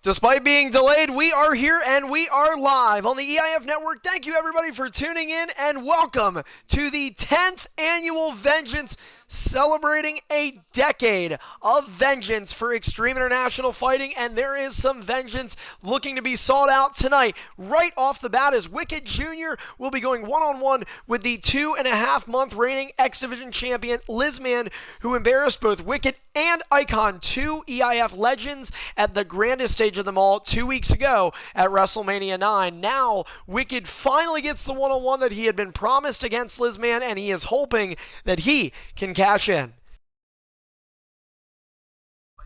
Despite being delayed, we are here and we are live on the EIF Network. Thank you everybody for tuning in and welcome to the 10th annual Vengeance, celebrating a decade of vengeance for extreme international fighting, and there is some vengeance looking to be sought out tonight. Right off the bat is Wicked Jr. will be going one-on-one with the 2.5-month reigning X Division champion Lizman, who embarrassed both Wicked and Icon, two EIF legends, at the grandest stage of them all 2 weeks ago at WrestleMania 9. Now, Wicked finally gets the one-on-one that he had been promised against Lizman, and he is hoping that he can cash in.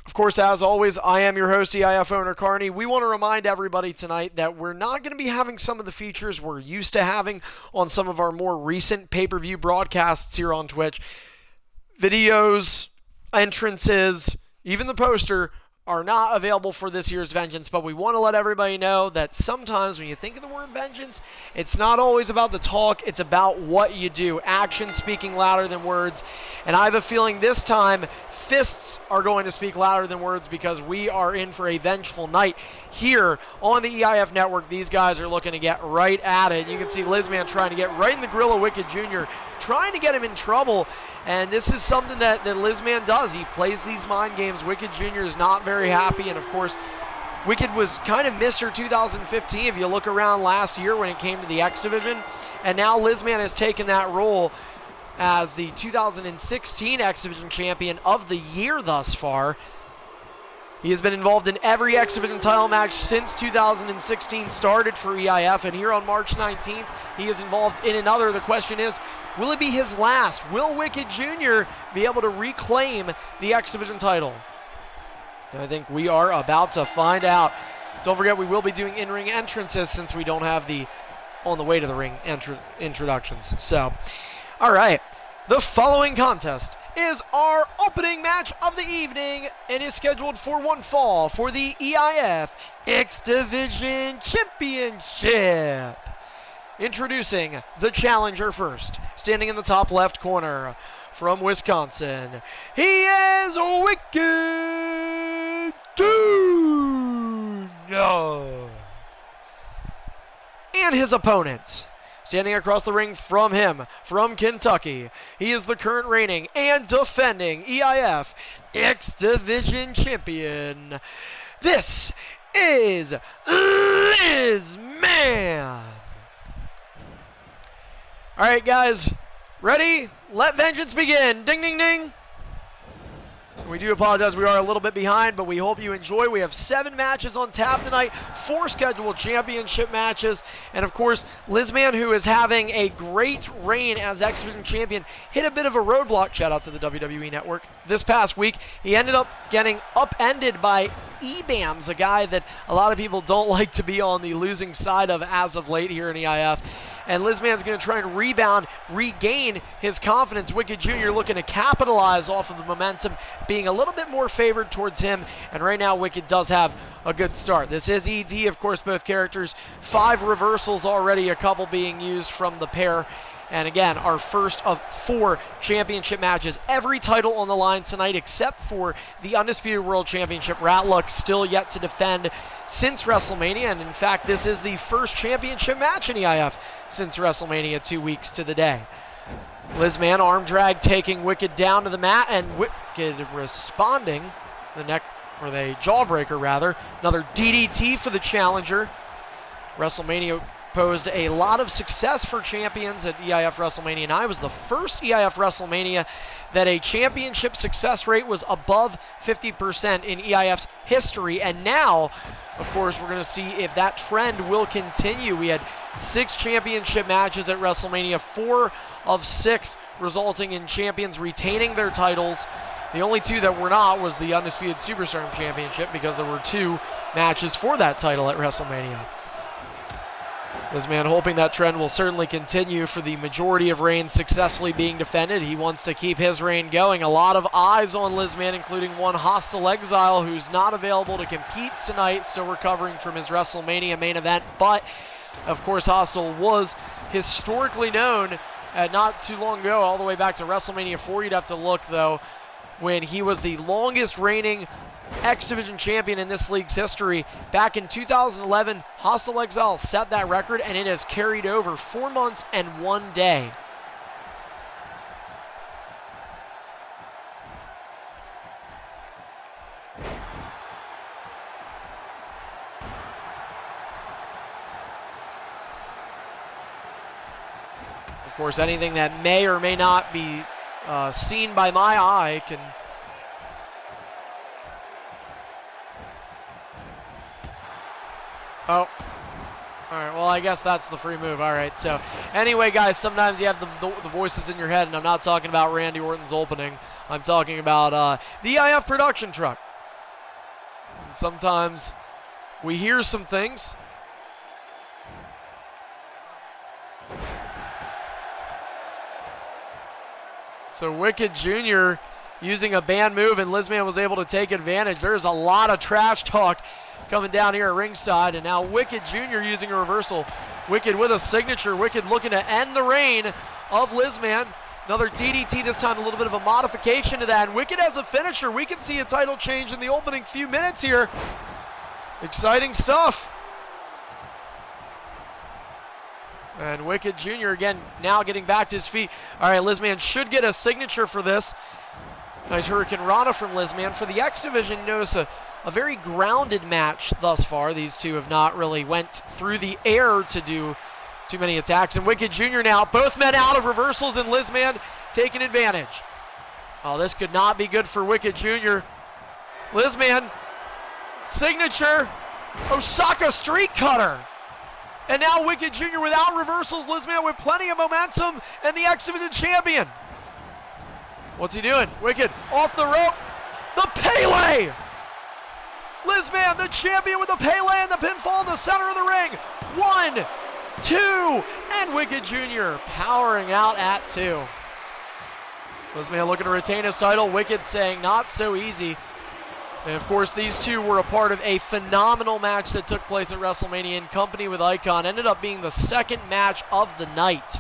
Of course, as always, I am your host, EIF owner Carney. We want to remind everybody tonight that we're not going to be having some of the features we're used to having on some of our more recent pay-per-view broadcasts here on Twitch. Videos, entrances, even the poster are not available for this year's Vengeance, but we want to let everybody know that sometimes when you think of the word Vengeance, it's not always about the talk, it's about what you do. Action speaking louder than words, and I have a feeling this time fists are going to speak louder than words, because we are in for a vengeful night here on the EIF Network. These guys are looking to get right at it. You can see Lizman trying to get right in the grill of Wicked Jr., trying to get him in trouble. And this is something that Lizman does. He plays these mind games. Wicked Jr. is not very happy. And, of course, Wicked was kind of Mr. 2015 if you look around last year when it came to the X Division. And now Lizman has taken that role as the 2016 X Division champion of the year thus far. He has been involved in every X Division title match since 2016 started for EIF, and here on March 19th, he is involved in another. The question is, will it be his last? Will Wicked Jr. be able to reclaim the X Division title? And I think we are about to find out. Don't forget, we will be doing in-ring entrances since we don't have the on the way to the ring introductions. So, all right, the following contest is our opening match of the evening and is scheduled for one fall for the EIF X Division Championship. Introducing the challenger first, standing in the top left corner from Wisconsin, he is Wicked Jr. And his opponent, standing across the ring from him, from Kentucky, he is the current reigning and defending EIF X Division champion. This is Lizman. All right, guys, ready? Let vengeance begin. Ding, ding, ding. We do apologize, we are a little bit behind, but we hope you enjoy. We have 7 matches on tap tonight, 4 scheduled championship matches, and of course, Lizman, who is having a great reign as X Division champion, hit a bit of a roadblock, shout out to the WWE Network, this past week. He ended up getting upended by EBAMS, a guy that a lot of people don't like to be on the losing side of as of late here in EIF. And Lizman's going to try and rebound, regain his confidence. Wicked Jr. looking to capitalize off of the momentum, being a little bit more favored towards him. And right now, Wicked does have a good start. This is ED, of course, both characters. 5 reversals already, a couple being used from the pair. And again, our first of 4 championship matches. Every title on the line tonight except for the Undisputed World Championship. Ratluck still yet to defend since WrestleMania, and in fact, this is the first championship match in EIF since WrestleMania 2 weeks to the day. Lizman arm drag taking Wicked down to the mat, and Wicked responding. The jawbreaker rather. Another DDT for the challenger. WrestleMania posed a lot of success for champions at EIF WrestleMania 9. It was the first EIF WrestleMania that a championship success rate was above 50% in EIF's history. And now, of course, we're going to see if that trend will continue. We had 6 championship matches at WrestleMania, 4 of 6 resulting in champions retaining their titles. The only 2 that were not was the Undisputed Superstar Championship, because there were 2 matches for that title at WrestleMania. Lizman hoping that trend will certainly continue for the majority of reigns successfully being defended. He wants to keep his reign going. A lot of eyes on Lizman, including one Hostile Exile who's not available to compete tonight, still recovering from his WrestleMania main event. But, of course, Hostile was historically known not too long ago, all the way back to WrestleMania 4. You'd have to look, though, when he was the longest reigning X Division champion in this league's history. Back in 2011, Hostile Exile set that record, and it has carried over 4 months and 1 day. Of course, anything that may or may not be seen by my eye can... Oh. All right, well, I guess that's the free move. All right, so anyway, guys, sometimes you have the voices in your head, and I'm not talking about Randy Orton's opening. I'm talking about the EIF production truck. And sometimes we hear some things. So Wicked Jr. using a banned move, and Lizman was able to take advantage. There's a lot of trash talk coming down here at ringside, and now Wicked Jr. using a reversal. Wicked with a signature. Wicked looking to end the reign of Lizman. Another DDT, this time a little bit of a modification to that, and Wicked has a finisher. We can see a title change in the opening few minutes here. Exciting stuff. And Wicked Jr. again now getting back to his feet. All right, Lizman should get a signature for this. Nice Hurricane Rana from Lizman. For the X Division, notice a very grounded match thus far. These two have not really went through the air to do too many attacks. And Wicked Jr. now, both men out of reversals, and Lizman taking advantage. Oh, this could not be good for Wicked Jr. Lizman, signature, Osaka Street Cutter. And now Wicked Jr. without reversals. Lizman with plenty of momentum and the X Division champion. What's he doing? Wicked off the rope. The Pele! Lizman, the champion, with the Pele and the pinfall in the center of the ring. 1, 2, and Wicked Jr. powering out at 2. Lizman looking to retain his title. Wicked saying not so easy. And of course, these two were a part of a phenomenal match that took place at WrestleMania in company with Icon. Ended up being the second match of the night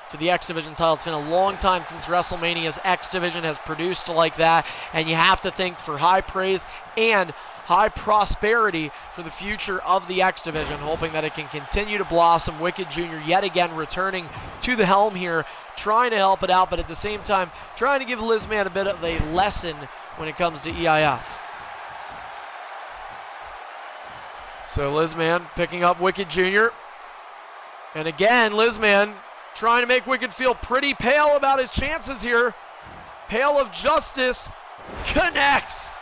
for the X Division title. It's been a long time since WrestleMania's X Division has produced like that, and you have to think for high praise and high prosperity for the future of the X Division, hoping that it can continue to blossom. Wicked Jr. yet again returning to the helm here, trying to help it out, but at the same time trying to give Lizman a bit of a lesson when it comes to EIF. So Lizman picking up Wicked Jr. And again, Lizman trying to make Wicked feel pretty pale about his chances here. Pale of Justice connects.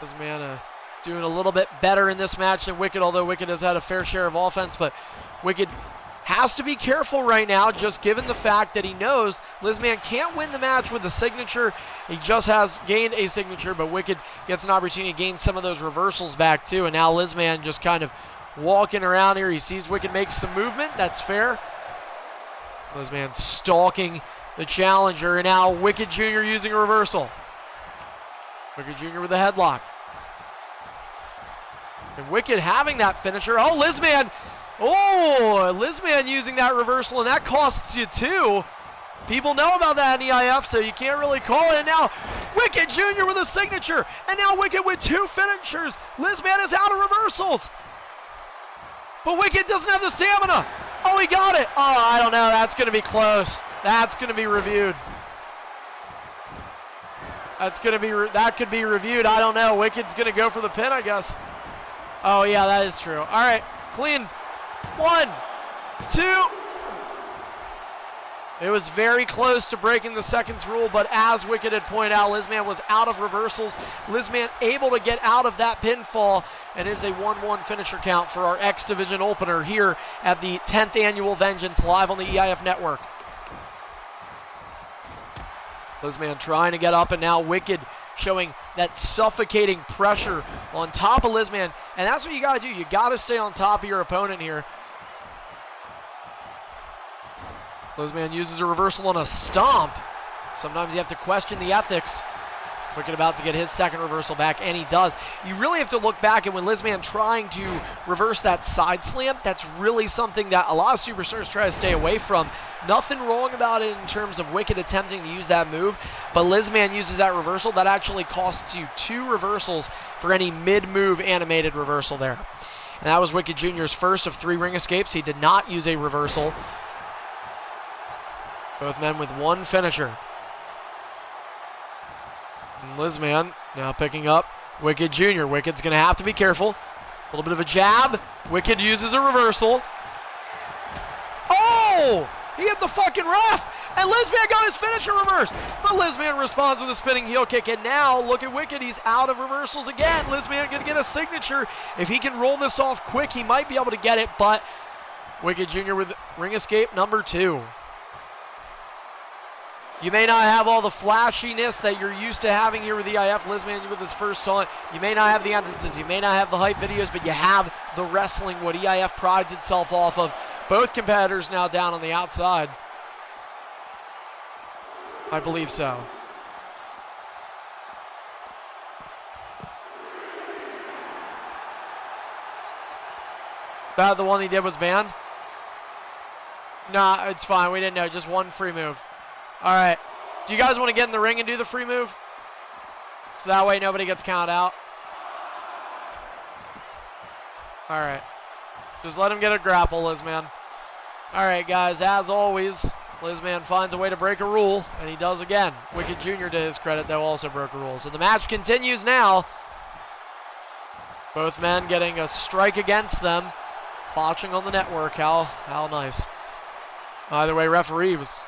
Lizman doing a little bit better in this match than Wicked, although Wicked has had a fair share of offense, but Wicked has to be careful right now, just given the fact that he knows Lizman can't win the match with the signature. He just has gained a signature, but Wicked gets an opportunity to gain some of those reversals back too, and now Lizman just kind of walking around here. He sees Wicked make some movement. That's fair. Lizman stalking the challenger, and now Wicked Jr. using a reversal. Wicked Jr. with a headlock. And Wicked having that finisher. Oh, Lizman! Oh, Lizman using that reversal, and that costs you 2. People know about that in EIF, so you can't really call it. And now Wicked Jr. with a signature, and now Wicked with 2 finishers. Lizman is out of reversals. But Wicked doesn't have the stamina. Oh, he got it. Oh, I don't know. That's going to be close. That's going to be reviewed. That could be reviewed. I don't know. Wicked's going to go for the pin, I guess. Oh, yeah, that is true. All right, clean. 1, 2. It was very close to breaking the seconds rule, but as Wicked had pointed out, Lizman was out of reversals. Lizman able to get out of that pinfall, and is a 1-1 finisher count for our X Division opener here at the 10th Annual Vengeance live on the EIF Network. Lizman trying to get up, and now Wicked showing that suffocating pressure on top of Lizman, and that's what you got to do. You got to stay on top of your opponent here. Lizman uses a reversal on a stomp. Sometimes you have to question the ethics. Wicked about to get his second reversal back, and he does. You really have to look back at when Lizman trying to reverse that side slam. That's really something that a lot of superstars try to stay away from. Nothing wrong about it in terms of Wicked attempting to use that move, but Lizman uses that reversal. That actually costs you 2 reversals for any mid-move animated reversal there. And that was Wicked Jr.'s first of 3 ring escapes. He did not use a reversal. Both men with 1 finisher. And Lizman now picking up Wicked Jr. Wicked's going to have to be careful. A little bit of a jab. Wicked uses a reversal. Oh! He hit the fucking ref! And Lizman got his finisher reversed. But Lizman responds with a spinning heel kick. And now, look at Wicked. He's out of reversals again. Lizman going to get a signature. If he can roll this off quick, he might be able to get it. But Wicked Jr. with ring escape number 2. You may not have all the flashiness that you're used to having here with EIF. Lizman with his first taunt. You may not have the entrances. You may not have the hype videos, but you have the wrestling, what EIF prides itself off of. Both competitors now down on the outside. I believe so. The one he did was banned? Nah, it's fine. We didn't know. Just 1 free move. All right. Do you guys want to get in the ring and do the free move? So that way nobody gets counted out. All right. Just let him get a grapple, Lizman. All right, guys. As always, Lizman finds a way to break a rule, and he does again. Wicked Jr., to his credit, though, also broke a rule. So the match continues now. Both men getting a strike against them. Watching on the network. How nice. Either way, referee was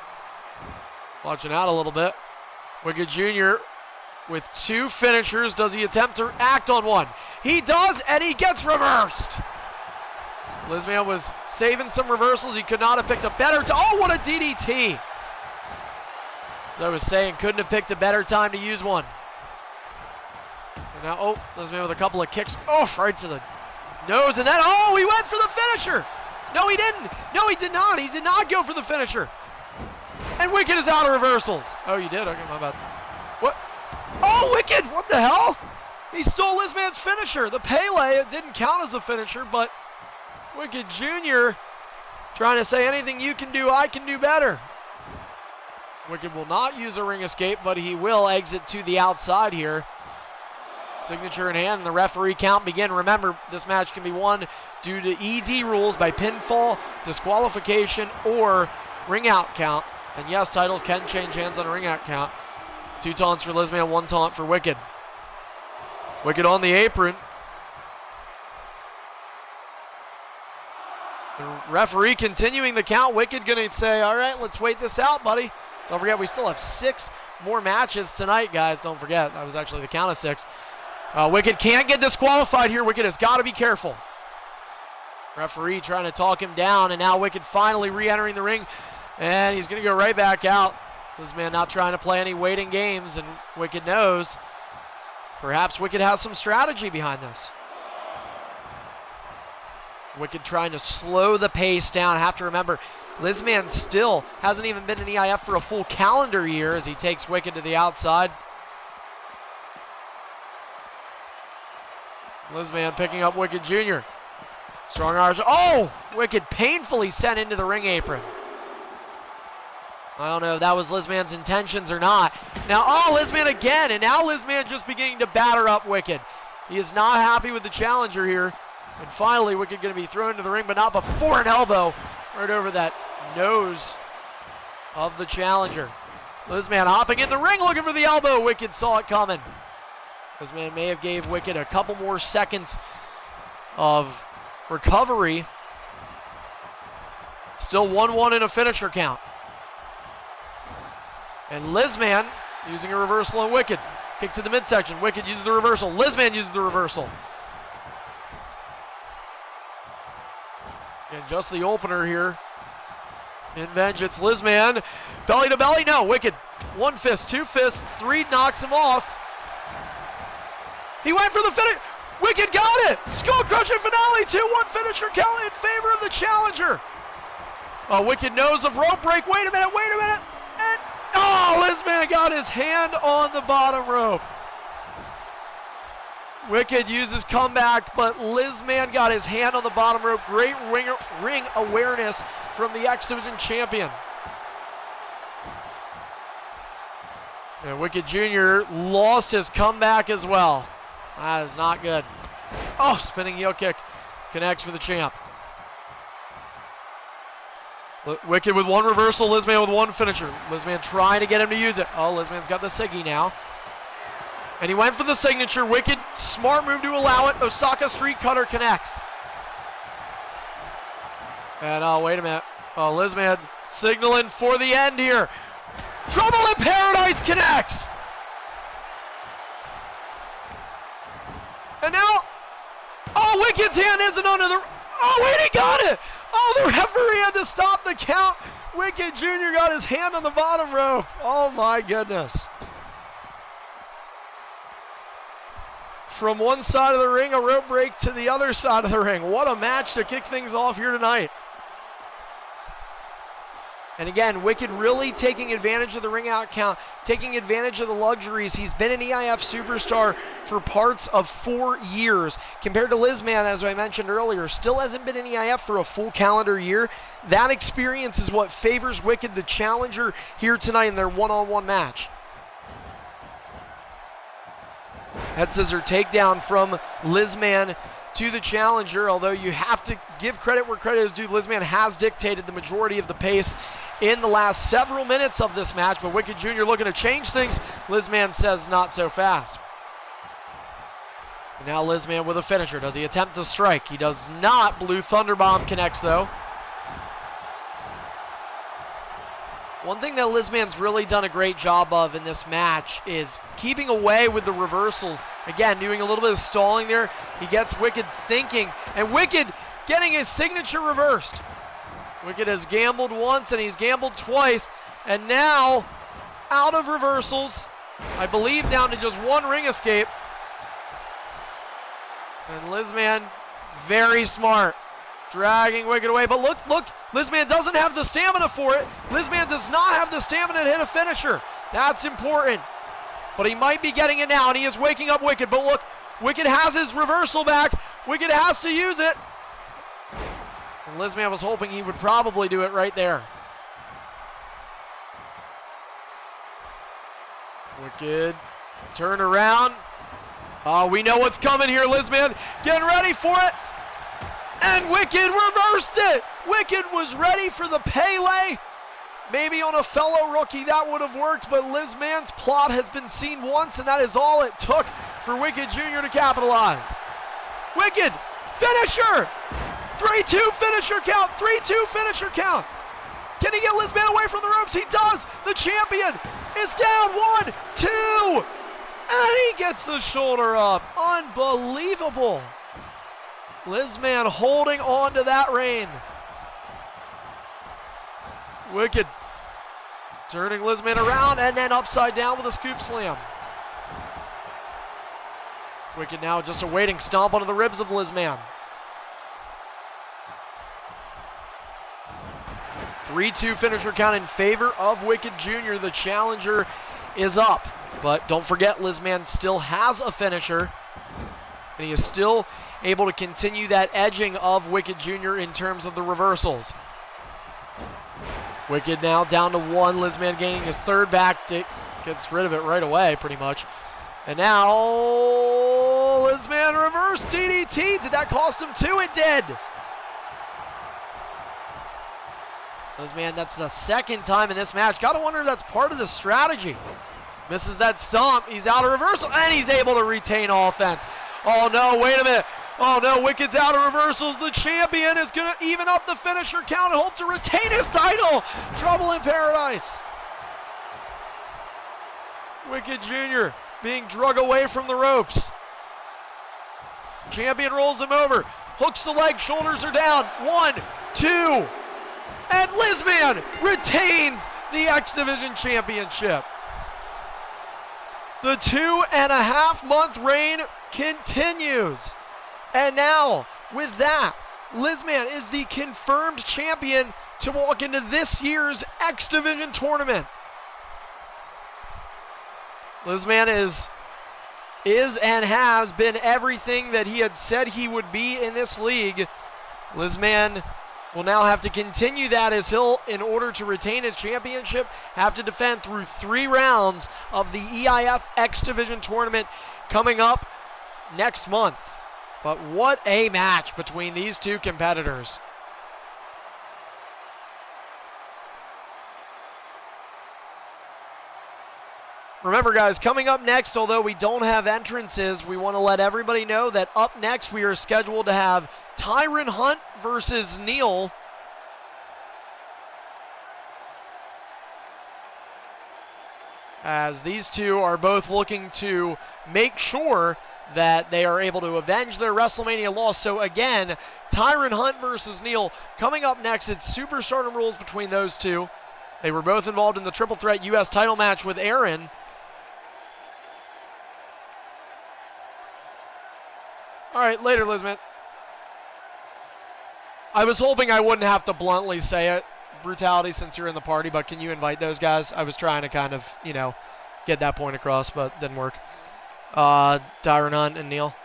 watching out a little bit. Wicked Jr. with 2 finishers. Does he attempt to act on one? He does, and he gets reversed. Lizman was saving some reversals. He could not have picked a better time. Oh, what a DDT. As I was saying, couldn't have picked a better time to use one. And now, oh, Lizman with a couple of kicks. Oh, right to the nose, and then, oh, he went for the finisher. No, he didn't. No, he did not. He did not go for the finisher. And Wicked is out of reversals. Oh, you did? Okay, my bad. What? Oh, Wicked! What the hell? He stole Lizman's finisher. The Pele, it didn't count as a finisher, but Wicked Jr. trying to say anything you can do, I can do better. Wicked will not use a ring escape, but he will exit to the outside here. Signature in hand, and the referee count begin. Remember, this match can be won due to ED rules by pinfall, disqualification, or ring out count. And yes, titles can change hands on a ring out count. 2 taunts for Lizman, 1 taunt for Wicked. Wicked on the apron. The referee continuing the count. Wicked gonna say, all right, let's wait this out, buddy. Don't forget, we still have 6 more matches tonight, guys. Don't forget, that was actually the count of 6. Wicked can't get disqualified here. Wicked has got to be careful. Referee trying to talk him down, and now Wicked finally re-entering the ring, and he's going to go right back out. This man not trying to play any waiting games, and Wicked knows perhaps Wicked has some strategy behind this. Wicked trying to slow the pace down. I have to remember, Lizman still hasn't even been in EIF for a full calendar year as he takes Wicked to the outside. Lizman picking up Wicked Jr. Strong arms. Oh! Wicked painfully sent into the ring apron. I don't know if that was Lizman's intentions or not. Now, oh, Lizman again, and now Lizman just beginning to batter up Wicked. He is not happy with the challenger here. And finally, Wicked going to be thrown into the ring, but not before an elbow right over that nose of the challenger. Lizman hopping in the ring, looking for the elbow. Wicked saw it coming. Lizman may have gave Wicked a couple more seconds of recovery. Still 1-1 in a finisher count. And Lizman using a reversal on Wicked. Kick to the midsection. Wicked uses the reversal. Lizman uses the reversal. And just the opener here in Vengeance. Lizman, belly to belly. No, Wicked. 1 fist, 2 fists, 3 knocks him off. He went for the finish. Wicked got it. Skull crushing finale. 2-1 finisher count in favor of the challenger. Oh, Wicked knows of rope break. Wait a minute. And oh, Lizman got his hand on the bottom rope. Wicked uses comeback, but Lizman got his hand on the bottom rope. Great ring awareness from the X Division champion. And Wicked Jr. lost his comeback as well. That is not good. Oh, spinning heel kick connects for the champ. Wicked with one reversal, Lizman with one finisher. Lizman trying to get him to use it. Oh, Lizman's got the Siggy now. And he went for the signature. Wicked, smart move to allow it. Osaka Street Cutter connects. And oh, wait a minute. Oh, Lizman signaling for the end here. Trouble in Paradise connects. And now, oh, Wicked's hand isn't under the, oh, wait, he got it. Oh, the referee had to stop the count. Wicked Jr. got his hand on the bottom rope. Oh, my goodness. From one side of the ring, a rope break to the other side of the ring. What a match to kick things off here tonight. And again, Wicked really taking advantage of the ring out count, taking advantage of the luxuries. He's been an EIF superstar for parts of 4 years. Compared to Lizman, as I mentioned earlier, still hasn't been in EIF for a full calendar year. That experience is what favors Wicked, the challenger, here tonight in their one-on-one match. Head scissor takedown from Lizman to the challenger, although you have to give credit where credit is due. Lizman has dictated the majority of the pace in the last several minutes of this match, but Wicked Jr. looking to change things. Lizman says not so fast. And now Lizman with a finisher. Does he attempt to strike? He does not. Blue Thunderbomb connects though. One thing that Lizman's really done a great job of in this match is keeping away with the reversals. Again, doing a little bit of stalling there. He gets Wicked thinking, and Wicked getting his signature reversed. Wicked has gambled once and he's gambled twice, and now out of reversals, I believe down to just one ring escape. And Lizman, very smart, dragging Wicked away. But look, Lizman doesn't have the stamina for it. Lizman does not have the stamina to hit a finisher. That's important. But he might be getting it now, and he is waking up Wicked. But look, Wicked has his reversal back. Wicked has to use it. And Lizman was hoping he would probably do it right there. Wicked, turn around. We know what's coming here, Lizman. Getting ready for it. And Wicked reversed it. Wicked was ready for the Pele. Maybe on a fellow rookie that would have worked, but Lizman's plot has been seen once, and that is all it took for Wicked Jr. to capitalize. Wicked, finisher! 3-2 finisher count, 3-2 finisher count. Can he get Lizman away from the ropes? He does. The champion is down. 1, 2, and he gets the shoulder up. Unbelievable. Lizman holding on to that reign. Wicked turning Lizman around and then upside down with a scoop slam. Wicked now just awaiting stomp onto the ribs of Lizman. 3-2 finisher count in favor of Wicked Jr. The challenger is up. But don't forget, Lizman still has a finisher. And he is still able to continue that edging of Wicked Jr. in terms of the reversals. Wicked now down to 1. Lizman gaining his third back. Gets rid of it right away, pretty much. And now, Lizman reverse DDT. Did that cost him 2? It did. Lizman, that's the second time in this match. Gotta wonder if that's part of the strategy. Misses that stomp. He's out of reversal, and he's able to retain offense. Oh no, wait a minute. Oh no, Wicked's out of reversals. The champion is going to even up the finisher count and hope to retain his title. Trouble in Paradise. Wicked Jr. being drug away from the ropes. Champion rolls him over. Hooks the leg, shoulders are down. 1, 2. And Lizman retains the X Division Championship. The 2.5-month reign continues. And now, with that, Lizman is the confirmed champion to walk into this year's X Division tournament. Lizman is is and has been everything that he had said he would be in this league. Lizman will now have to continue that, as he'll, in order to retain his championship, have to defend through 3 rounds of the EIF X Division tournament coming up next month. But what a match between these two competitors. Remember, guys, coming up next, although we don't have entrances, we want to let everybody know that up next we are scheduled to have Tyron Hunt versus Neil. As these two are both looking to make sure that they are able to avenge their WrestleMania loss. So again, Tyron Hunt versus Neil coming up next. It's Super Stardom rules between those two. They were both involved in the Triple Threat U.S. title match with Aaron. All right, later, Lizman. I was hoping I wouldn't have to bluntly say it, Brutality, since you're in the party, but can you invite those guys? I was trying to kind of, get that point across, but didn't work. Tyron Hunt and Neil.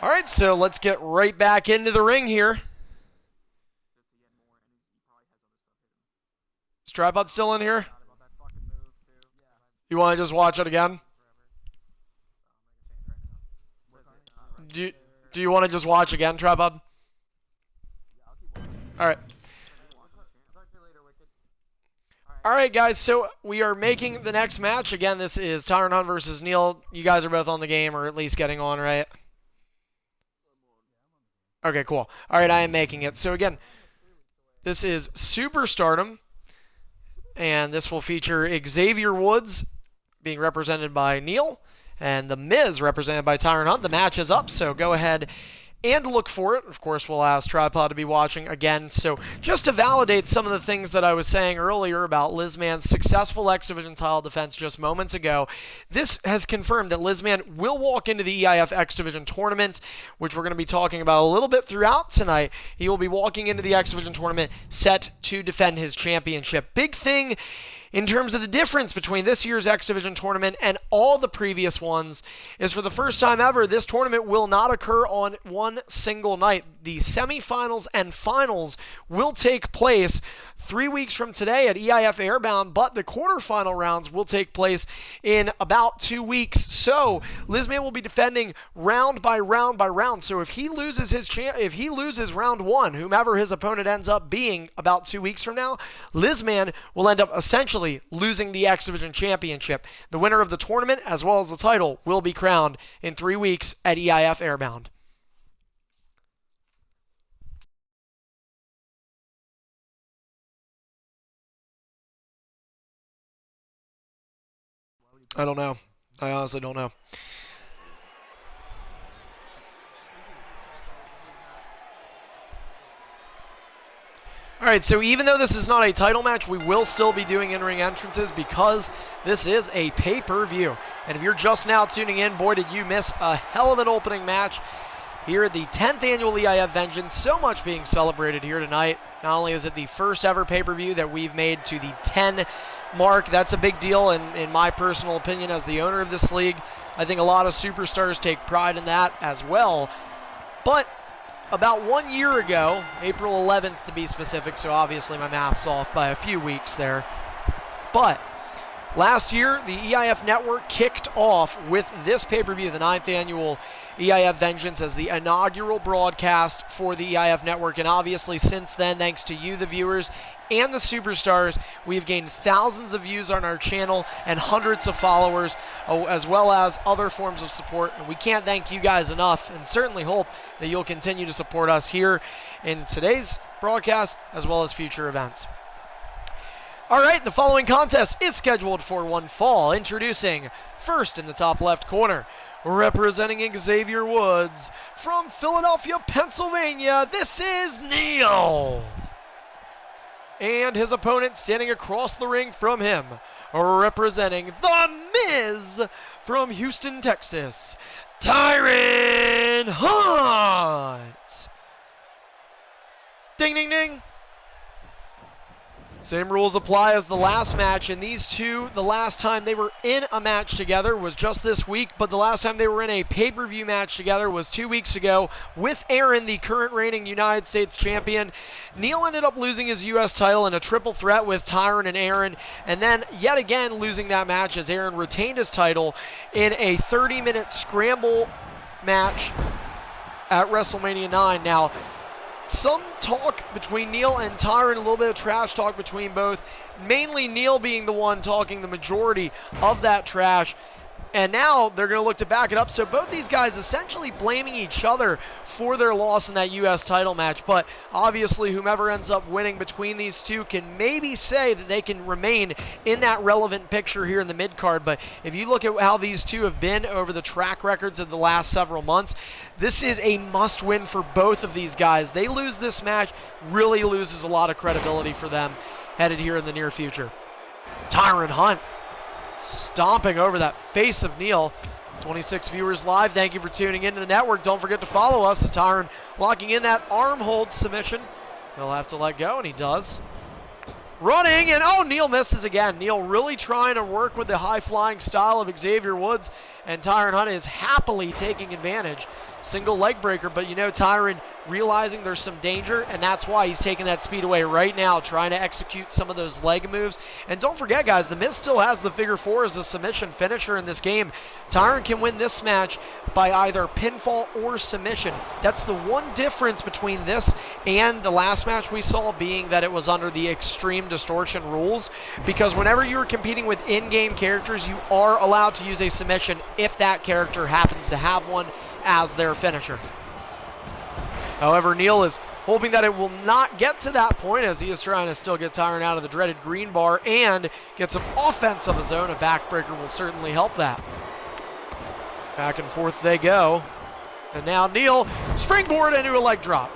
All right, so let's get right back into the ring here. Is Tripod still in here? You want to just watch it again? Do you want to just watch again, Tripod? All right. All right, guys, so we are making the next match. Again, this is Tyron Hunt versus Neil. You guys are both on the game, or at least getting on, right? Okay, cool. All right, I am making it. So again, this is Super Stardom, and this will feature Xavier Woods being represented by Neil, and The Miz represented by Tyron Hunt. The match is up, so go ahead and look for it. Of course, we'll ask Tripod to be watching again. So just to validate some of the things that I was saying earlier about Lizman's successful X Division title defense just moments ago, this has confirmed that Lizman will walk into the EIF X Division tournament, which we're going to be talking about a little bit throughout tonight. He will be walking into the X Division tournament set to defend his championship. Big thing in terms of the difference between this year's X Division tournament and all the previous ones is, for the first time ever, this tournament will not occur on one single night. The semifinals and finals will take place 3 weeks from today at EIF Airbound, but the quarterfinal rounds will take place in about 2 weeks. So Lizman will be defending round by round by round. So if he loses round one, whomever his opponent ends up being about 2 weeks from now, Lizman will end up essentially losing the X Division championship. The winner of the tournament, as well as the title, will be crowned in 3 weeks at EIF Airbound. I don't know. I honestly don't know. All right, so even though this is not a title match, we will still be doing in-ring entrances because this is a pay-per-view. And if you're just now tuning in, boy, did you miss a hell of an opening match here at the 10th annual EIF Vengeance. So much being celebrated here tonight. Not only is it the first ever pay-per-view that we've made to the 10 mark, that's a big deal in my personal opinion as the owner of this league. I think a lot of superstars take pride in that as well. But about 1 year ago, April 11th to be specific, so obviously my math's off by a few weeks there. But last year, the EIF Network kicked off with this pay-per-view, the 9th annual EIF Vengeance, as the inaugural broadcast for the EIF Network. And obviously since then, thanks to you, the viewers, and the superstars, we've gained thousands of views on our channel and hundreds of followers, as well as other forms of support. And we can't thank you guys enough, and certainly hope that you'll continue to support us here in today's broadcast as well as future events. All right, the following contest is scheduled for one fall. Introducing first in the top left corner, representing Xavier Woods from Philadelphia, Pennsylvania, this is Neil. And his opponent standing across the ring from him, representing The Miz from Houston, Texas, Tyron Hunt. Ding, ding, ding. Same rules apply as the last match, and these two, the last time they were in a match together was just this week, but the last time they were in a pay-per-view match together was 2 weeks ago with Aaron, the current reigning United States champion. Neil ended up losing his U.S. title in a triple threat with Tyron and Aaron, and then yet again losing that match as Aaron retained his title in a 30-minute scramble match at WrestleMania 9. Now, some talk between Neil and Tyron, a little bit of trash talk between both, mainly Neil being the one talking the majority of that trash. And now they're going to look to back it up. So both these guys essentially blaming each other for their loss in that U.S. title match. But obviously, whomever ends up winning between these two can maybe say that they can remain in that relevant picture here in the mid-card. But if you look at how these two have been over the track records of the last several months, this is a must-win for both of these guys. They lose this match, really loses a lot of credibility for them headed here in the near future. Tyron Hunt stomping over that face of Neil. 26 viewers live, thank you for tuning into the network. Don't forget to follow us as Tyron locking in that arm hold submission. He'll have to let go, and he does. Running, and oh, Neil misses again. Neil really trying to work with the high-flying style of Xavier Woods, and Tyron Hunt is happily taking advantage. Single leg breaker, but you know Tyron realizing there's some danger, and that's why he's taking that speed away right now, trying to execute some of those leg moves. And don't forget, guys, The Miz still has the figure four as a submission finisher in this game. Tyron can win this match by either pinfall or submission. That's the one difference between this and the last match we saw, being that it was under the Extreme Distortion rules, because whenever you're competing with in-game characters, you are allowed to use a submission if that character happens to have one as their finisher. However, Neil is hoping that it will not get to that point, as he is trying to still get Tyron out of the dreaded green bar and get some offense of his own. A backbreaker will certainly help that. Back and forth they go. And now Neil, springboard into a leg drop.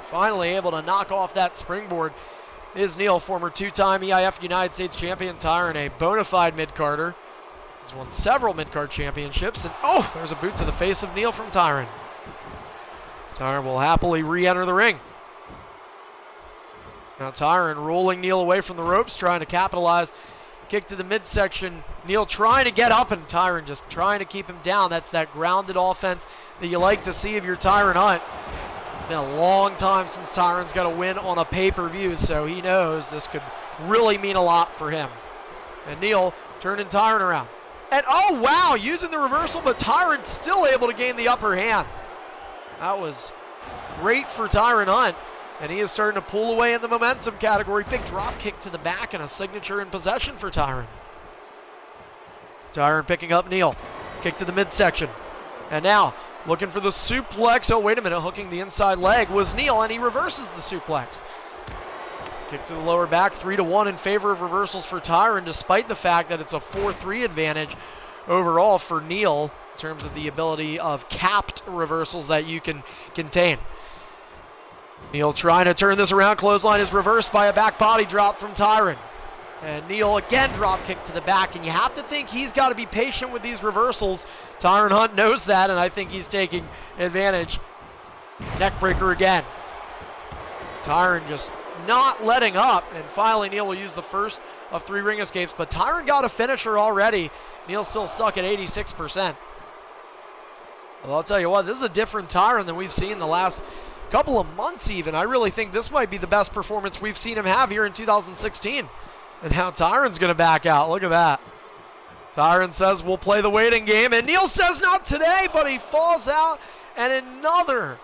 Finally able to knock off that springboard is Neil, former two-time EIF United States champion. Tyron, a bona fide mid-carder. He's won several mid-card championships, and oh, there's a boot to the face of Neil from Tyron. Tyron will happily re-enter the ring. Now Tyron rolling Neil away from the ropes, trying to capitalize. Kick to the midsection. Neil trying to get up, and Tyron just trying to keep him down. That's that grounded offense that you like to see of your Tyron Hunt. It's been a long time since Tyron's got a win on a pay-per-view, so he knows this could really mean a lot for him. And Neil turning Tyron around. And oh wow, using the reversal, but Tyron's still able to gain the upper hand. That was great for Tyron Hunt, and he is starting to pull away in the momentum category. Big drop kick to the back and a signature in possession for Tyron. Tyron picking up Neil. Kick to the midsection. And now looking for the suplex. Oh, wait a minute. Hooking the inside leg was Neil, and he reverses the suplex. Kick to the lower back, 3-1 in favor of reversals for Tyron, despite the fact that it's a 4-3 advantage overall for Neil in terms of the ability of capped reversals that you can contain. Neil trying to turn this around. Clothesline is reversed by a back body drop from Tyron. And Neil again drop kick to the back, and you have to think he's got to be patient with these reversals. Tyron Hunt knows that, and I think he's taking advantage. Neckbreaker again. Tyron just not letting up, and finally Neil will use the first of 3 ring escapes, but Tyron got a finisher already. Neil's still stuck at 86%. Well, I'll tell you what, this is a different Tyron than we've seen the last couple of months even. I really think this might be the best performance we've seen him have here in 2016. And now Tyron's going to back out. Look at that. Tyron says we'll play the waiting game, and Neil says not today, but he falls out, and another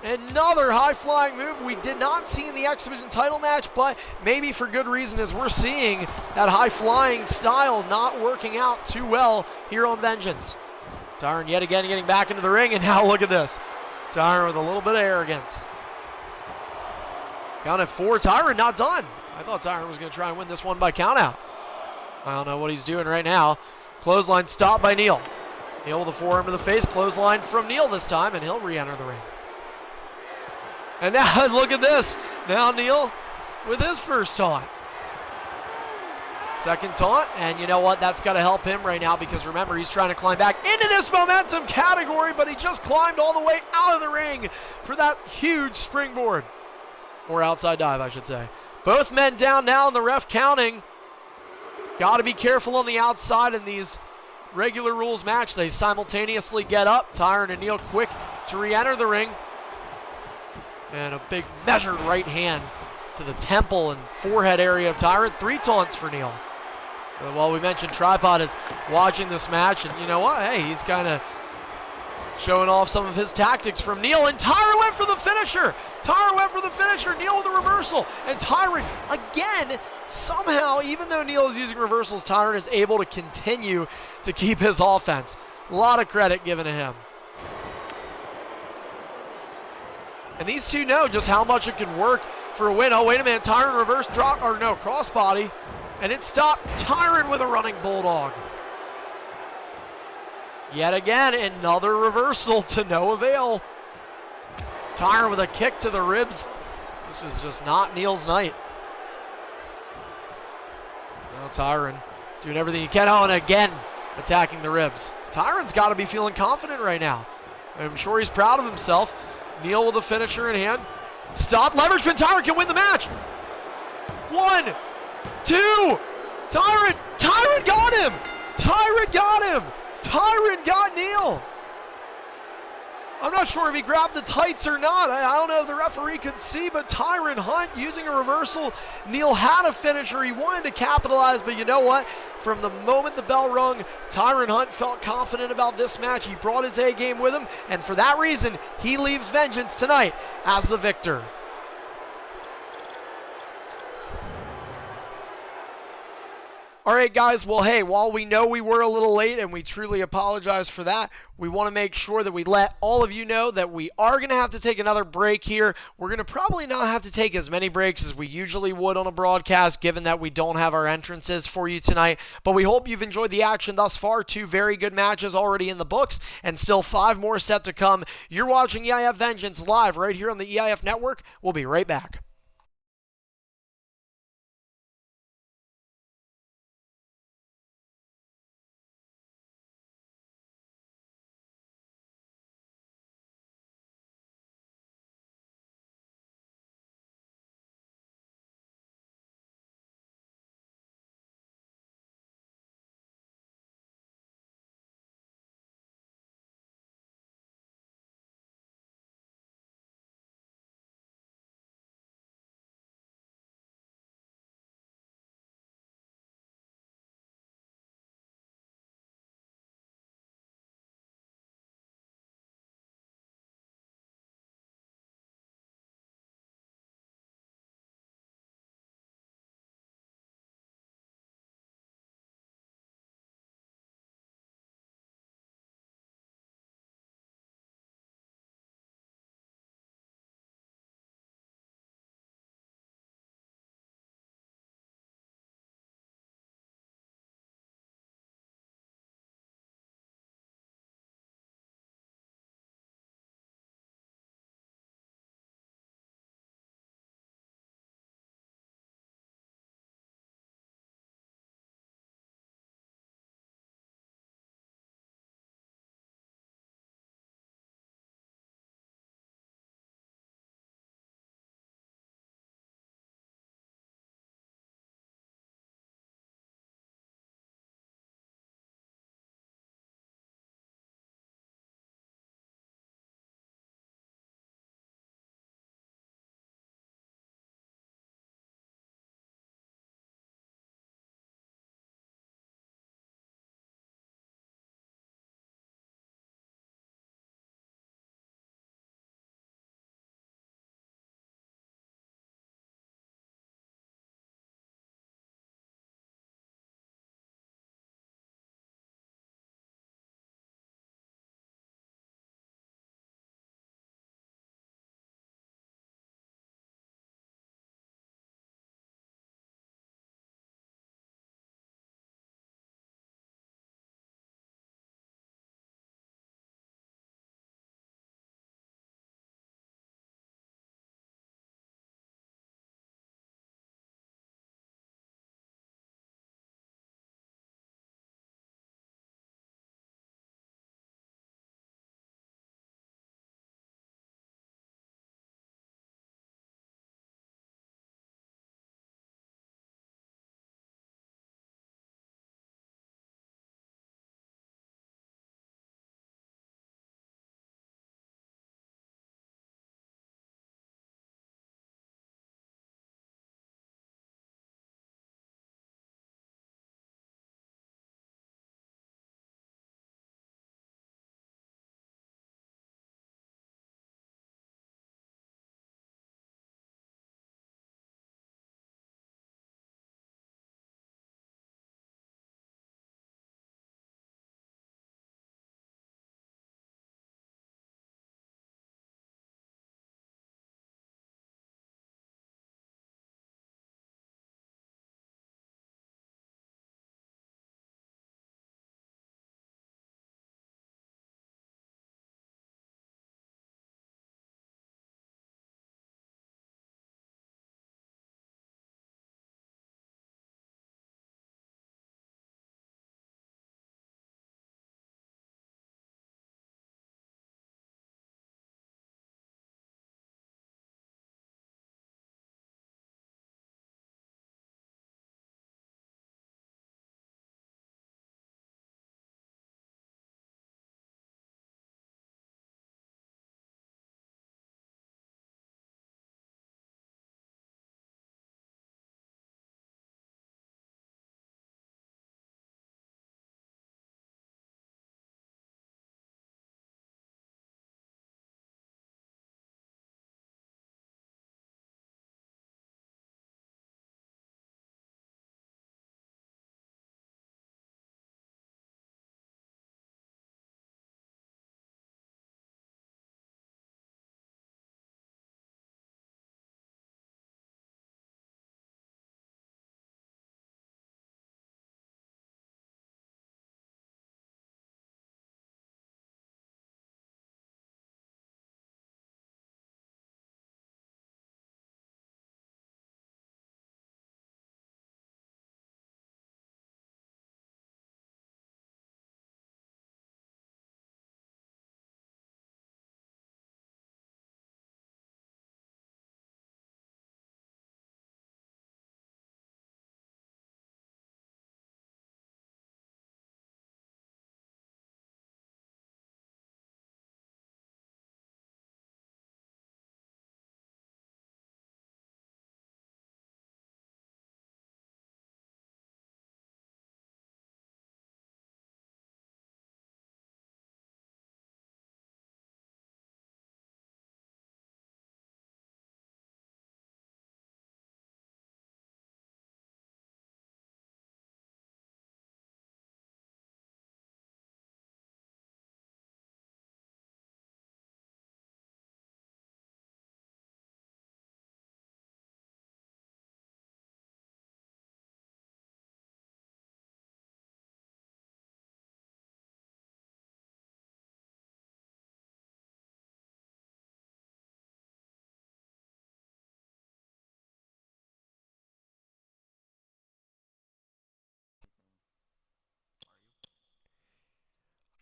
high-flying move we did not see in the X Division title match, but maybe for good reason, as we're seeing that high-flying style not working out too well here on Vengeance. Tyron yet again getting back into the ring, and now look at this. Tyron with a little bit of arrogance. Count at 4. Tyron not done. I thought Tyron was going to try and win this one by countout. I don't know what he's doing right now. Clothesline stopped by Neil. Neil with a forearm to the face. Clothesline from Neil this time, and he'll re-enter the ring. And now look at this. Now Neil with his first taunt. Second taunt, and you know what? That's got to help him right now because remember, he's trying to climb back into this momentum category, but he just climbed all the way out of the ring for that huge springboard. Or outside dive, I should say. Both men down now, and the ref counting. Got to be careful on the outside in these regular rules match. They simultaneously get up. Tyron and Neil quick to re-enter the ring. And a big measured right hand to the temple and forehead area of Tyron. 3 taunts for Neil. Well, we mentioned Tripod is watching this match, and you know what? Hey, he's kind of showing off some of his tactics from Neil, and Tyron went for the finisher. Tyron went for the finisher. Neil with a reversal, and Tyron, again, somehow, even though Neil is using reversals, Tyron is able to continue to keep his offense. A lot of credit given to him. And these two know just how much it can work for a win. Oh, wait a minute. Tyron reverse drop, or no, crossbody. And it stopped Tyron with a running bulldog. Yet again, another reversal to no avail. Tyron with a kick to the ribs. This is just not Neil's night. Now Tyron doing everything he can. Oh, and again, attacking the ribs. Tyron's got to be feeling confident right now. I'm sure he's proud of himself. Neil with a finisher in hand. Stop, leverage pin. Tyron can win the match. 1, 2. Tyron got him. Tyron got him. Tyron got Neil. I'm not sure if he grabbed the tights or not. I don't know if the referee could see, but Tyron Hunt using a reversal. Neil had a finisher. He wanted to capitalize, but you know what? From the moment the bell rung, Tyron Hunt felt confident about this match. He brought his A game with him, and for that reason, he leaves Vengeance tonight as the victor. All right, guys, well, hey, while we know we were a little late and we truly apologize for that, we want to make sure that we let all of you know that we are going to have to take another break here. We're going to probably not have to take as many breaks as we usually would on a broadcast, given that we don't have our entrances for you tonight. But we hope you've enjoyed the action thus far. 2 very good matches already in the books and still 5 more set to come. You're watching EIF Vengeance live right here on the EIF Network. We'll be right back.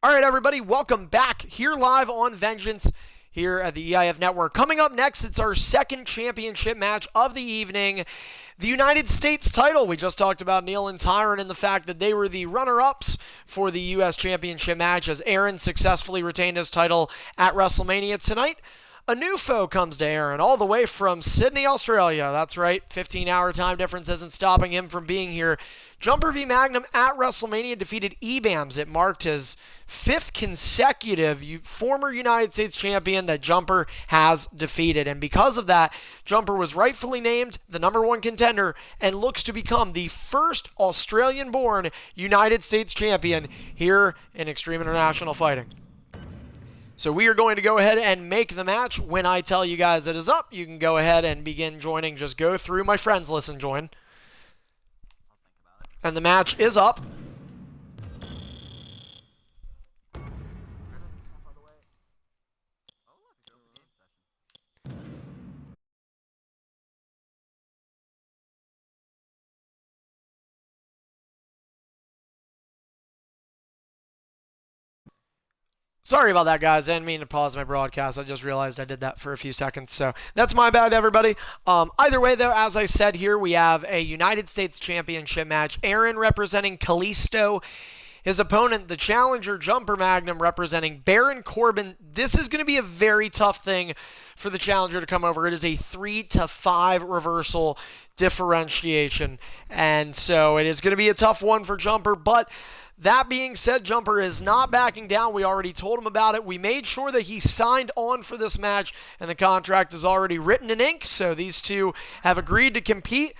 All right, everybody, welcome back here live on Vengeance here at the EIF Network. Coming up next, it's our second championship match of the evening, the United States title. We just talked about Neil and Tyron and the fact that they were the runner-ups for the U.S. Championship match as Aaron successfully retained his title at WrestleMania tonight. A new foe comes to Aaron all the way from Sydney, Australia. That's right, 15-hour time difference isn't stopping him from being here. Jumper v Magnum at WrestleMania defeated EBAMS. It marked his 5th consecutive former United States champion that Jumper has defeated. And because of that, Jumper was rightfully named the #1 contender and looks to become the first Australian-born United States champion here in Extreme International Fighting. So we are going to go ahead and make the match. When I tell you guys it is up, you can go ahead and begin joining. Just go through my friends list and join. And the match is up. Sorry about that, guys. I didn't mean to pause my broadcast. I just realized I did that for a few seconds. So that's my bad, everybody. Either way, though, as I said here, we have a United States Championship match. Aaron representing Kalisto. His opponent, the challenger Jumper Magnum, representing Baron Corbin. This is going to be a very tough thing for the challenger to come over. It is a 3-5 reversal differentiation. And so it is going to be a tough one for Jumper, but that being said, Jumper is not backing down. We already told him about it. We made sure that he signed on for this match, and the contract is already written in ink, so these two have agreed to compete,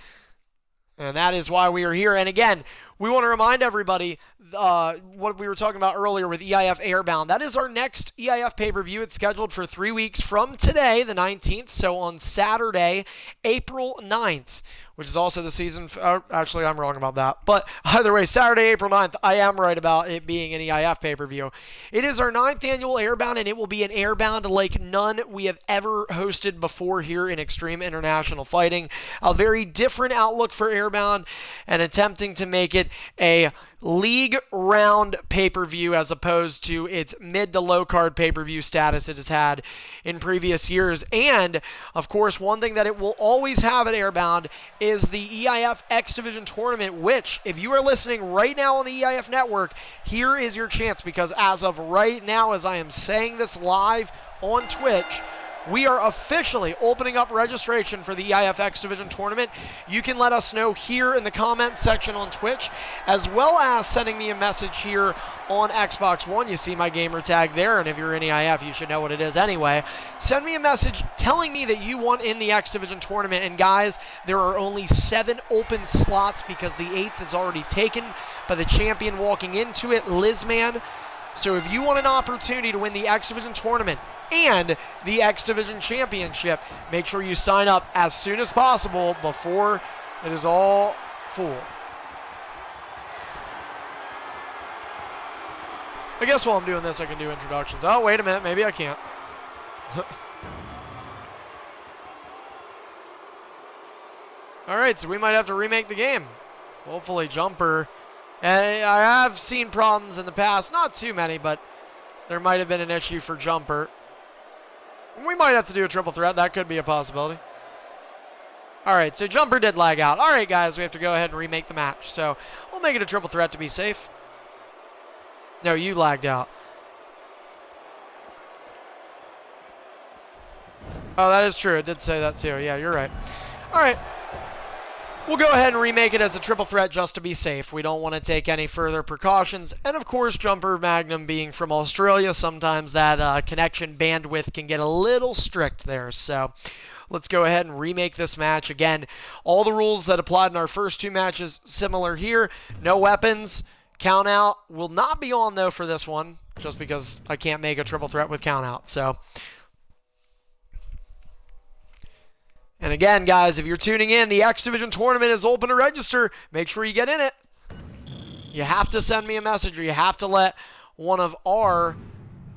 and that is why we are here. And again, we want to remind everybody what we were talking about earlier with EIF Airbound. That is our next EIF pay-per-view. It's scheduled for 3 weeks from today, the 19th, so on Saturday, April 9th. Which is also the season. Actually, I'm wrong about that. But either way, Saturday, April 9th, I am right about it being an EIF pay-per-view. It is our 9th annual Airbound, and it will be an Airbound like none we have ever hosted before here in Extreme International Fighting. A very different outlook for Airbound, and attempting to make it a league round pay-per-view as opposed to its mid to low card pay-per-view status it has had in previous years. And of course, one thing that it will always have at Airbound is the EIF X Division tournament, which if you are listening right now on the EIF network, here is your chance, because as of right now, as I am saying this live on Twitch, we are officially opening up registration for the EIF X Division tournament. You can let us know here in the comments section on Twitch, as well as sending me a message here on Xbox One. You see my gamer tag there, and if you're in EIF, you should know what it is anyway. Send me a message telling me that you want in the X Division tournament. And guys, there are only 7 open slots because the 8th is already taken by the champion walking into it, Lizman. So if you want an opportunity to win the X Division tournament and the X Division Championship, make sure you sign up as soon as possible before it is all full. I guess while I'm doing this, I can do introductions. Oh, wait a minute. Maybe I can't. All right, so we might have to remake the game. Hopefully, Jumper. And I have seen problems in the past. Not too many, but there might have been an issue for Jumper. We might have to do a triple threat. That could be a possibility. All right, so Jumper did lag out. All right, guys, we have to go ahead and remake the match. So we'll make it a triple threat to be safe. No, you lagged out. Oh, that is true. It did say that too. Yeah, you're right. All right. We'll go ahead and remake it as a triple threat just to be safe. We don't want to take any further precautions. And of course, Jumper Magnum being from Australia, sometimes that connection bandwidth can get a little strict there. So let's go ahead and remake this match. Again, all the rules that applied in our first 2 matches similar here. No weapons. Count out will not be on though for this one, just because I can't make a triple threat with count out. So. And again, guys, if you're tuning in, the X Division tournament is open to register. Make sure you get in it. You have to send me a message, or you have to let one of our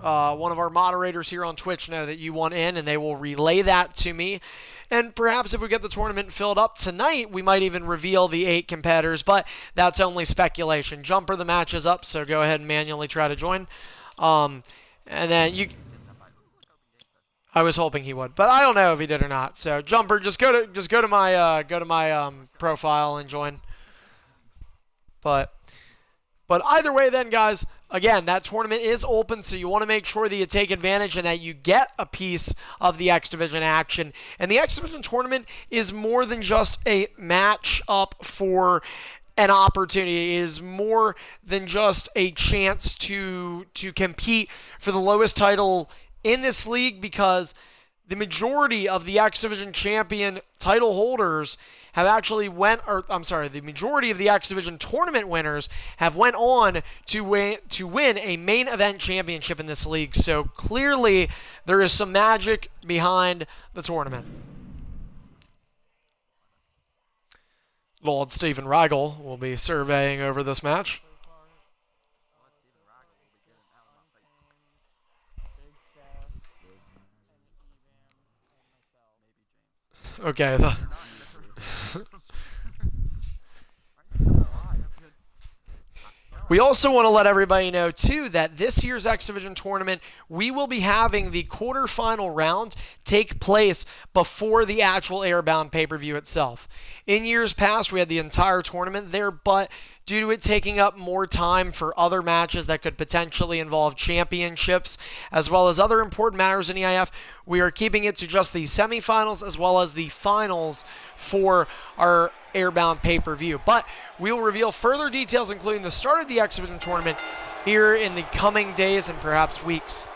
moderators here on Twitch know that you want in, and they will relay that to me. And perhaps if we get the tournament filled up tonight, we might even reveal the 8 competitors, but that's only speculation. Jumper, the match is up, so go ahead and manually try to join. And then I was hoping he would, but I don't know if he did or not. So Jumper, just go to my profile and join. But either way, then guys, again, that tournament is open, so you want to make sure that you take advantage and that you get a piece of the X Division action. And the X Division tournament is more than just a match up for an opportunity. It is more than just a chance to compete for the lowest title in this league, because the majority of the X Division champion title holders have actually the majority of the X Division tournament winners have went on to win a main event championship in this league. So clearly there is some magic behind the tournament. Lord Stephen Rigel will be surveying over this match. Okay. We also want to let everybody know, too, that this year's X Division tournament, we will be having the quarterfinal round take place before the actual Airbound pay-per-view itself. In years past, we had the entire tournament there, but due to it taking up more time for other matches that could potentially involve championships, as well as other important matters in EIF, we are keeping it to just the semifinals as well as the finals for our Airbound pay-per-view. But we will reveal further details, including the start of the X Division tournament, here in the coming days and perhaps weeks.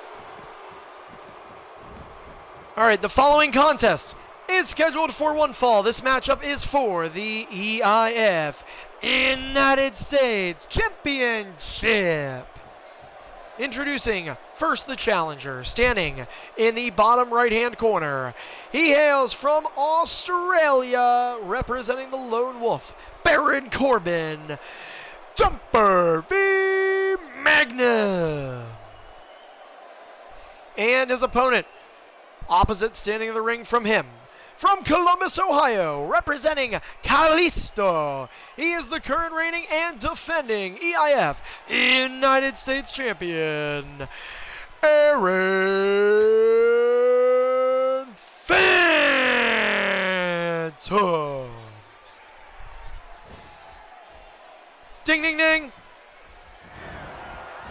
All right, the following contest is scheduled for one fall. This matchup is for the EIF United States Championship. Introducing first the challenger, standing in the bottom right-hand corner. He hails from Australia, representing the Lone Wolf, Baron Corbin, Jumper v. Magnum. And his opponent, opposite standing in the ring from him, from Columbus, Ohio, representing Kalisto. He is the current reigning and defending EIF United States Champion, Aaron Phantom. Ding, ding, ding.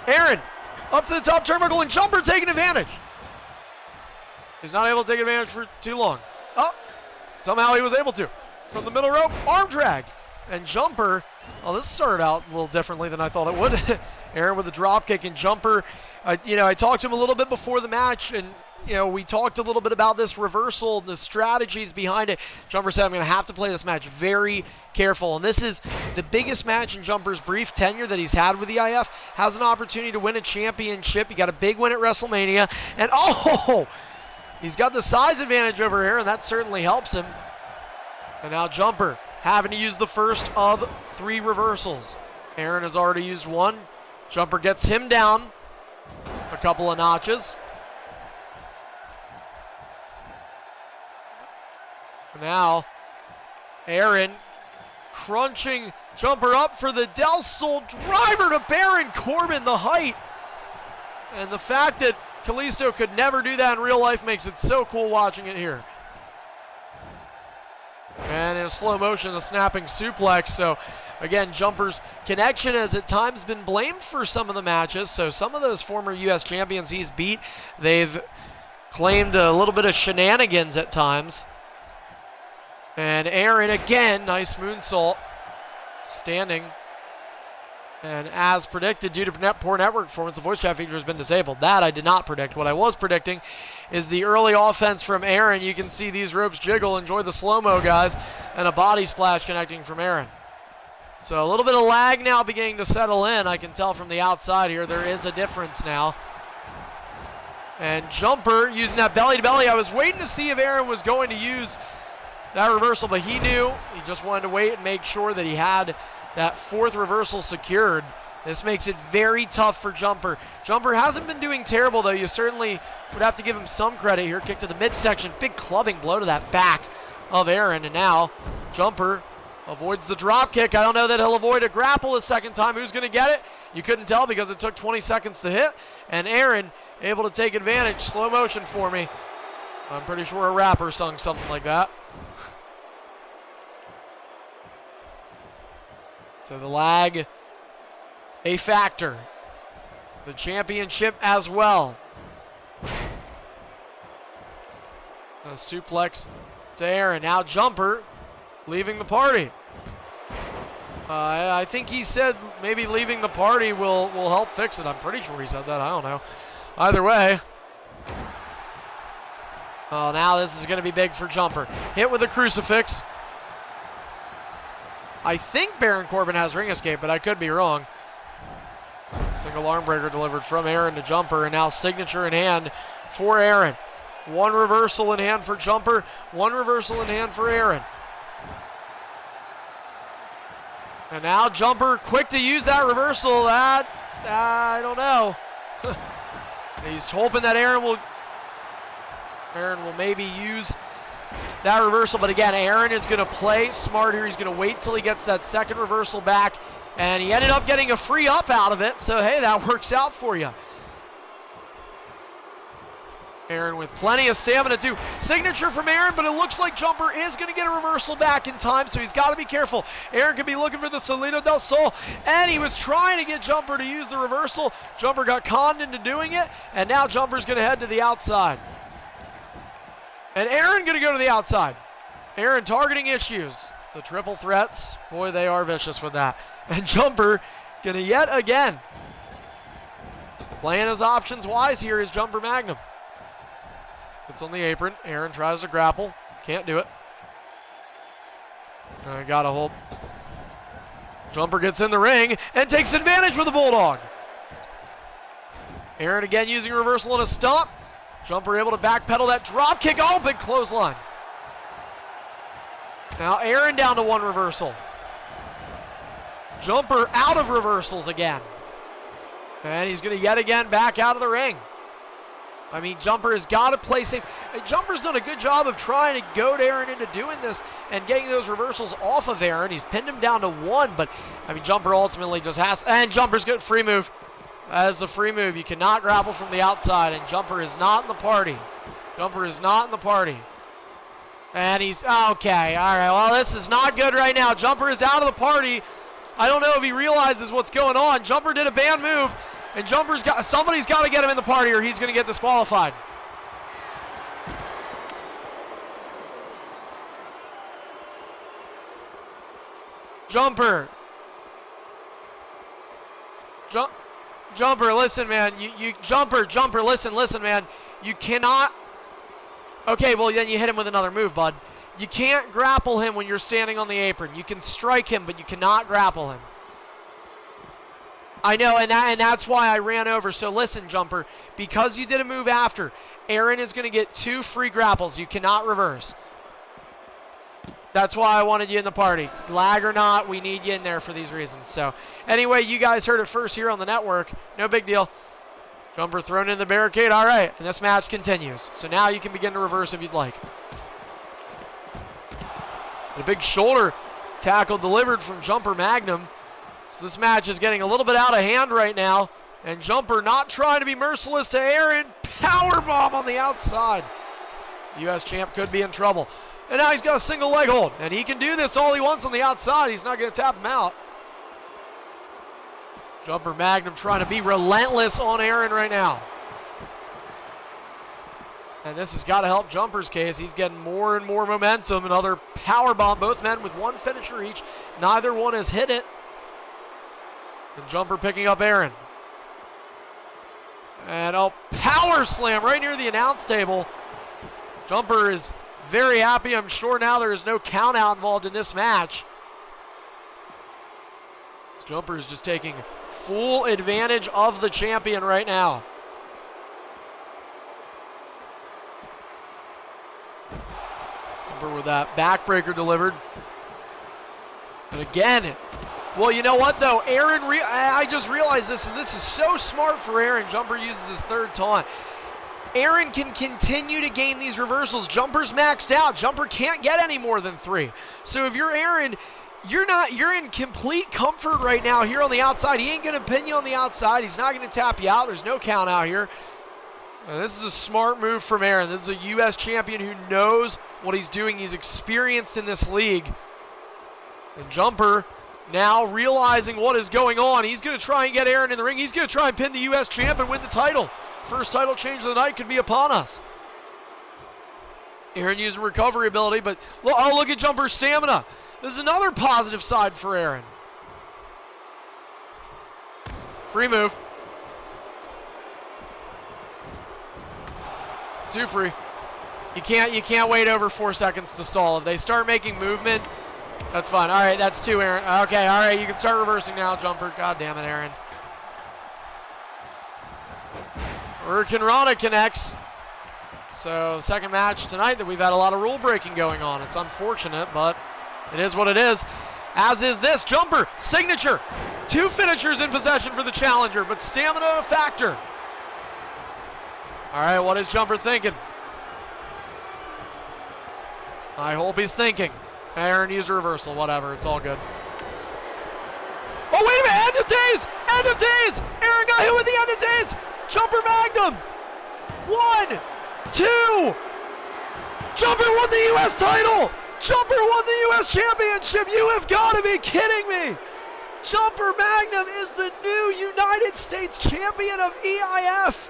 Aaron, up to the top turnbuckle, and Jumper taking advantage. He's not able to take advantage for too long. Oh, somehow he was able to. From the middle rope, arm drag. And Jumper, oh, this started out a little differently than I thought it would. Aaron with a drop kick, and Jumper, I talked to him a little bit before the match, and we talked a little bit about this reversal, the strategies behind it. Jumper said, I'm going to have to play this match very careful. And this is the biggest match in Jumper's brief tenure that he's had with the EIF. Has an opportunity to win a championship. He got a big win at WrestleMania. And he's got the size advantage over here, and that certainly helps him. And now Jumper having to use the first of 3 reversals. Aaron has already used one. Jumper gets him down a couple of notches. Now, Aaron crunching Jumper up for the Del Sol driver to Baron Corbin, the height. And the fact that Kalisto could never do that in real life makes it so cool watching it here. And in slow motion, a snapping suplex. So, again, Jumper's connection has at times been blamed for some of the matches. So some of those former U.S. champions he's beat, they've claimed a little bit of shenanigans at times. And Aaron, again, nice moonsault, standing. And as predicted, due to poor network performance, the voice chat feature has been disabled. That I did not predict. What I was predicting is the early offense from Aaron. You can see these ropes jiggle. Enjoy the slow-mo, guys. And a body splash connecting from Aaron. So a little bit of lag now beginning to settle in. I can tell from the outside here there is a difference now. And Jumper using that belly-to-belly. I was waiting to see if Aaron was going to use that reversal, but he knew. He just wanted to wait and make sure that he had that 4th reversal secured. This makes it very tough for Jumper. Jumper hasn't been doing terrible, though. You certainly would have to give him some credit here. Kick to the midsection. Big clubbing blow to that back of Aaron. And now Jumper avoids the drop kick. I don't know that he'll avoid a grapple a second time. Who's going to get it? You couldn't tell because it took 20 seconds to hit. And Aaron able to take advantage. Slow motion for me. I'm pretty sure a rapper sung something like that. So the lag, a factor. The championship as well. A suplex to Aaron. Now Jumper leaving the party. I think he said maybe leaving the party will help fix it. I'm pretty sure he said that. I don't know. Either way. Oh, now this is going to be big for Jumper. Hit with a crucifix. I think Baron Corbin has ring escape, but I could be wrong. Single arm breaker delivered from Aaron to Jumper, and now signature in hand for Aaron. One reversal in hand for Jumper, one reversal in hand for Aaron. And now Jumper quick to use that reversal. That, I don't know. He's hoping that Aaron will maybe use that reversal, but again, Aaron is going to play smart here. He's going to wait till he gets that second reversal back, and he ended up getting a free up out of it, so hey, that works out for you. Aaron with plenty of stamina too. Signature from Aaron, but it looks like Jumper is going to get a reversal back in time, so he's got to be careful. Aaron could be looking for the Salida del Sol, and he was trying to get Jumper to use the reversal. Jumper got conned into doing it, and now Jumper's going to head to the outside. And Aaron going to go to the outside. Aaron targeting issues. The triple threats, boy, they are vicious with that. And Jumper going to yet again playing his options wise here is Jumper Magnum. It's on the apron. Aaron tries to grapple. Can't do it. Got a hold. Jumper gets in the ring and takes advantage with a bulldog. Aaron again using reversal and a stomp. Jumper able to backpedal that drop kick. Oh, big clothesline. Now Aaron down to one reversal. Jumper out of reversals again. And he's going to yet again back out of the ring. I mean, Jumper has got to play safe. Jumper's done a good job of trying to goad Aaron into doing this and getting those reversals off of Aaron. He's pinned him down to one, but, I mean, Jumper ultimately just has... And Jumper's good. Free move. That is a free move. You cannot grapple from the outside, and Jumper is not in the party. Jumper is not in the party. And he's... Okay, all right. Well, this is not good right now. Jumper is out of the party. I don't know if he realizes what's going on. Jumper did a bad move. And somebody's got to get him in the party or he's going to get disqualified. Jumper. Jumper, listen, man. Jumper, listen, man. You cannot. Okay, well, then you hit him with another move, bud. You can't grapple him when you're standing on the apron. You can strike him, but you cannot grapple him. I know, and that's why I ran over. So listen, Jumper, because you did a move after, Aaron is going to get 2 free grapples. You cannot reverse. That's why I wanted you in the party. Lag or not, we need you in there for these reasons. So anyway, you guys heard it first here on the network. No big deal. Jumper thrown in the barricade. All right, and this match continues. So now you can begin to reverse if you'd like. And a big shoulder tackle delivered from Jumper Magnum. So this match is getting a little bit out of hand right now. And Jumper not trying to be merciless to Aaron. Powerbomb on the outside. The U.S. champ could be in trouble. And now he's got a single leg hold. And he can do this all he wants on the outside. He's not going to tap him out. Jumper Magnum trying to be relentless on Aaron right now. And this has got to help Jumper's case. He's getting more and more momentum. Another powerbomb. Both men with one finisher each. Neither one has hit it. And Jumper picking up Aaron. And a power slam right near the announce table. Jumper is very happy. I'm sure now there is no count out involved in this match. Jumper is just taking full advantage of the champion right now. Jumper with that backbreaker delivered. And again, Well, you know what, though? Aaron, I just realized this, and this is so smart for Aaron. Jumper uses his third taunt. Aaron can continue to gain these reversals. Jumper's maxed out. Jumper can't get any more than 3. So if you're Aaron, you're in complete comfort right now here on the outside. He ain't going to pin you on the outside. He's not going to tap you out. There's no count out here. And this is a smart move from Aaron. This is a U.S. champion who knows what he's doing. He's experienced in this league. And Jumper, now realizing what is going on, he's going to try and get Aaron in the ring. He's going to try and pin the U.S. champ and win the title. First title change of the night could be upon us. Aaron using recovery ability, but look at Jumper's stamina. This is another positive side for Aaron. Free move. 2 free. You can't wait over 4 seconds to stall. If they start making movement, that's fine. All right, that's 2, Aaron. Okay, all right, you can start reversing now, Jumper. God damn it, Aaron. Hurricane Rana connects. So, second match tonight that we've had a lot of rule breaking going on. It's unfortunate, but it is what it is. As is this. Jumper, signature. 2 finishers in possession for the challenger, but stamina a factor. All right, what is Jumper thinking? I hope he's thinking. Aaron used a reversal, whatever, it's all good. Oh, wait a minute, end of days! End of days! Aaron got hit with the end of days! Jumper Magnum! 1, 2! Jumper won the U.S. title! Jumper won the U.S. championship! You have got to be kidding me! Jumper Magnum is the new United States champion of EIF!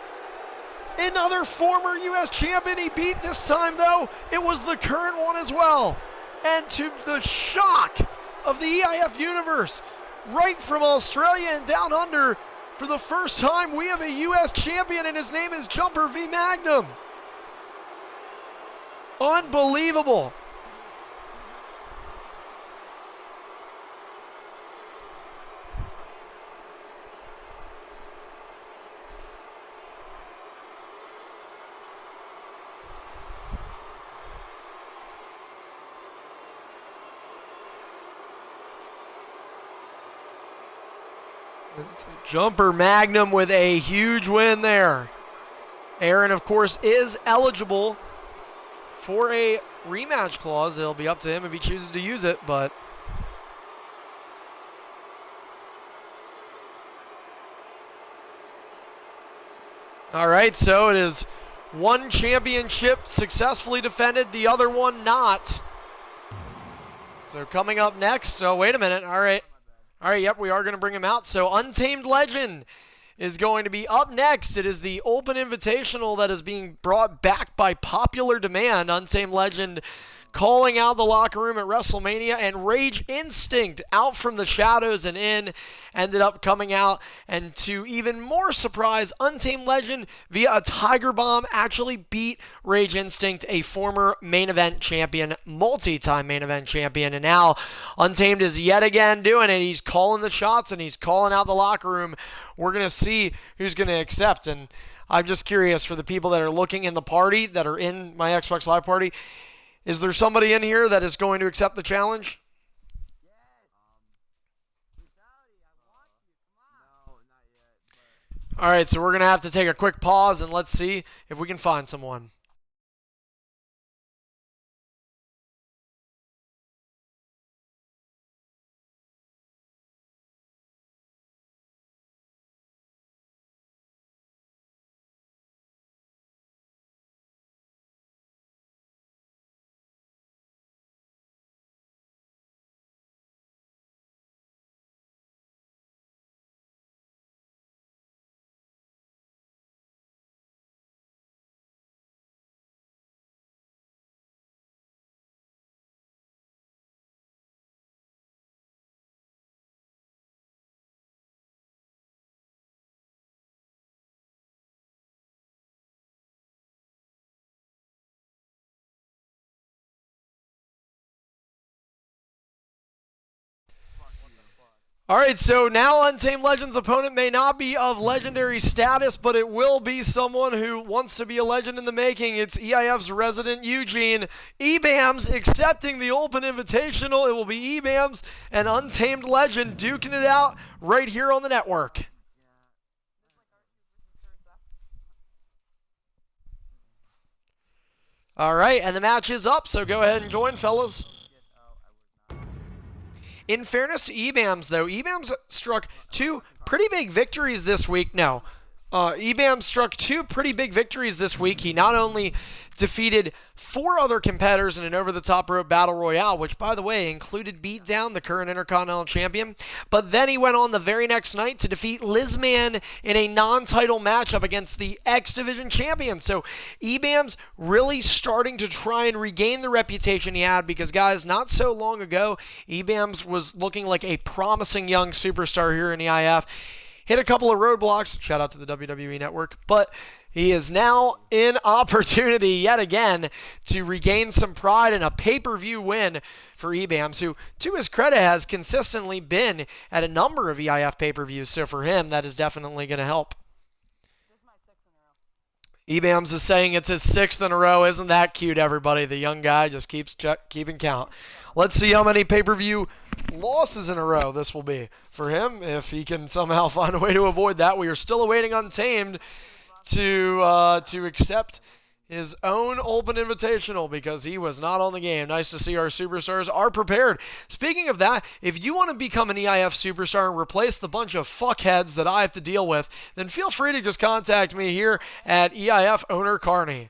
Another former U.S. champion he beat this time, though. It was the current one as well. And to the shock of the EIF universe, right from Australia and down under, for the first time, we have a U.S. champion, and his name is Jumper V Magnum. Unbelievable. Jumper Magnum with a huge win there. Aaron, of course, is eligible for a rematch clause. It'll be up to him if he chooses to use it, but all right, so it is one championship successfully defended, the other one not. So coming up next, so wait a minute, all right. All right, yep, we are going to bring him out. So Untamed Legend is going to be up next. It is the Open Invitational that is being brought back by popular demand. Untamed Legend calling out the locker room at WrestleMania, and Rage Instinct out from the shadows and in ended up coming out, and to even more surprise, Untamed Legend via a Tiger Bomb actually beat Rage Instinct, a former main event champion, multi-time main event champion, and now Untamed is yet again doing it. He's calling the shots and he's calling out the locker room. We're going to see who's going to accept, and I'm just curious for the people that are looking in the party, that are in my Xbox Live party, is there somebody in here that is going to accept the challenge? All right, so we're going to have to take a quick pause, and let's see if we can find someone. All right, so now Untamed Legends' opponent may not be of legendary status, but it will be someone who wants to be a legend in the making. It's EIF's resident Eugene. EBAMS accepting the Open Invitational. It will be EBAMS and Untamed Legend duking it out right here on the network. All right, and the match is up, so go ahead and join, fellas. In fairness to EBAMS, though, EBAMS struck two pretty big victories this week. No, EBAMS struck two pretty big victories this week. He not only defeated 4 other competitors in an over-the-top rope battle royale, which, by the way, included Beatdown, the current Intercontinental Champion, but then he went on the very next night to defeat Lizman in a non-title matchup against the X Division Champion. So EBAMS really starting to try and regain the reputation he had because, guys, not so long ago, EBAMS was looking like a promising young superstar here in EIF. Hit a couple of roadblocks, shout out to the WWE Network, but he is now in opportunity yet again to regain some pride in a pay-per-view win for EBAMS, who, to his credit, has consistently been at a number of EIF pay-per-views, so for him, that is definitely going to help. EBAMS is saying it's his 6th in a row. Isn't that cute, everybody? The young guy just keeps keeping count. Let's see how many pay-per-view losses in a row this will be for him, if he can somehow find a way to avoid that. We are still awaiting Untamed to accept his own Open Invitational because he was not on the game. Nice to see our superstars are prepared. Speaking of that, if you want to become an EIF superstar and replace the bunch of fuckheads that I have to deal with, then feel free to just contact me here at EIF Owner Carney.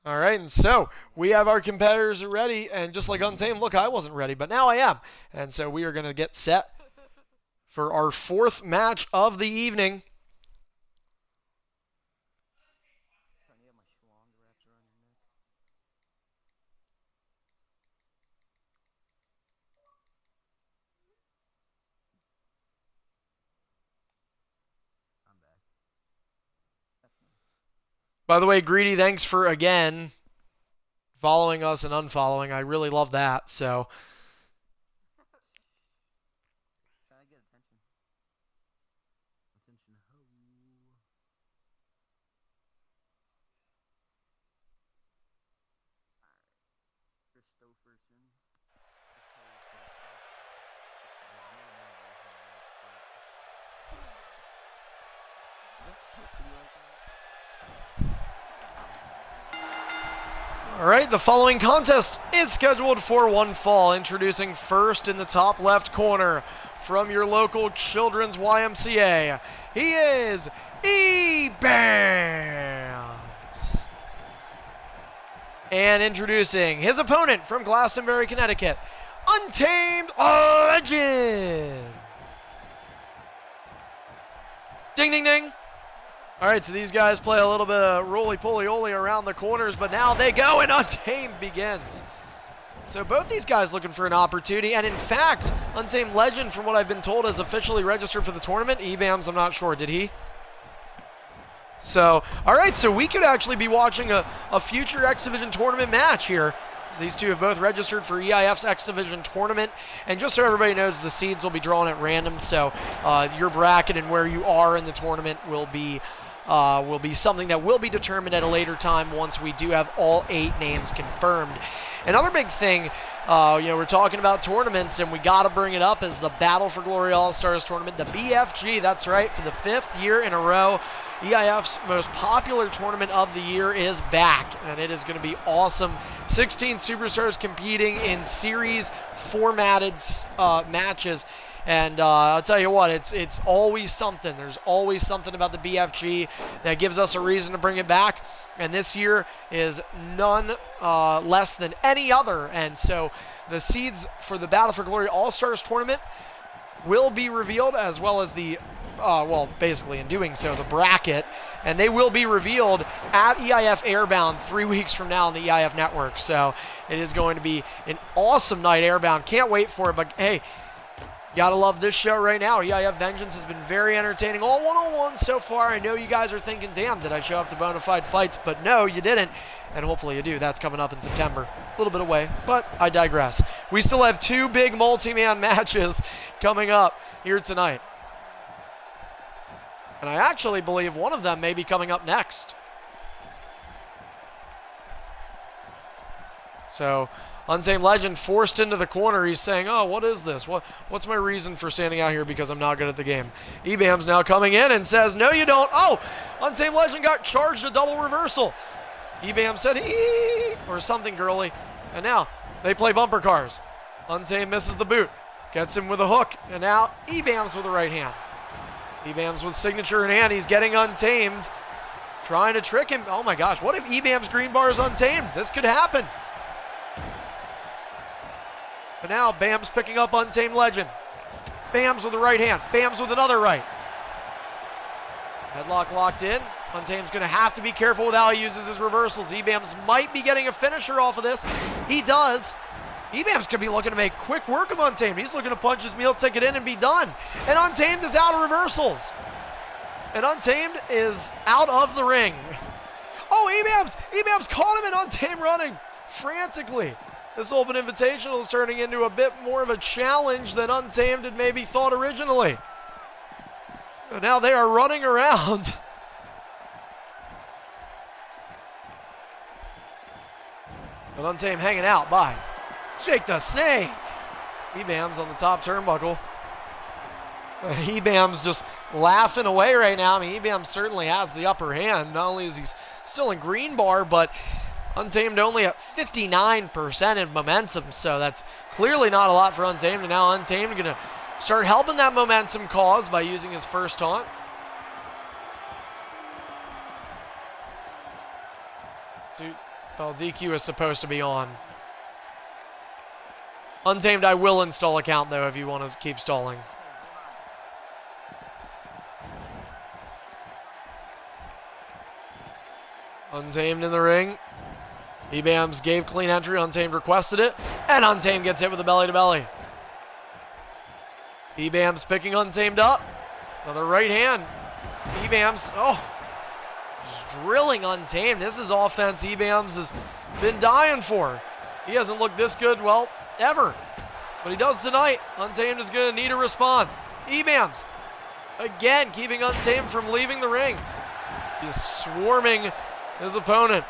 All right, and so we have our competitors ready, and just like Untamed, look, I wasn't ready, but now I am. And so we are going to get set for our 4th match of the evening. By the way, Greedy, thanks for, again, following us and unfollowing. I really love that, so. Trying to get attention. Christopherson. All right, the following contest is scheduled for one fall. Introducing first in the top left corner from your local children's YMCA, he is EBAMS. And introducing his opponent from Glastonbury, Connecticut, Untamed Legend. Ding, ding, ding. All right, so these guys play a little bit of roly-poly-oly around the corners, but now they go and Untamed begins. So both these guys looking for an opportunity, and in fact, Untamed Legend, from what I've been told, is officially registered for the tournament. EBAMS, I'm not sure. Did he? So, all right, so we could actually be watching a future X Division tournament match here. These two have both registered for EIF's X Division tournament, and just so everybody knows, the seeds will be drawn at random, so your bracket and where you are in the tournament will be something that will be determined at a later time once we do have all 8 names confirmed. Another big thing, we're talking about tournaments, and we got to bring it up, is the Battle for Glory All-Stars tournament, the BFG. That's right, for the 5th year in a row, EIF's most popular tournament of the year is back, and it is going to be awesome. 16 superstars competing in series formatted matches. And I'll tell you what, it's always something. There's always something about the BFG that gives us a reason to bring it back. And this year is none less than any other. And so the seeds for the Battle for Glory All-Stars tournament will be revealed, as well as the, basically in doing so, the bracket. And they will be revealed at EIF Airbound 3 weeks from now on the EIF network. So it is going to be an awesome night Airbound. Can't wait for it, but hey, gotta love this show right now. EIF Vengeance has been very entertaining. All one-on-ones so far. I know you guys are thinking, damn, did I show up to Bonafide Fights? But no, you didn't. And hopefully you do. That's coming up in September. A little bit away, but I digress. We still have 2 big multi-man matches coming up here tonight. And I actually believe one of them may be coming up next. So, Untamed Legend forced into the corner. He's saying, oh, what is this? What's my reason for standing out here because I'm not good at the game? Ebam's now coming in and says, no, you don't. Oh, Untamed Legend got charged a double reversal. Ebam said, eee, or something girly. And now they play bumper cars. Untamed misses the boot. Gets him with a hook. And now Ebam's with the right hand. Ebam's with signature in hand. He's getting Untamed. Trying to trick him. Oh my gosh, what if Ebam's green bar is Untamed? This could happen. But now Bam's picking up Untamed Legend. Bam's with the right hand. Bam's with another right. Headlock locked in. Untamed's going to have to be careful with how he uses his reversals. Ebam's might be getting a finisher off of this. He does. Ebam's going to be looking to make quick work of Untamed. He's looking to punch his meal ticket in and be done. And Untamed is out of reversals. And Untamed is out of the ring. Oh, Ebam's caught him and Untamed running frantically. This Open Invitational is turning into a bit more of a challenge than Untamed had maybe thought originally. And now they are running around. But Untamed hanging out by Jake the Snake. Ebam's on the top turnbuckle. Ebam's just laughing away right now. I mean, Ebam certainly has the upper hand. Not only is he still in green bar, but Untamed only at 59% in momentum, so that's clearly not a lot for Untamed. And now Untamed going to start helping that momentum cause by using his first taunt. Well, DQ is supposed to be on. Untamed, I will install a count, though, if you want to keep stalling. Untamed in the ring. Ebam's gave clean entry. Untamed requested it. And Untamed gets hit with a belly-to-belly. Ebam's picking Untamed up. Another right hand. Ebam's, just drilling Untamed. This is offense Ebam's has been dying for. He hasn't looked this good, well, ever. But he does tonight. Untamed is going to need a response. Ebam's, again, keeping Untamed from leaving the ring. He's swarming his opponent.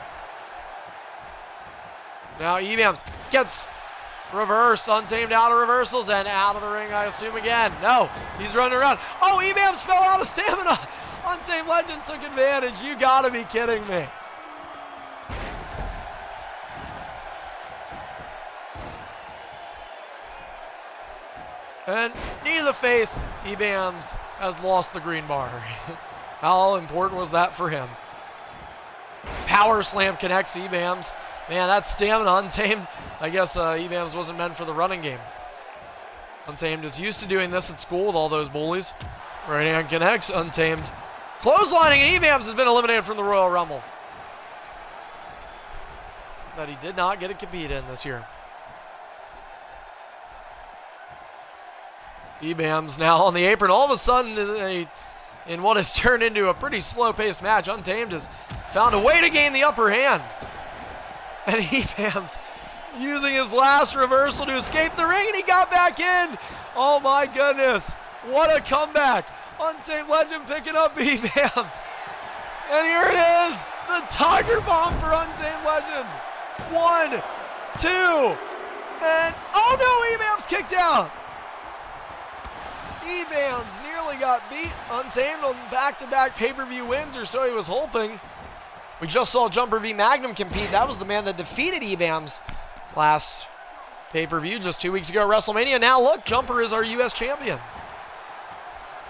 Now Ebam's gets reversed. Untamed out of reversals and out of the ring, I assume again. No, he's running around. Oh, Ebam's fell out of stamina. Untamed Legend took advantage. You gotta be kidding me. And knee to the face. Ebam's has lost the green bar. How important was that for him? Power slam connects Ebam's. Man, that's stamina. Untamed, I guess Ebam's wasn't meant for the running game. Untamed is used to doing this at school with all those bullies. Right hand connects. Untamed clotheslining, and Ebam's has been eliminated from the Royal Rumble. But he did not get a compete in this year. Ebam's now on the apron. All of a sudden, in what has turned into a pretty slow-paced match, Untamed has found a way to gain the upper hand. And Ebam's using his last reversal to escape the ring, and he got back in. Oh my goodness, what a comeback. Untamed Legend picking up Ebam's. And here it is, the Tiger Bomb for Untamed Legend. 1, 2, and oh no, Ebam's kicked out. Ebam's nearly got beat. Untamed on back-to-back pay-per-view wins, or so he was hoping. We just saw Jumper v Magnum compete. That was the man that defeated Ebam's last pay-per-view just 2 weeks ago at WrestleMania. Now look, Jumper is our U.S. champion.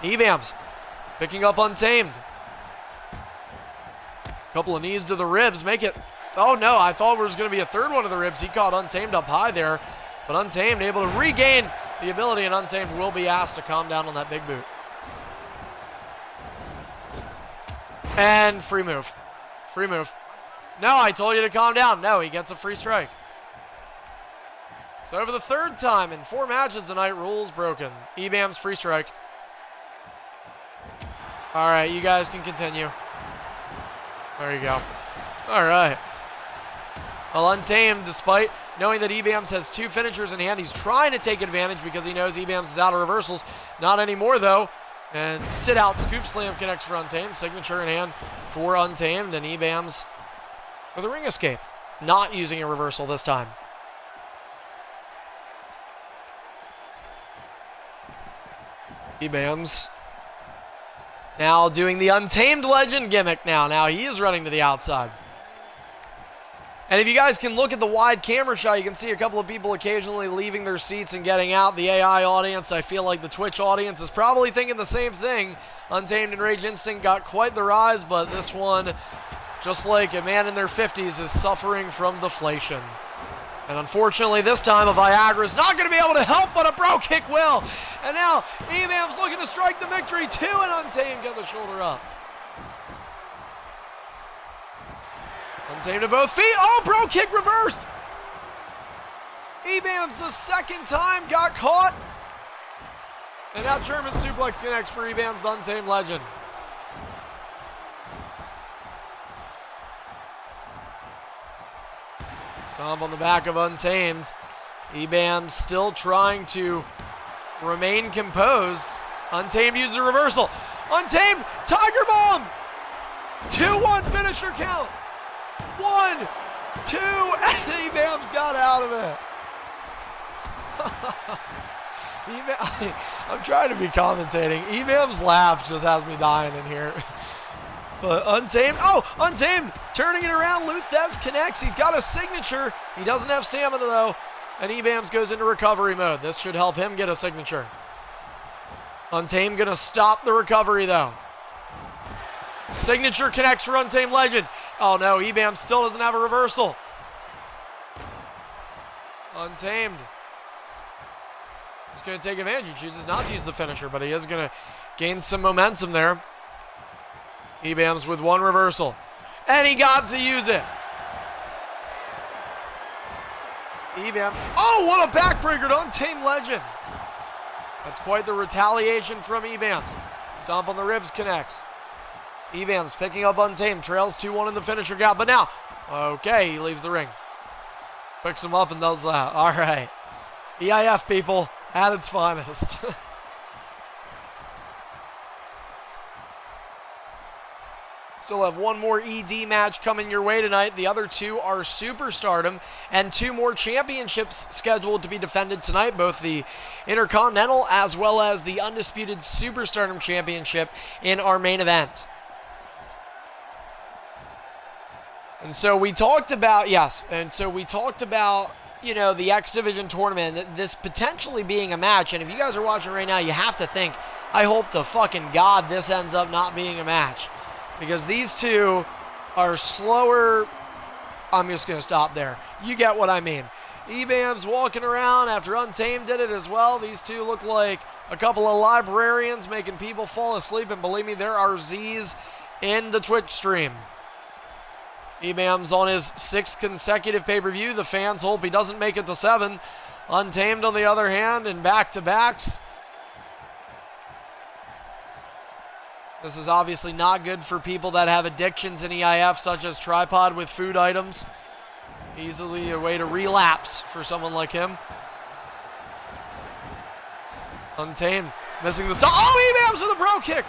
Ebam's picking up Untamed. Couple of knees to the ribs. Make it... Oh no, I thought there was going to be a third one of the ribs. He caught Untamed up high there. But Untamed able to regain the ability, and Untamed will be asked to calm down on that big boot. And free move. Free move. No, I told you to calm down. No, he gets a free strike. So over the third time in 4 matches tonight, rules broken. EBAM's free strike. All right, you guys can continue. There you go. All right. Well, Untamed, despite knowing that EBAMS has 2 finishers in hand, he's trying to take advantage because he knows EBAMS is out of reversals. Not anymore, though. And sit-out scoop slam connects for Untamed. Signature in hand for Untamed, and EBAMS with a ring escape. Not using a reversal this time. EBAMS now doing the Untamed Legend gimmick now. Now he is running to the outside. And if you guys can look at the wide camera shot, you can see a couple of people occasionally leaving their seats and getting out. The AI audience, I feel like the Twitch audience is probably thinking the same thing. Untamed and Rage Instinct got quite the rise, but this one, just like a man in their 50s, is suffering from deflation. And unfortunately, this time a Viagra is not going to be able to help, but a bro kick will. And now EBAM's looking to strike the victory too, and Untamed get the shoulder up. Untamed to both feet. Oh, bro kick reversed. EBAM's the second time got caught. And now German suplex connects for EBAM's Untamed Legend. Stomp on the back of Untamed. EBAM's still trying to remain composed. Untamed uses a reversal. Untamed, Tiger Bomb. 2-1 finisher count. 1, 2, and EBAM's got out of it. I'm trying to be commentating. EBAM's laugh just has me dying in here. But Untamed turning it around. Luthez connects. He's got a signature. He doesn't have stamina though. And EBAMS goes into recovery mode. This should help him get a signature. Untamed gonna stop the recovery though. Signature connects for Untamed Legend. Oh no, EBAMS still doesn't have a reversal. Untamed. He's gonna take advantage. He chooses not to use the finisher, but he is gonna gain some momentum there. EBAMS with 1 reversal. And he got to use it. EBAMS. Oh, what a backbreaker to Untamed Legend. That's quite the retaliation from EBAMS. Stomp on the ribs connects. EBAMS picking up Untamed. Trails 2-1 in the finisher gap. But now, okay, he leaves the ring. Picks him up and does that. All right. EIF, people, at its finest. Still have 1 more ED match coming your way tonight. The other 2 are Superstardom, and 2 more championships scheduled to be defended tonight, both the Intercontinental as well as the Undisputed Superstardom Championship in our main event. And so we talked about, you know, the X Division tournament, this potentially being a match, and if you guys are watching right now, you have to think, I hope to fucking God this ends up not being a match. Because these 2 are slower. I'm just going to stop there. You get what I mean. EBAM's walking around after Untamed did it as well. These 2 look like a couple of librarians making people fall asleep. And believe me, there are Z's in the Twitch stream. EBAM's on his 6th consecutive pay-per-view. The fans hope he doesn't make it to 7. Untamed, on the other hand, in back-to-backs. This is obviously not good for people that have addictions in EIF, such as tripod with food items. Easily a way to relapse for someone like him. Untamed missing the stop. Oh, EBAMS with a bro kick.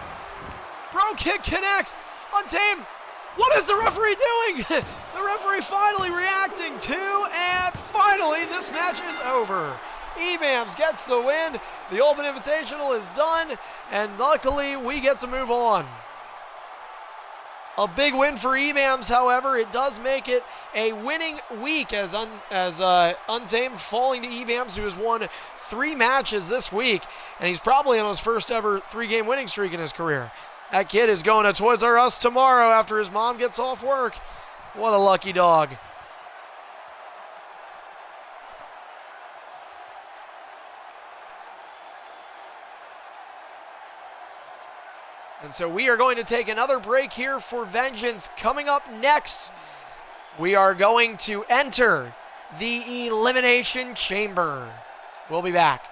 Bro kick connects. Untamed. What is the referee doing? The referee finally reacting to, and finally this match is over. EBAMS gets the win. The Open Invitational is done, and luckily we get to move on. A big win for EBAMS, however. It does make it a winning week as Untamed falling to EBAMS, who has won 3 matches this week, and he's probably on his first ever 3-game winning streak in his career. That kid is going to Toys R Us tomorrow after his mom gets off work. What a lucky dog. And so we are going to take another break here for Vengeance. Coming up next, we are going to enter the Elimination Chamber. We'll be back.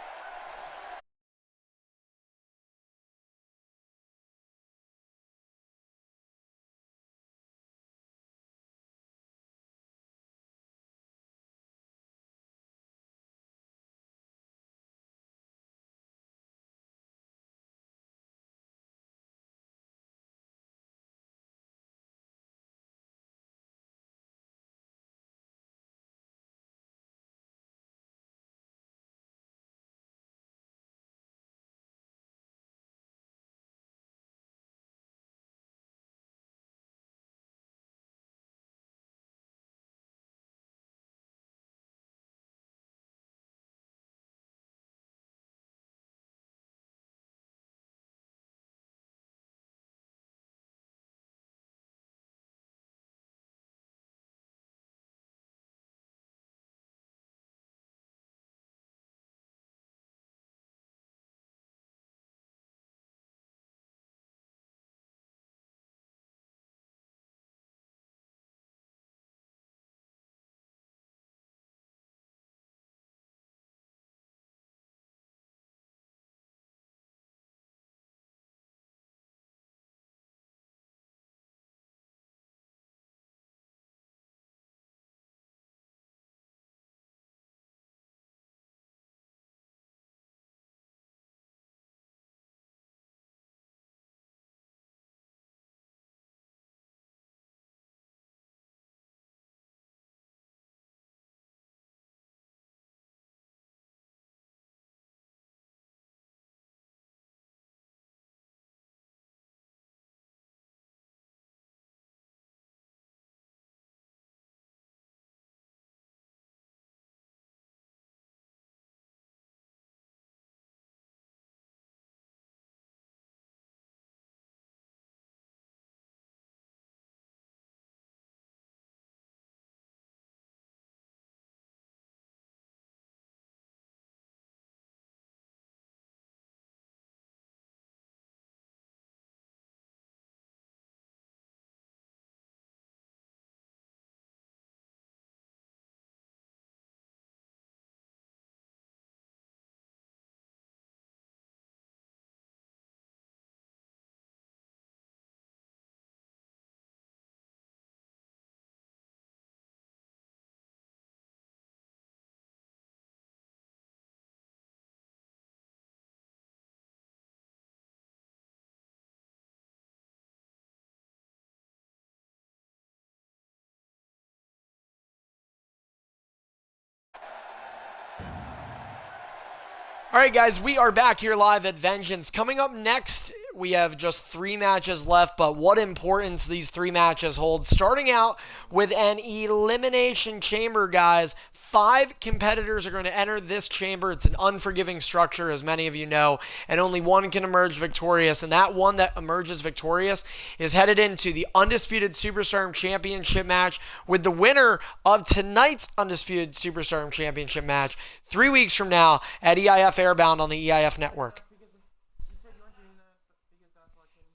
All right, guys, we are back here live at Vengeance. Coming up next, we have just 3 matches left, but what importance these 3 matches hold. Starting out with an Elimination Chamber, guys. 5 competitors are going to enter this chamber. It's an unforgiving structure, as many of you know, and only one can emerge victorious. And that one that emerges victorious is headed into the Undisputed Superstar Championship match with the winner of tonight's Undisputed Superstar Championship match 3 weeks from now at EIF Airbound on the EIF network.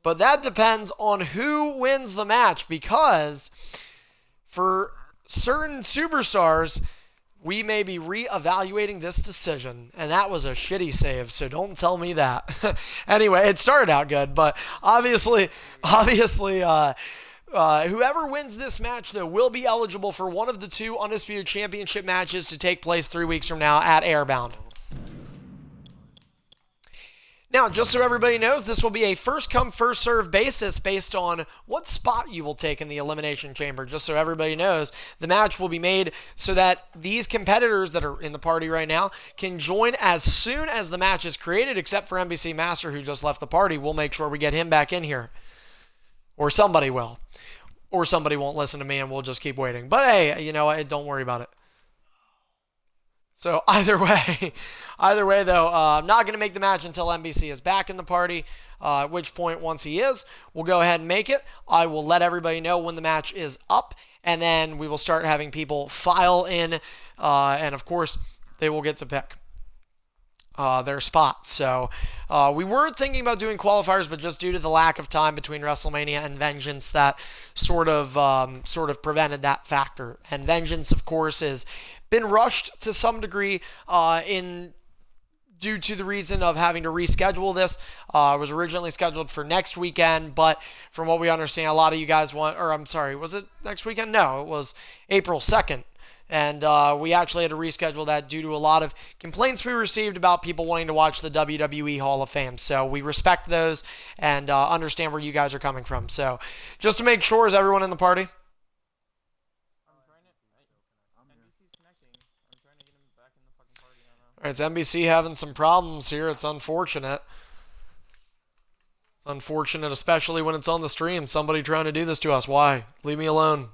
But that depends on who wins the match, because for certain superstars, we may be re-evaluating this decision, and that was a shitty save, so don't tell me that. Anyway, it started out good, but obviously, whoever wins this match, though, will be eligible for one of the 2 Undisputed Championship matches to take place 3 weeks from now at Airbound. Now, just so everybody knows, this will be a first-come, first-served basis based on what spot you will take in the Elimination Chamber. Just so everybody knows, the match will be made so that these competitors that are in the party right now can join as soon as the match is created, except for NBC Master, who just left the party. We'll make sure we get him back in here. Or somebody will. Or somebody won't listen to me and we'll just keep waiting. But hey, you know what? Don't worry about it. So either way though, I'm not going to make the match until NBC is back in the party, at which point, once he is, we'll go ahead and make it. I will let everybody know when the match is up, and then we will start having people file in, and of course, they will get to pick. their spots. So we were thinking about doing qualifiers, but just due to the lack of time between WrestleMania and Vengeance, that sort of prevented that factor. And Vengeance, of course, has been rushed to some degree in due to the reason of having to reschedule this. It was originally scheduled for next weekend, but from what we understand, a lot of you guys want, or I'm sorry, was it next weekend? No, it was April 2nd. And we actually had to reschedule that due to a lot of complaints we received about people wanting to watch the WWE Hall of Fame. So we respect those and understand where you guys are coming from. So just to make sure, is everyone in the party? It's NBC having some problems here. It's unfortunate. It's unfortunate, especially when it's on the stream. Somebody trying to do this to us. Why? Leave me alone.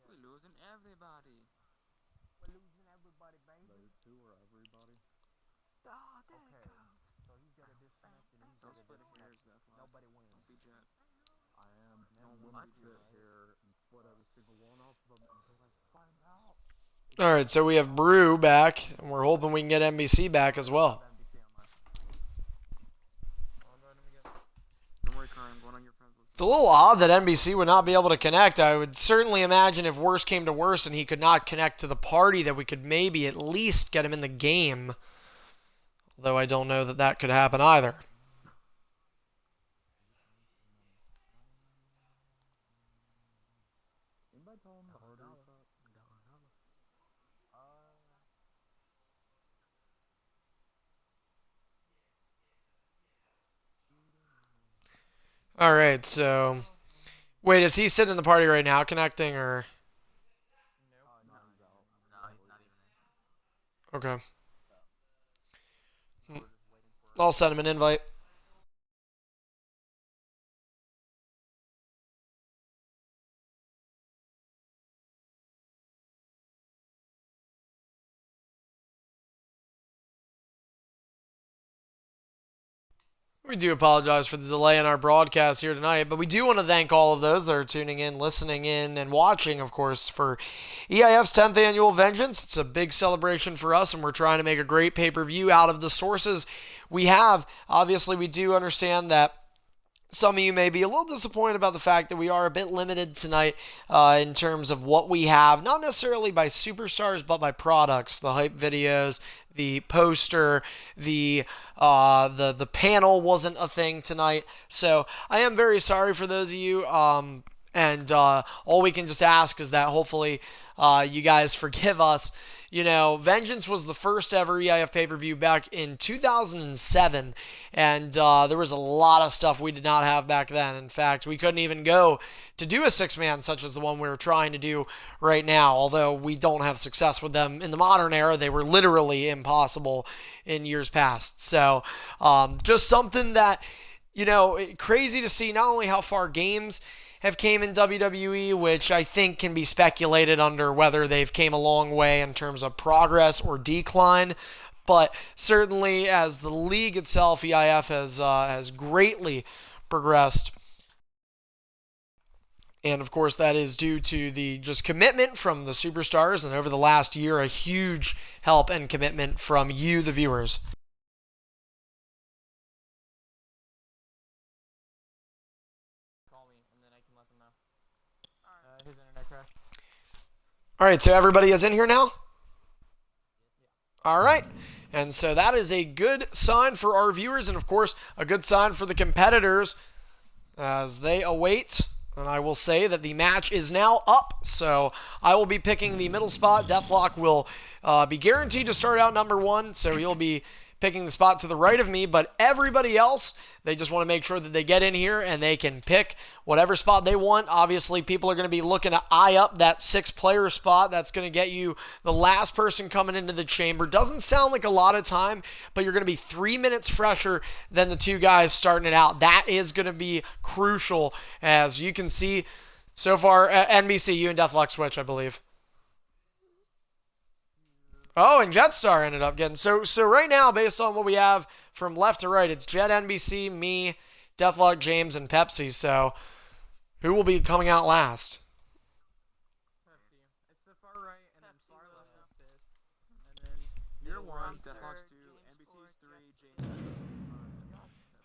We're losing everybody. We're losing everybody, baby. Those two are everybody. Ah, there it goes. So he's got a disconnect and he's got a disconnect. Nobody wins. I am willing to sit here and split every single one of them until I find out. All right, so we have Brew back, and we're hoping we can get NBC back as well. It's a little odd that NBC would not be able to connect. I would certainly imagine if worse came to worse and he could not connect to the party, that we could maybe at least get him in the game. Although I don't know that that could happen either. All right, so wait, is he sitting in the party right now, connecting, or? Okay. I'll send him an invite. We do apologize for the delay in our broadcast here tonight, but we do want to thank all of those that are tuning in, listening in, and watching, of course, for EIF's 10th Annual Vengeance. It's a big celebration for us, and we're trying to make a great pay-per-view out of the sources we have. Obviously, we do understand that some of you may be a little disappointed about the fact that we are a bit limited tonight in terms of what we have, not necessarily by superstars, but by products, the hype videos, the poster, the panel wasn't a thing tonight. So I am very sorry for those of you, and all we can just ask is that hopefully you guys forgive us. You know, Vengeance was the first ever EIF pay-per-view back in 2007, and there was a lot of stuff we did not have back then. In fact, we couldn't even go to do a six-man such as the one we're trying to do right now, although we don't have success with them in the modern era. They were literally impossible in years past. So just something that, you know, crazy to see not only how far games have came in WWE, which I think can be speculated under whether they've came a long way in terms of progress or decline, but certainly as the league itself, EIF has greatly progressed. And of course, that is due to the just commitment from the superstars, and over the last year, a huge help and commitment from you, the viewers. All right, so everybody is in here now? All right. And so that is a good sign for our viewers, and of course, a good sign for the competitors as they await. And I will say that the match is now up, so I will be picking the middle spot. Deathlock will be guaranteed to start out number one, so he'll be picking the spot to the right of me, but everybody else, they just want to make sure that they get in here and they can pick whatever spot they want. Obviously, people are going to be looking to eye up that 6-player spot. That's going to get you the last person coming into the chamber. Doesn't sound like a lot of time, but you're going to be 3 minutes fresher than the two guys starting it out. That is going to be crucial, as you can see so far. NBC, you and Deathlock switch, I believe. Oh, and Jetstar ended up getting. So right now, based on what we have from left to right, it's Jet, NBC, me, Deathlock, James, and Pepsi. So who will be coming out last? Pepsi. It's the far right, and then far left is Pitt. And then you're 1, Deathlock's 2, NBC's 3, James.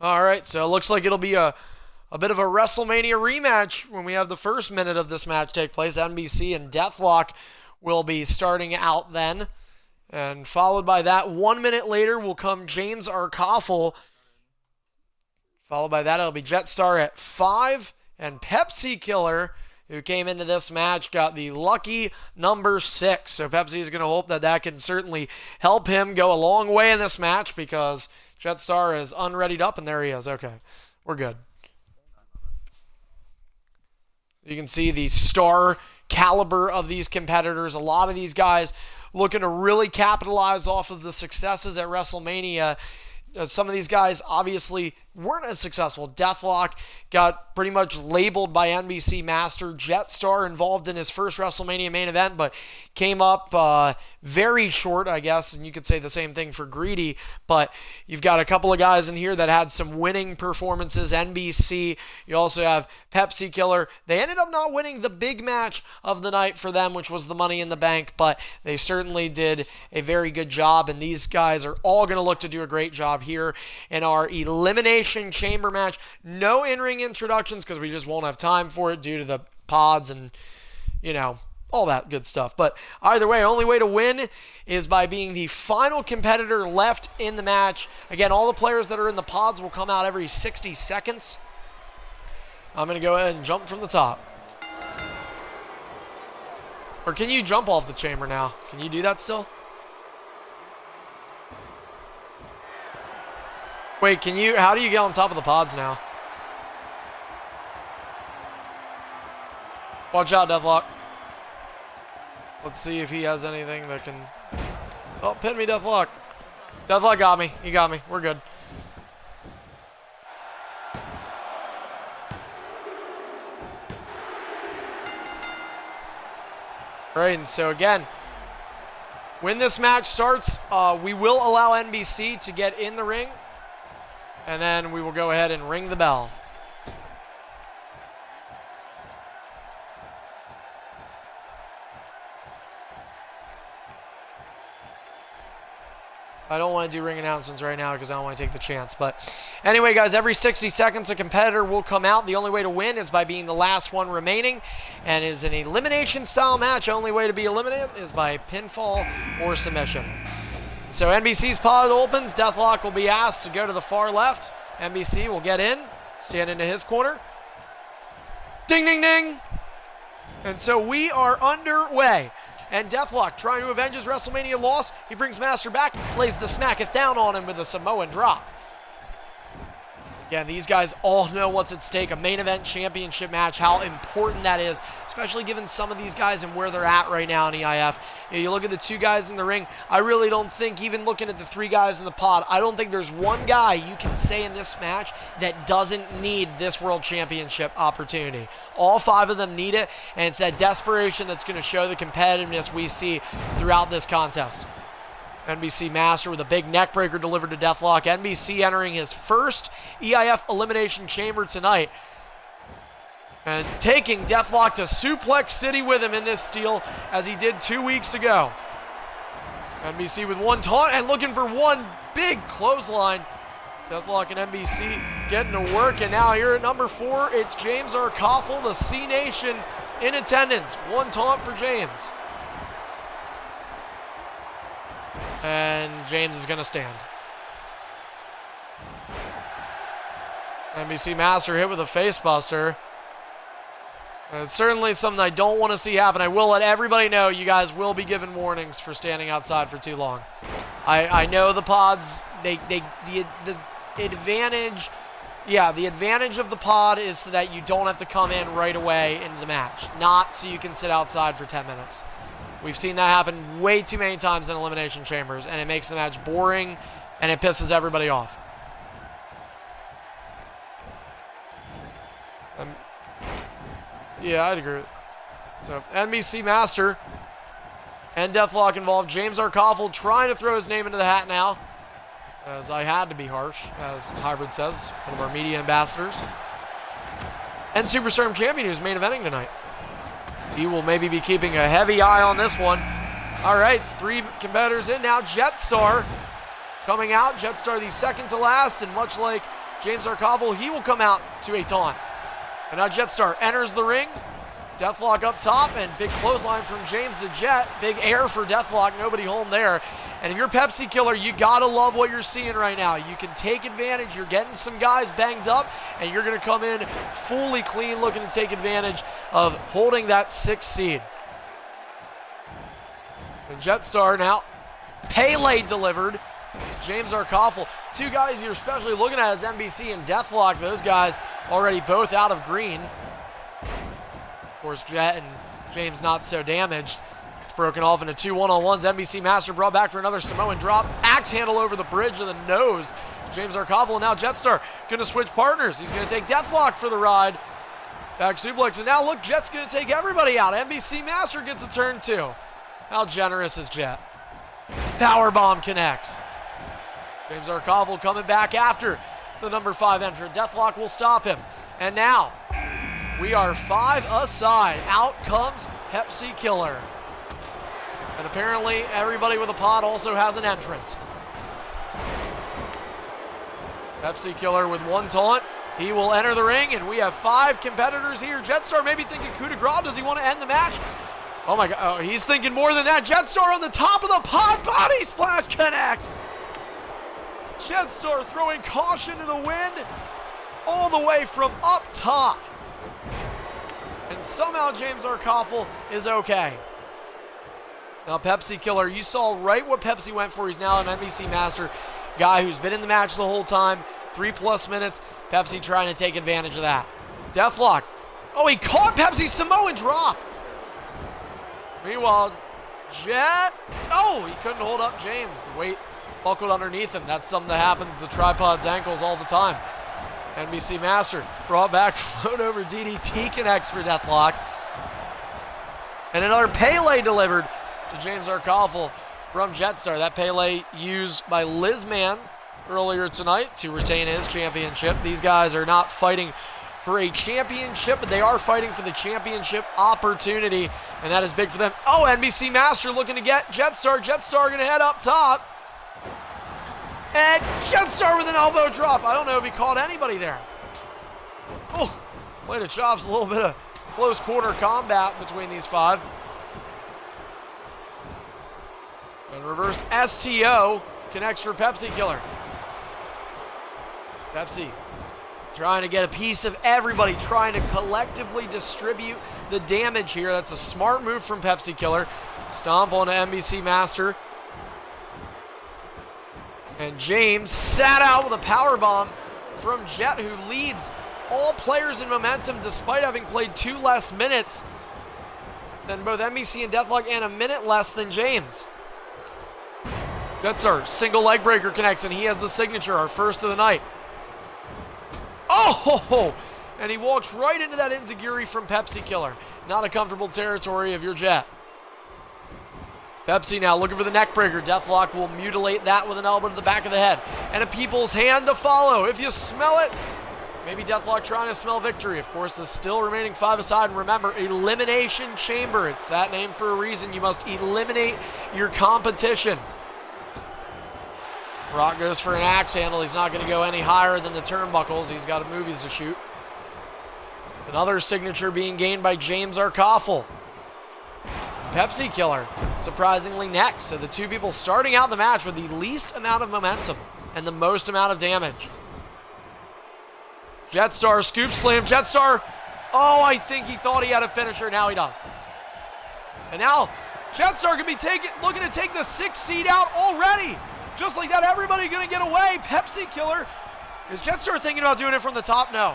All right, so it looks like it'll be a bit of a WrestleMania rematch when we have the first minute of this match take place. NBC and Deathlock will be starting out then. And followed by that, 1 minute later will come James Arkoffel. Followed by that, it'll be Jetstar at 5. And Pepsi Killer, who came into this match, got the lucky number 6. So Pepsi is going to hope that that can certainly help him go a long way in this match because Jetstar is unreadied up, and there he is. Okay, we're good. You can see the star caliber of these competitors. A lot of these guys looking to really capitalize off of the successes at WrestleMania. Some of these guys obviously weren't as successful. Deathlock got pretty much labeled by NBC Master. Jetstar involved in his first WrestleMania main event, but came up very short, I guess, and you could say the same thing for Greedy. But you've got a couple of guys in here that had some winning performances. NBC, you also have Pepsi Killer. They ended up not winning the big match of the night for them, which was the Money in the Bank, but they certainly did a very good job, and these guys are all going to look to do a great job here in our Elimination Chamber match. No in-ring introductions because we just won't have time for it due to the pods and, you know, all that good stuff. But either way, only way to win is by being the final competitor left in the match. Again, all the players that are in the pods will come out every 60 seconds. I'm going to go ahead and jump from the top. Or can you jump off the chamber now? Can you do that still? Wait, can you? How do you get on top of the pods now? Watch out, Deathlock. Let's see if he has anything that can... Oh, pin me, Deathlock. Deathlock got me. He got me. We're good. Right, and so again, when this match starts, we will allow NBC to get in the ring. And then we will go ahead and ring the bell. I don't want to do ring announcements right now because I don't want to take the chance. But anyway, guys, every 60 seconds a competitor will come out. The only way to win is by being the last one remaining. And it is an elimination style match. The only way to be eliminated is by pinfall or submission. So NBC's pod opens. Deathlock will be asked to go to the far left. NBC will get in, stand into his corner. Ding, ding, ding. And so we are underway. And Deathlock trying to avenge his WrestleMania loss. He brings Master back, lays the smacketh down on him with a Samoan drop. Again, these guys all know what's at stake. A main event championship match, how important that is, especially given some of these guys and where they're at right now in EIF. You look at the 2 guys in the ring, I really don't think, even looking at the 3 guys in the pod, I don't think there's one guy you can say in this match that doesn't need this world championship opportunity. All 5 of them need it, and it's that desperation that's going to show the competitiveness we see throughout this contest. NBC Master with a big neck breaker delivered to Deathlock. NBC entering his first EIF Elimination Chamber tonight. And taking Deathlock to Suplex City with him in this steal as he did 2 weeks ago. NBC with one taunt and looking for one big clothesline. Deathlock and NBC getting to work. And now here at number 4, it's James Arkoffel, the C Nation in attendance. One taunt for James. And James is going to stand. NBC Master hit with a facebuster. It's certainly something I don't want to see happen. I will let everybody know you guys will be given warnings for standing outside for too long. I know the pods, the advantage, the advantage of the pod is so that you don't have to come in right away into the match. Not so you can sit outside for 10 minutes. We've seen that happen way too many times in Elimination Chambers, and it makes the match boring, and it pisses everybody off. Yeah, I'd agree with it. So, NBC Master and Deathlock involved. James Arkoffel trying to throw his name into the hat now, as I had to be harsh, as Hybrid says, one of our media ambassadors. And Superstar Champion, who's main eventing tonight. He will maybe be keeping a heavy eye on this one. All right, it's 3 competitors in now. Jetstar coming out. Jetstar the second to last, and much like James Arkoffel, he will come out to a taunt. And now Jetstar enters the ring. Deathlock up top, and big clothesline from James the Jet. Big air for Deathlock, nobody home there. And if you're Pepsi Killer, you gotta love what you're seeing right now. You can take advantage. You're getting some guys banged up, and you're gonna come in fully clean, looking to take advantage of holding that 6th seed. And Jetstar now, Pele delivered. James Arkoffel. 2 guys you're especially looking at is NBC and Deathlock. Those guys already both out of green. Of course, Jet and James not so damaged. It's broken off into 2 1-on-1s. NBC Master brought back for another Samoan drop. Axe handle over the bridge of the nose. James Arkoffel, and now Jetstar going to switch partners. He's going to take Deathlock for the ride. Back suplex, and now look, Jet's going to take everybody out. NBC Master gets a turn 2. How generous is Jet? Powerbomb connects. James Arkoffel coming back after the number 5 entrant. Deathlock will stop him. And now, we are 5 aside. Out comes Pepsi Killer. And apparently, everybody with a pod also has an entrance. Pepsi Killer with 1 taunt. He will enter the ring, and we have 5 competitors here. Jetstar maybe thinking coup de grace. Does he want to end the match? Oh my God, oh, he's thinking more than that. Jetstar on the top of the pod, body splash connects. Jetstar throwing caution to the wind all the way from up top. And somehow James Arkoffel is okay. Now Pepsi Killer, you saw right what Pepsi went for. He's now an NBC Master guy who's been in the match the whole time. 3+ minutes. Pepsi trying to take advantage of that. Deathlock. Oh, he caught Pepsi's Samoan drop. Meanwhile, Jet. Oh, he couldn't hold up James. The weight buckled underneath him. That's something that happens to Tripod's ankles all the time. NBC Master brought back, float over DDT connects for Deathlock. And another Pele delivered to James Arkoffel from Jetstar. That Pele used by Lizman earlier tonight to retain his championship. These guys are not fighting for a championship, but they are fighting for the championship opportunity, and that is big for them. Oh, NBC Master looking to get Jetstar. Jetstar going to head up top. And Jetstar with an elbow drop. I don't know if he caught anybody there. Oh, played a chops, a little bit of close quarter combat between these 5. And reverse STO connects for Pepsi Killer. Pepsi trying to get a piece of everybody, trying to collectively distribute the damage here. That's a smart move from Pepsi Killer. Stomp on an NBC Master. And James sat out with a powerbomb from Jet, who leads all players in momentum despite having played 2 less minutes than both NBC and Deathlock, and a minute less than James. Jetstar, single leg breaker connects, and he has the signature, our first of the night. Oh! And he walks right into that enziguri from Pepsi Killer. Not a comfortable territory of your Jet. Pepsi now looking for the neck breaker. Deathlock will mutilate that with an elbow to the back of the head. And a people's hand to follow. If you smell it, maybe Deathlock trying to smell victory. Of course, there's still remaining 5 aside. And remember, Elimination Chamber. It's that name for a reason. You must eliminate your competition. Rock goes for an axe handle. He's not going to go any higher than the turnbuckles. He's got movies to shoot. Another signature being gained by James Arkoffel. Pepsi Killer, surprisingly next. So the 2 people starting out the match with the least amount of momentum and the most amount of damage. Jetstar, scoop slam. Jetstar, oh, I think he thought he had a finisher. Now he does. And now Jetstar could be looking to take the 6th seed out already. Just like that, everybody going to get away. Pepsi Killer. Is Jetstar thinking about doing it from the top? No.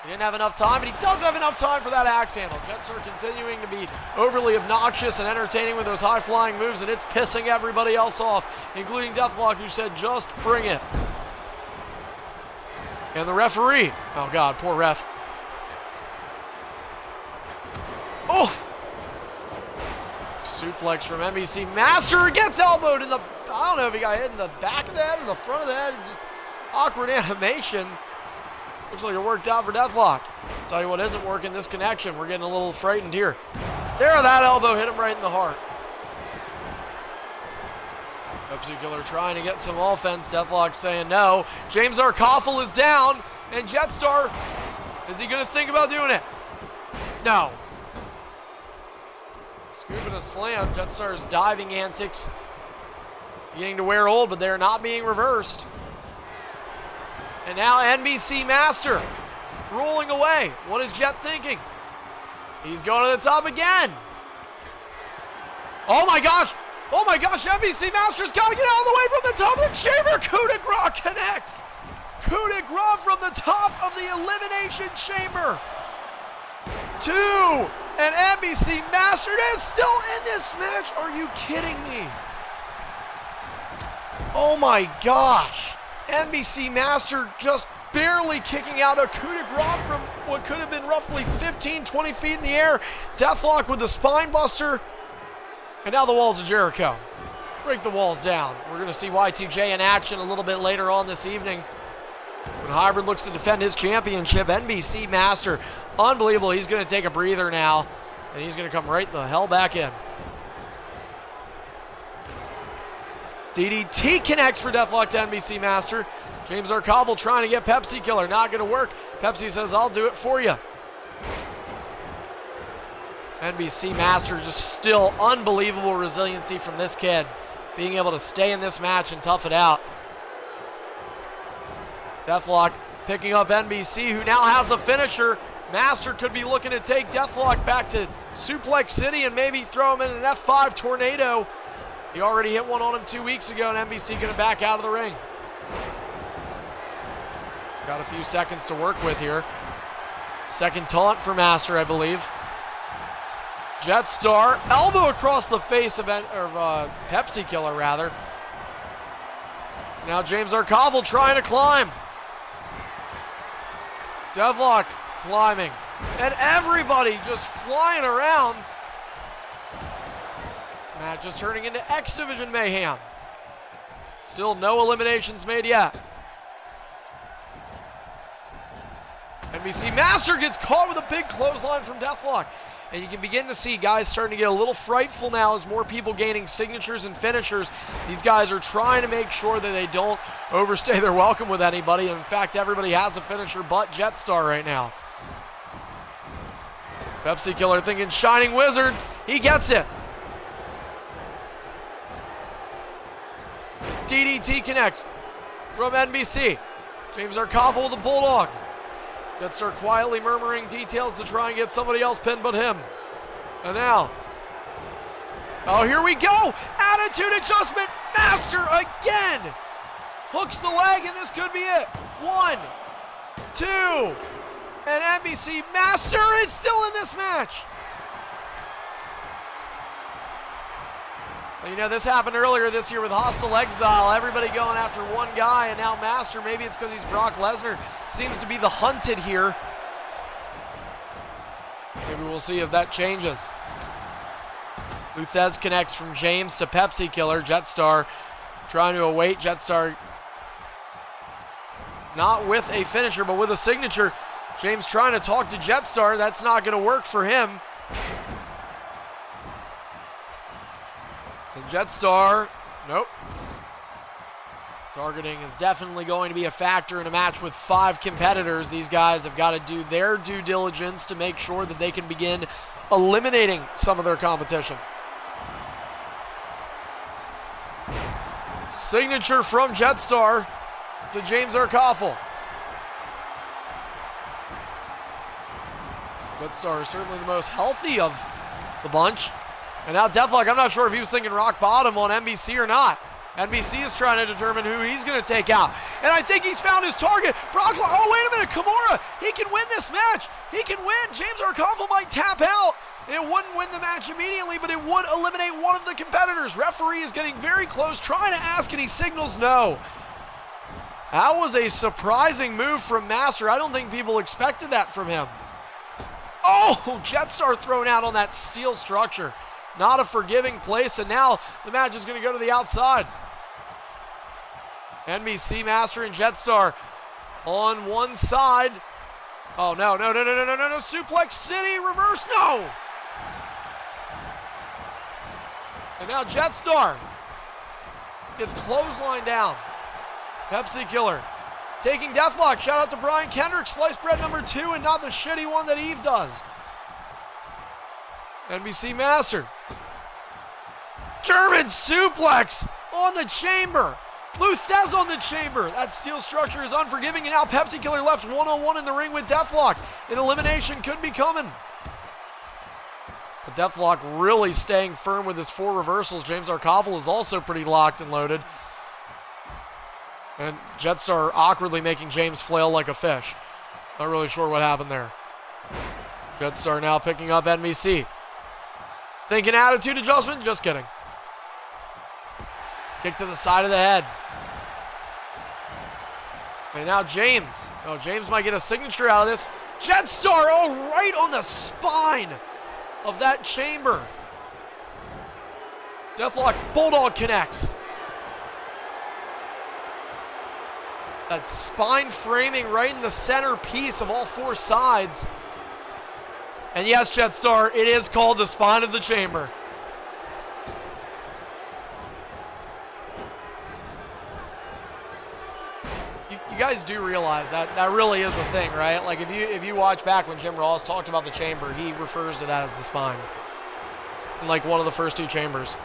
He didn't have enough time, but he does have enough time for that axe handle. Jetstar continuing to be overly obnoxious and entertaining with those high-flying moves, and it's pissing everybody else off, including Deathlock, who said, just bring it. And the referee. Oh, God, poor ref. Suplex from NBC. Master gets elbowed in the, I don't know if he got hit in the back of the head or the front of the head. Just awkward animation. Looks like it worked out for Deathlock. Tell you what isn't working, this connection. We're getting a little frightened here. There, that elbow hit him right in the heart. Pepsi Killer trying to get some offense. Deathlock saying no. James Arkoffel is down. And Jetstar, is he going to think about doing it? No. Scoop and a slam. Jetstar's diving antics beginning to wear old, but they're not being reversed. And now NBC Master rolling away. What is Jet thinking? He's going to the top again. Oh my gosh. Oh my gosh, NBC Master's got to get out of the way from the top of the chamber. Coup de grace connects. Coup de grace from the top of the Elimination Chamber. 2. And NBC Master is still in this match. Are you kidding me? Oh my gosh. NBC Master just barely kicking out a coup de grace from what could have been roughly 15, 20 feet in the air. Deathlock with the spine buster. And now the walls of Jericho. Break the walls down. We're going to see Y2J in action a little bit later on this evening. When Hybrid looks to defend his championship, NBC Master, unbelievable. He's going to take a breather now. And he's going to come right the hell back in. DDT connects for Deathlock to NBC Master. James Arkoffel trying to get Pepsi Killer. Not going to work. Pepsi says, I'll do it for you. NBC Master, just still unbelievable resiliency from this kid. Being able to stay in this match and tough it out. Deathlock picking up NBC, who now has a finisher. Master could be looking to take Deathlock back to Suplex City and maybe throw him in an F5 tornado. He already hit one on him 2 weeks ago, and NBC going to back out of the ring. Got a few seconds to work with here. Second taunt for Master, I believe. Jetstar, elbow across the face of Pepsi Killer, rather. Now James Arkoffel trying to climb. Deathlock climbing. And everybody just flying around. This match is turning into X Division mayhem. Still no eliminations made yet. NBC Master gets caught with a big clothesline from Deathlock. And you can begin to see guys starting to get a little frightful now as more people gaining signatures and finishers. These guys are trying to make sure that they don't overstay their welcome with anybody. In fact, everybody has a finisher but Jetstar right now. Pepsi Killer thinking Shining Wizard. He gets it. DDT connects from NBC. James Arkoffel with the Bulldog. Jetstar quietly murmuring details to try and get somebody else pinned but him. And now. Oh, here we go. Attitude adjustment. Master again. Hooks the leg, and this could be it. 1, 2. And NBC Master is still in this match. Well, you know, this happened earlier this year with Hostile Exile. Everybody going after one guy, and now Master. Maybe it's because he's Brock Lesnar. Seems to be the hunted here. Maybe we'll see if that changes. Luthez connects from James to Pepsi Killer. Jetstar trying to await. Jetstar not with a finisher, but with a signature. James trying to talk to Jetstar. That's not going to work for him. And Jetstar, nope. Targeting is definitely going to be a factor in a match with 5 competitors. These guys have got to do their due diligence to make sure that they can begin eliminating some of their competition. Signature from Jetstar to James Arkoffel. Jetstar is certainly the most healthy of the bunch. And now Deathlock, I'm not sure if he was thinking rock bottom on NBC or not. NBC is trying to determine who he's going to take out. And I think he's found his target. Brock, oh, wait a minute, Kimura. He can win this match. He can win. James Arkoffel might tap out. It wouldn't win the match immediately, but it would eliminate one of the competitors. Referee is getting very close, trying to ask, and he signals no. That was a surprising move from Master. I don't think people expected that from him. Oh, Jetstar thrown out on that steel structure. not a forgiving place, and now the match is going to go to the outside. NBC Master and Jetstar on one side. Oh, no, Suplex City, reverse, no! And now Jetstar gets clothesline down. Pepsi Killer taking Deathlock. Shout out to Brian Kendrick. Sliced bread number 2 and not the shitty one that Eve does. NBC Master. German suplex on the chamber. Luthez on the chamber. That steel structure is unforgiving, and now Pepsi Killer left one-on-one in the ring with Deathlock. An elimination could be coming. But Deathlock really staying firm with his 4 reversals. James Arkovel is also pretty locked and loaded. And Jetstar awkwardly making James flail like a fish. Not really sure what happened there. Jetstar now picking up NBC. Thinking attitude adjustment? Just kidding. Kick to the side of the head. And now James. Oh, James might get a signature out of this. Jetstar, oh, right on the spine of that chamber. Deathlock, Bulldog connects. That spine framing right in the center piece of all 4 sides. And yes, Jetstar, it is called the spine of the chamber. You guys do realize that that really is a thing, right? Like if you watch back when Jim Ross talked about the chamber, he refers to that as the spine. In like one of the first 2 chambers.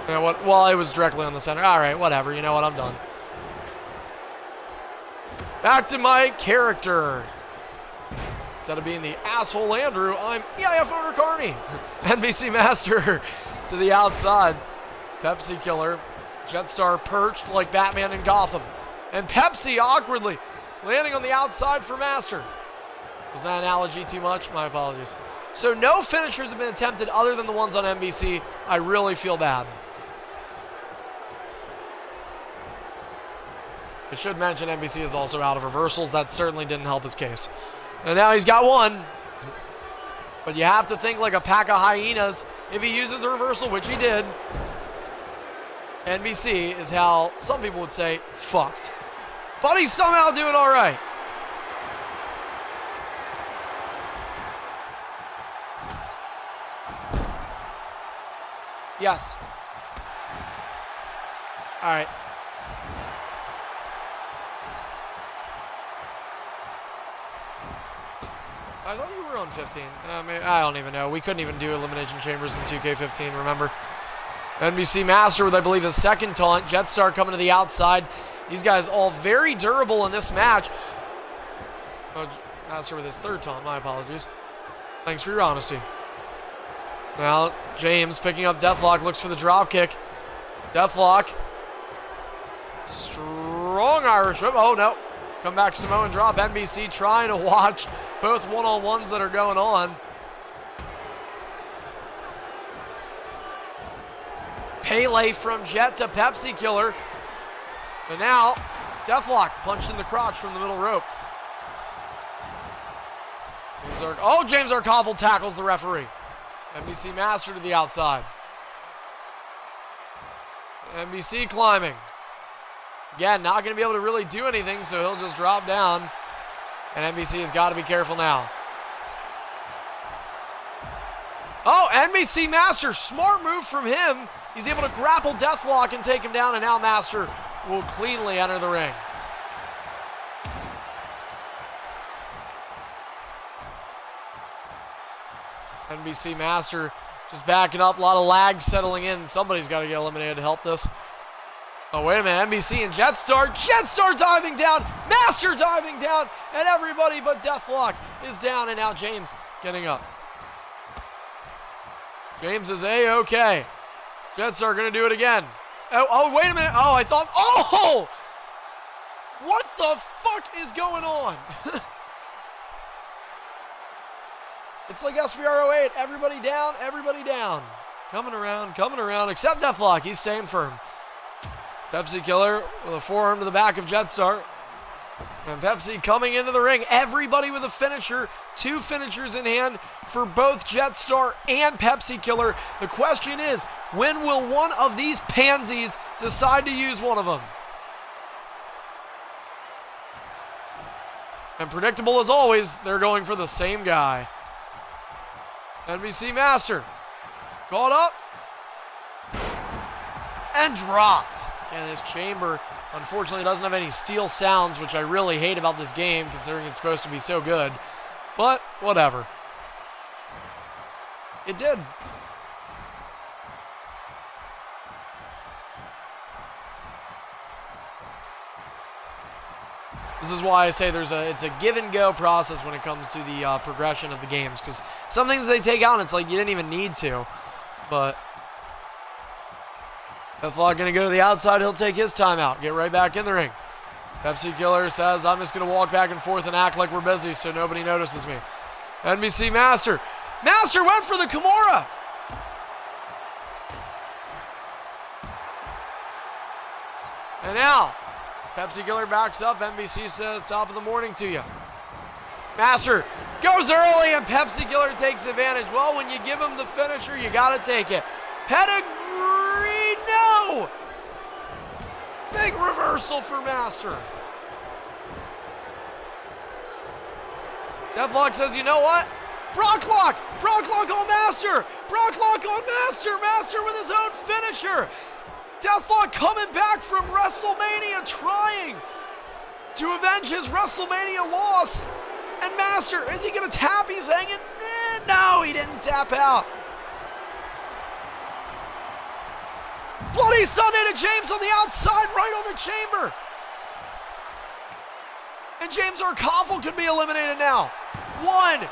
You know what? Well, it was directly on the center. All right, whatever. You know what? I'm done. Back to my character. Instead of being the asshole Andrew, I'm EIF owner Carney. NBC Master to the outside. Pepsi Killer. Jetstar perched like Batman in Gotham. And Pepsi awkwardly landing on the outside for Master. Was that analogy too much? My apologies. So no finishers have been attempted other than the ones on NBC. I really feel bad. I should mention NBC is also out of reversals. That certainly didn't help his case. And now he's got one. But you have to think like a pack of hyenas if he uses the reversal, which he did. NBC is how some people would say fucked. But he's somehow doing all right. Yes. All right. I thought you were on 15. I don't even know. We couldn't even do Elimination Chambers in 2K15, remember? NBC Master with, I believe, his second taunt. Jetstar coming to the outside. These guys all very durable in this match. Oh, Master with his third taunt. My apologies. Thanks for your honesty. Now, James picking up Deathlock. Looks for the drop kick. Deathlock. Strong Irish whip. Oh, no. Come back Samoan drop. NBC trying to watch both one-on-ones that are going on. Pele from Jet to Pepsi Killer. And now, Deathlock punched in the crotch from the middle rope. James Arkovel tackles the referee. NBC Master to the outside. NBC climbing. Again, not going to be able to really do anything, so he'll just drop down. And NBC has got to be careful now. Oh, NBC Master, smart move from him. He's able to grapple Deathlock and take him down, and now Master will cleanly enter the ring. NBC Master just backing up, a lot of lag settling in. Somebody's got to get eliminated to help this. Oh, wait a minute, NBC and Jetstar diving down, Master diving down, and everybody but Deathlock is down, and now James getting up. James is A-okay. Jetstar gonna do it again. Oh, wait a minute. Oh, I thought, oh! What the fuck is going on? It's like SVR08, everybody down, everybody down. Coming around, except Deathlock, he's staying firm. Pepsi Killer with a forearm to the back of Jetstar. And Pepsi coming into the ring. Everybody with a finisher. 2 finishers in hand for both Jetstar and Pepsi Killer. The question is, when will one of these pansies decide to use one of them? And predictable as always, they're going for the same guy. NBC Master. Caught up. And dropped. And his chamber, unfortunately, doesn't have any steel sounds, which I really hate about this game, considering it's supposed to be so good. But, whatever. It did. This is why I say it's a give and go process when it comes to the progression of the games, because some things they take out, it's like you didn't even need to. But Deathlock going to go to the outside. He'll take his time out. Get right back in the ring. Pepsi Killer says, I'm just going to walk back and forth and act like we're busy so nobody notices me. NBC Master. Master went for the Kimura. And now, Pepsi Killer backs up. NBC says, top of the morning to you. Master goes early and Pepsi Killer takes advantage. Well, when you give him the finisher, you got to take it. Pedigree, no! Big reversal for Master. Deathlock says, you know what? Brocklock! Brocklock on Master! Brocklock on Master! Master with his own finisher! Deathlock coming back from WrestleMania trying to avenge his WrestleMania loss. And Master, is he going to tap? He's hanging. No, he didn't tap out. Bloody Sunday to James on the outside, right on the chamber. And James Arkoffel could be eliminated now. 1,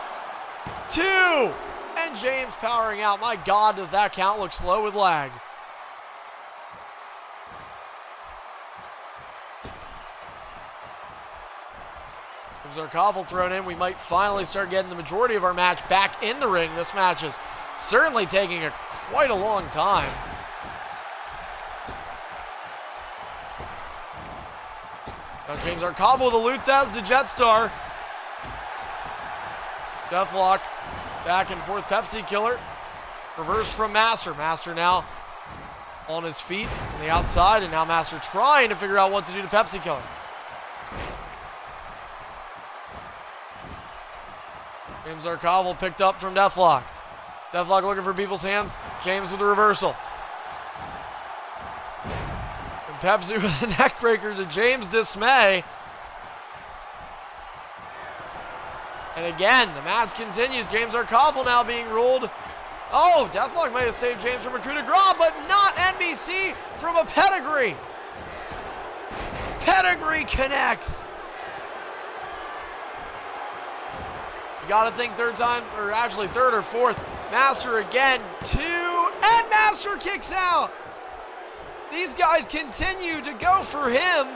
2, and James powering out. My God, does that count look slow with lag. James Arkoffel thrown in. We might finally start getting the majority of our match back in the ring. This match is certainly taking quite a long time. Now James Arkoffel with a Luthaz to Jetstar. Deathlock back and forth. Pepsi Killer. Reverse from Master. Master now on his feet on the outside, and now Master trying to figure out what to do to Pepsi Killer. James Arkoffel picked up from Deathlock. Deathlock looking for people's hands. James with the reversal. And Pepsi with a neckbreaker to James' dismay. And again, the match continues. James Arkoffel now being ruled. Oh, Deathlock might have saved James from a coup de grace, but not NBC from a pedigree. Pedigree connects. You gotta think third time, or actually third or fourth. Master again, 2, and Master kicks out. These guys continue to go for him,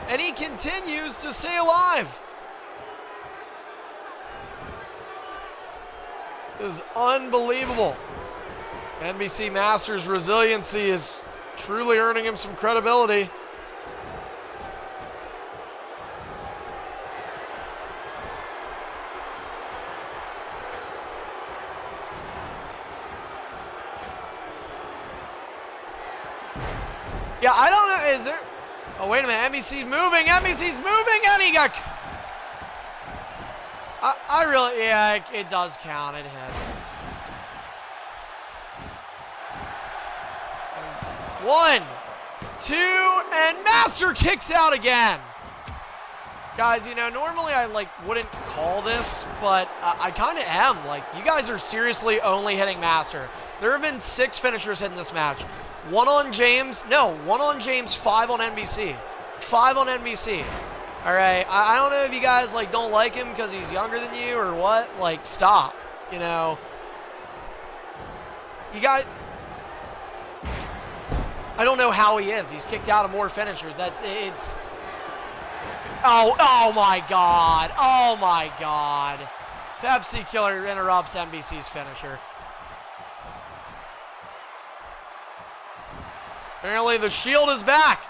and he continues to stay alive. This is unbelievable. NBC Master's resiliency is truly earning him some credibility. Yeah, I don't know, is there? Oh, wait a minute, NBC's moving, and he got... I really, yeah, it does count, it hit. 1, 2, and Master kicks out again. Guys, you know, normally I, wouldn't call this, but I kind of am. You guys are seriously only hitting Master. There have been 6 finishers hitting this match. 1 on James, 5 on NBC. 5 on NBC. All right, I don't know if you guys, don't like him because he's younger than you or what. Stop, you know. You got... I don't know how he is. He's kicked out of more finishers. It's... Oh my God. Oh my God. Pepsi Killer interrupts NBC's finisher. Apparently the Shield is back.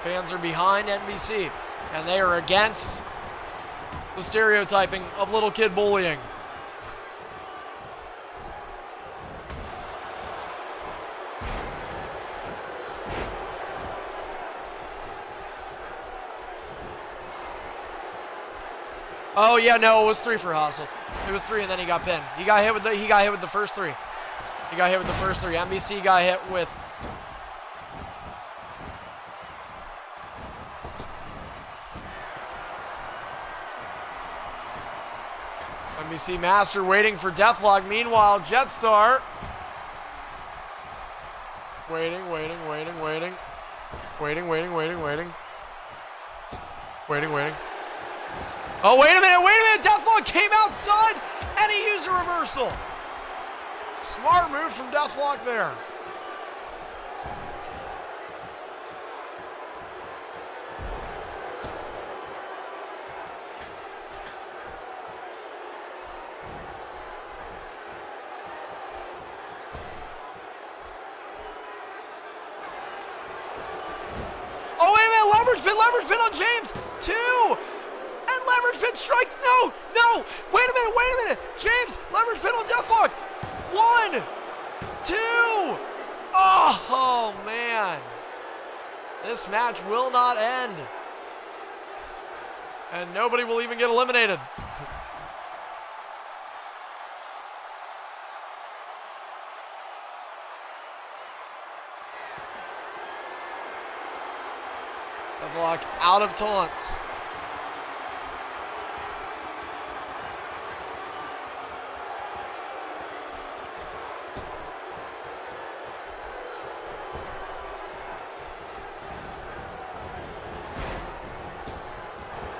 Fans are behind NBC, and they are against the stereotyping of little kid bullying. Oh yeah, no, it was 3 for Hassel. It was 3, and then he got pinned. He got hit with the first 3. He got hit with the first 3. NBC got hit with. NBC Master waiting for Deathlock. Meanwhile, Jetstar. Waiting. Oh, wait a minute. Deathlock came outside, and he used a reversal. Smart move from Deathlock there. Oh, wait a minute, leverage pin on James. 2. And leverage pin strike. No. Wait a minute. James, leverage pin on Deathlock. 1, 2. Oh, man. This match will not end. And nobody will even get eliminated. Deathlock out of taunts.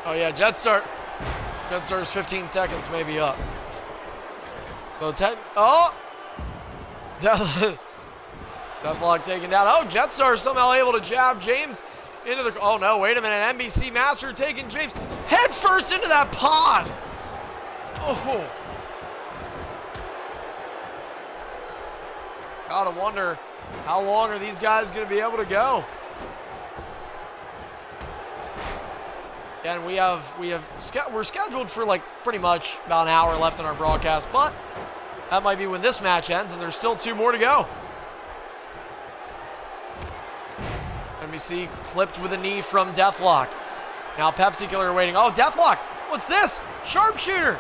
Oh yeah, Jetstar's 15 seconds maybe up. So Deathlock taken down. Oh, Jetstar somehow able to jab James into the. Oh no, wait a minute. NBC Master taking James head first into that pod. Oh. Gotta wonder how long are these guys going to be able to go. And we're scheduled for like pretty much about an hour left in our broadcast, but that might be when this match ends, and there's still 2 more to go. NBC clipped with a knee from Deathlock. Now Pepsi Killer waiting. Oh, Deathlock! What's this? Sharpshooter!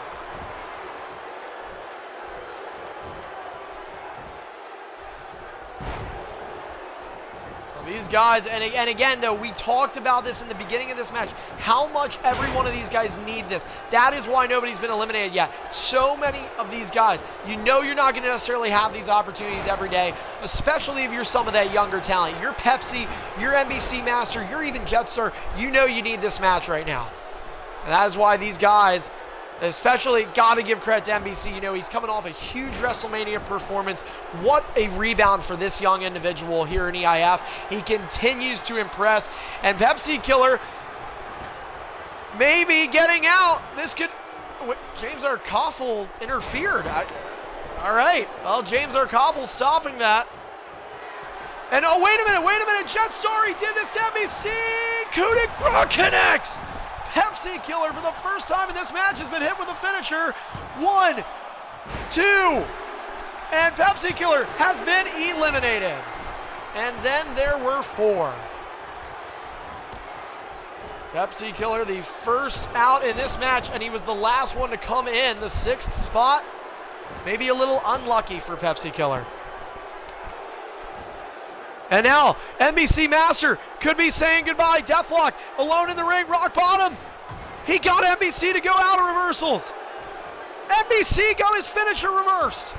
These guys, and again, though, we talked about this in the beginning of this match, how much every one of these guys need this. That is why nobody's been eliminated yet. So many of these guys, you know you're not going to necessarily have these opportunities every day, especially if you're some of that younger talent. You're Pepsi, you're NBC Master, you're even Jetstar. You know you need this match right now. And that is why these guys, especially, got to give credit to NBC. You know, he's coming off a huge WrestleMania performance. What a rebound for this young individual here in EIF. He continues to impress. And Pepsi Killer maybe getting out. This could... James Arkoffel interfered. All right. Well, James Arkoffel stopping that. And oh, wait a minute. Jetstar, he did this to NBC. Coup de grace connects. Pepsi Killer, for the first time in this match, has been hit with a finisher. 1, 2, and Pepsi Killer has been eliminated. And then there were 4. Pepsi Killer, the first out in this match, and he was the last one to come in, the 6th spot. Maybe a little unlucky for Pepsi Killer. And now, NBC Master could be saying goodbye. Deathlock alone in the ring, rock bottom. He got NBC to go out of reversals. NBC got his finisher reversed.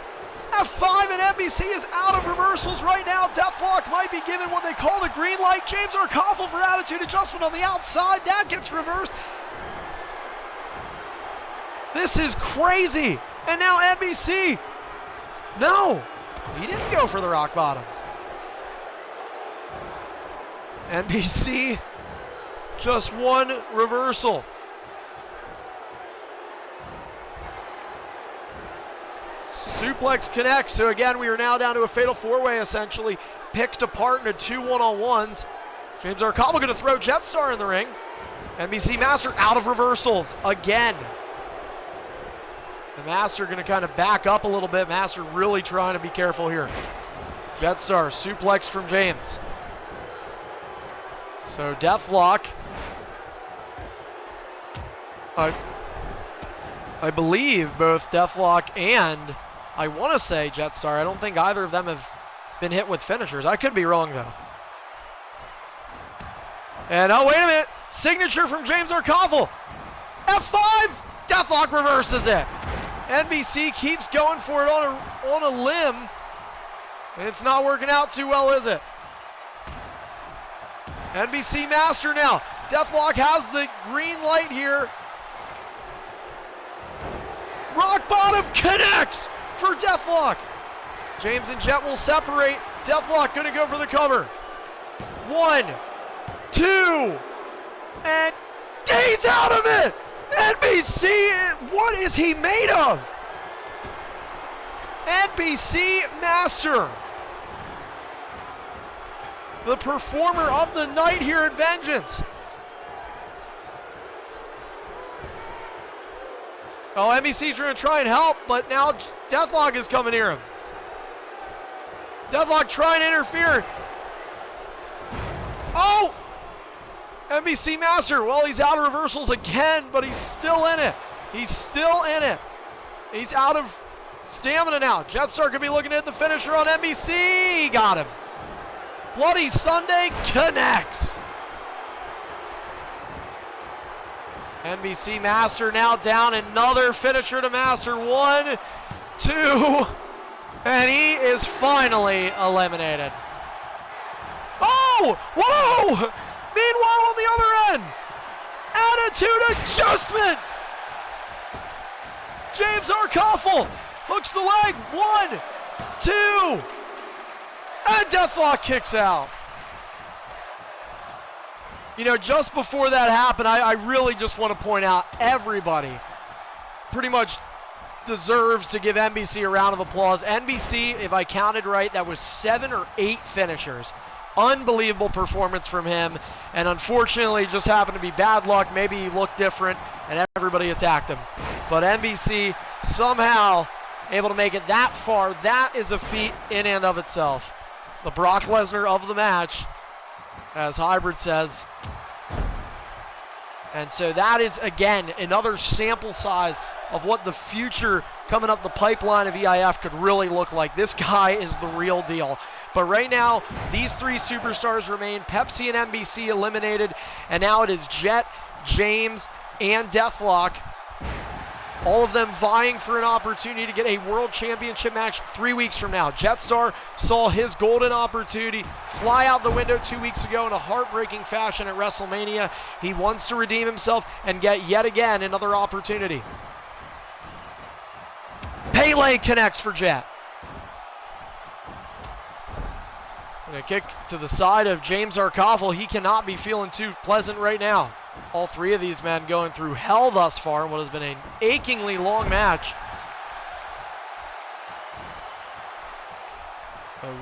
F5 and NBC is out of reversals right now. Deathlock might be given what they call the green light. James Arkoffel for attitude adjustment on the outside. That gets reversed. This is crazy. And now NBC. No, he didn't go for the rock bottom. NBC, just 1 reversal. Suplex connects. So again, we are now down to a fatal 4-way essentially, picked apart into 2 one-on-ones. James Arcavo going to throw Jetstar in the ring. NBC Master out of reversals again. The Master going to kind of back up a little bit. Master really trying to be careful here. Jetstar suplexed from James. So Deathlock. I believe both Deathlock and I want to say Jetstar. I don't think either of them have been hit with finishers. I could be wrong though. And oh, wait a minute. Signature from James Arcavo. F5. Deathlock reverses it. NBC keeps going for it on a limb. And it's not working out too well, is it? NBC Master now. Deathlock has the green light here. Rock bottom connects for Deathlock. James and Jet will separate. Deathlock going to go for the cover. 1, 2, and he's out of it. NBC, what is he made of? NBC Master. The performer of the night here at Vengeance. Oh, NBC's going to try and help, but now Deathlock is coming near him. Deathlock trying to interfere. Oh! NBC Master, well, he's out of reversals again, but he's still in it. He's still in it. He's out of stamina now. Jetstar could be looking at the finisher on NBC. He got him. Bloody Sunday connects. NBC Master now down. Another finisher to Master. 1, 2, and he is finally eliminated. Oh! Whoa! Meanwhile, on the other end, attitude adjustment. James Arcavo hooks the leg. 1, 2, and Deathlock kicks out. You know, just before that happened, I really just want to point out everybody pretty much deserves to give NBC a round of applause. NBC, if I counted right, that was 7 or 8 finishers. Unbelievable performance from him, and unfortunately just happened to be bad luck. Maybe he looked different and everybody attacked him. But NBC somehow able to make it that far. That is a feat in and of itself. The Brock Lesnar of the match, as Hybrid says. And so that is, again, another sample size of what the future coming up the pipeline of EIF could really look like. This guy is the real deal. But right now, these 3 superstars remain. Pepsi and NBC eliminated, and now it is Jet, James, and Deathlock. All of them vying for an opportunity to get a World Championship match 3 weeks from now. Jetstar saw his golden opportunity fly out the window 2 weeks ago in a heartbreaking fashion at WrestleMania. He wants to redeem himself and get yet again another opportunity. Pele connects for Jet. And a kick to the side of James Arcavo. He cannot be feeling too pleasant right now. All 3 of these men going through hell thus far in what has been an achingly long match.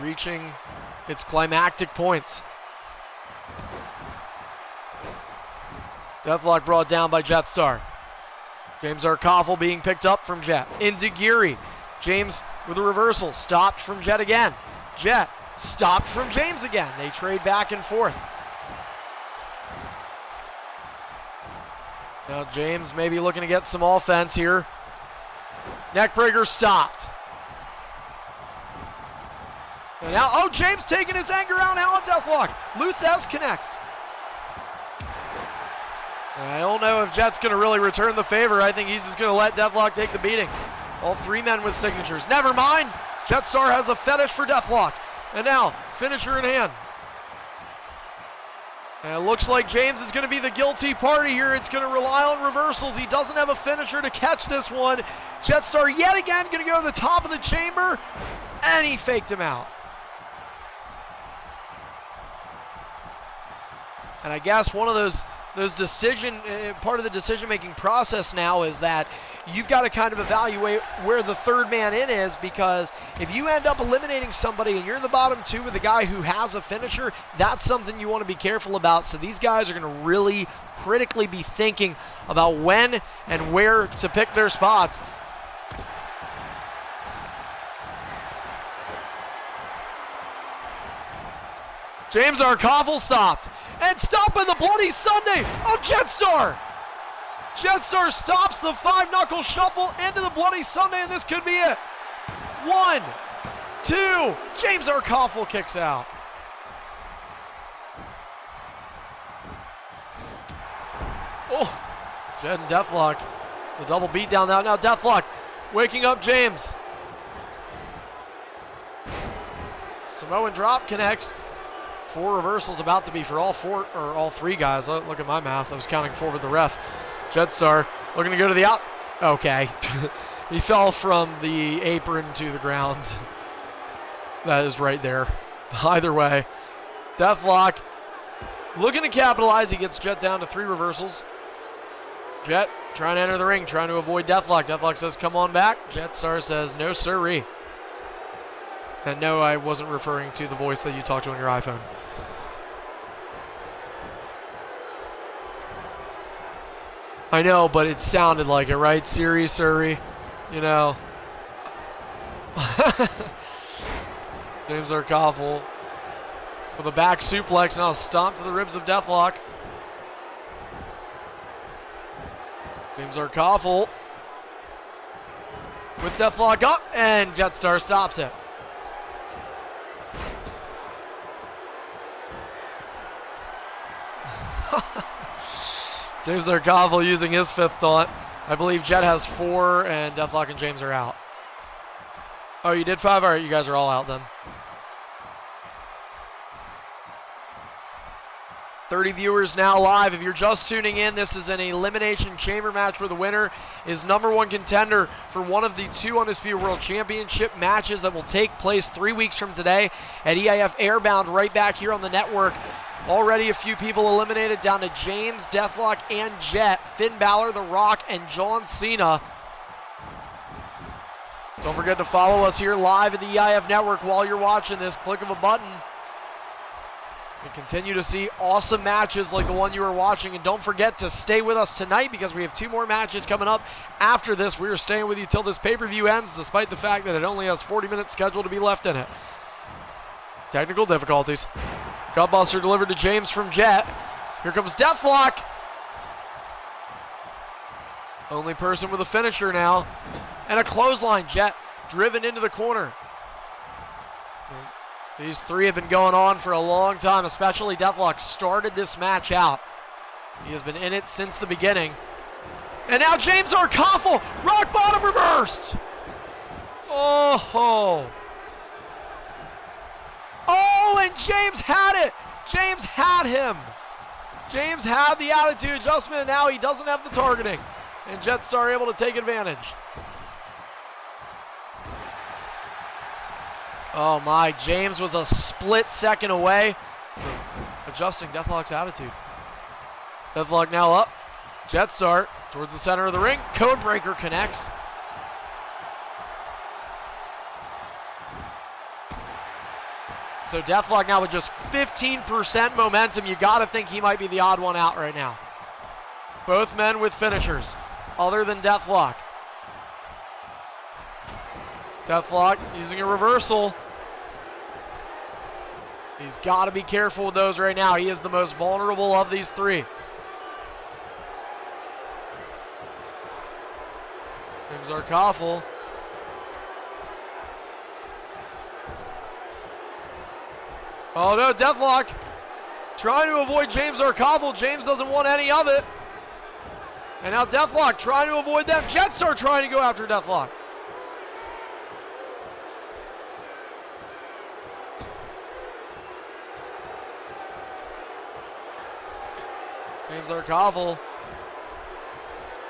Reaching its climactic points. Deathlock brought down by Jetstar. James Arcavo being picked up from Jet. Inzaguri. James with a reversal. Stopped from Jet again. Jet stopped from James again. They trade back and forth. Now James maybe looking to get some offense here. Neckbreaker stopped. And now, oh, James taking his anger out now on Deathlock. Luthez connects. And I don't know if Jet's going to really return the favor. I think he's just going to let Deathlock take the beating. All 3 men with signatures. Never mind. Jetstar has a fetish for Deathlock. And now, finisher in hand. And it looks like James is going to be the guilty party here. It's going to rely on reversals. He doesn't have a finisher to catch this one. Jetstar yet again going to go to the top of the chamber. And he faked him out. And I guess one of those part of the decision-making process now is that you've got to kind of evaluate where the third man in is, because if you end up eliminating somebody and you're in the bottom two with a guy who has a finisher, that's something you want to be careful about. So these guys are going to really critically be thinking about when and where to pick their spots. James Arkoffel stopped. And stopping the Bloody Sunday of Jetstar. Jetstar stops the 5-knuckle shuffle into the Bloody Sunday, and this could be it. 1, 2, James Arkoffel kicks out. Oh, Jed and Deathlock. The double beat down now. Now Deathlock waking up James. Samoan drop connects. 4 reversals about to be for all 3 guys. Look at my math. I was counting 4 with the ref. Jetstar looking to go to the out. Okay. He fell from the apron to the ground. That is right there. Either way. Deathlock looking to capitalize. He gets Jet down to 3 reversals. Jet trying to enter the ring, trying to avoid Deathlock. Deathlock says, come on back. Jetstar says, no sirree. And no, I wasn't referring to the voice that you talk to on your iPhone. I know, but it sounded like it, right? Siri, Surrey, you know. James Arkoffel with a back suplex, now a stomp to the ribs of Deathlock. James Arkoffel with Deathlock up, and Jetstar stops it. James Arkoffel using his 5th taunt. I believe Jet has 4, and Deathlock and James are out. Oh, you did 5? All right, you guys are all out then. 30 viewers now live. If you're just tuning in, this is an Elimination Chamber match where the winner is #1 contender for one of the 2 Undisputed World Championship matches that will take place 3 weeks from today at EIF Airbound right back here on the network. Already a few people eliminated, down to James, Deathlock, and Jet, Finn Balor, The Rock, and John Cena. Don't forget to follow us here live at the EIF Network while you're watching this. Click of a button. And continue to see awesome matches like the one you were watching. And don't forget to stay with us tonight, because we have 2 more matches coming up after this. We are staying with you till this pay-per-view ends, despite the fact that it only has 40 minutes scheduled to be left in it. Technical difficulties. Gutbuster delivered to James from Jet. Here comes Deathlock. Only person with a finisher now. And a clothesline. Jet driven into the corner. These 3 have been going on for a long time, especially Deathlock started this match out. He has been in it since the beginning. And now James Arkoffel, rock bottom reversed. Oh. Oh, and James had it. James had him. James had the attitude adjustment, and now he doesn't have the targeting. And Jetstar able to take advantage. Oh my, James was a split second away from adjusting Deathlock's attitude. Deathlock now up. Jetstar towards the center of the ring. Codebreaker connects. So Deathlock now with just 15% momentum. You got to think he might be the odd one out right now. Both men with finishers, other than Deathlock. Deathlock using a reversal. He's got to be careful with those right now. He is the most vulnerable of these 3. James Arkoffel. Oh no, Deathlock trying to avoid James Arkoffel. James doesn't want any of it. And now Deathlock trying to avoid them. Jetstar trying to go after Deathlock. James Arkoffel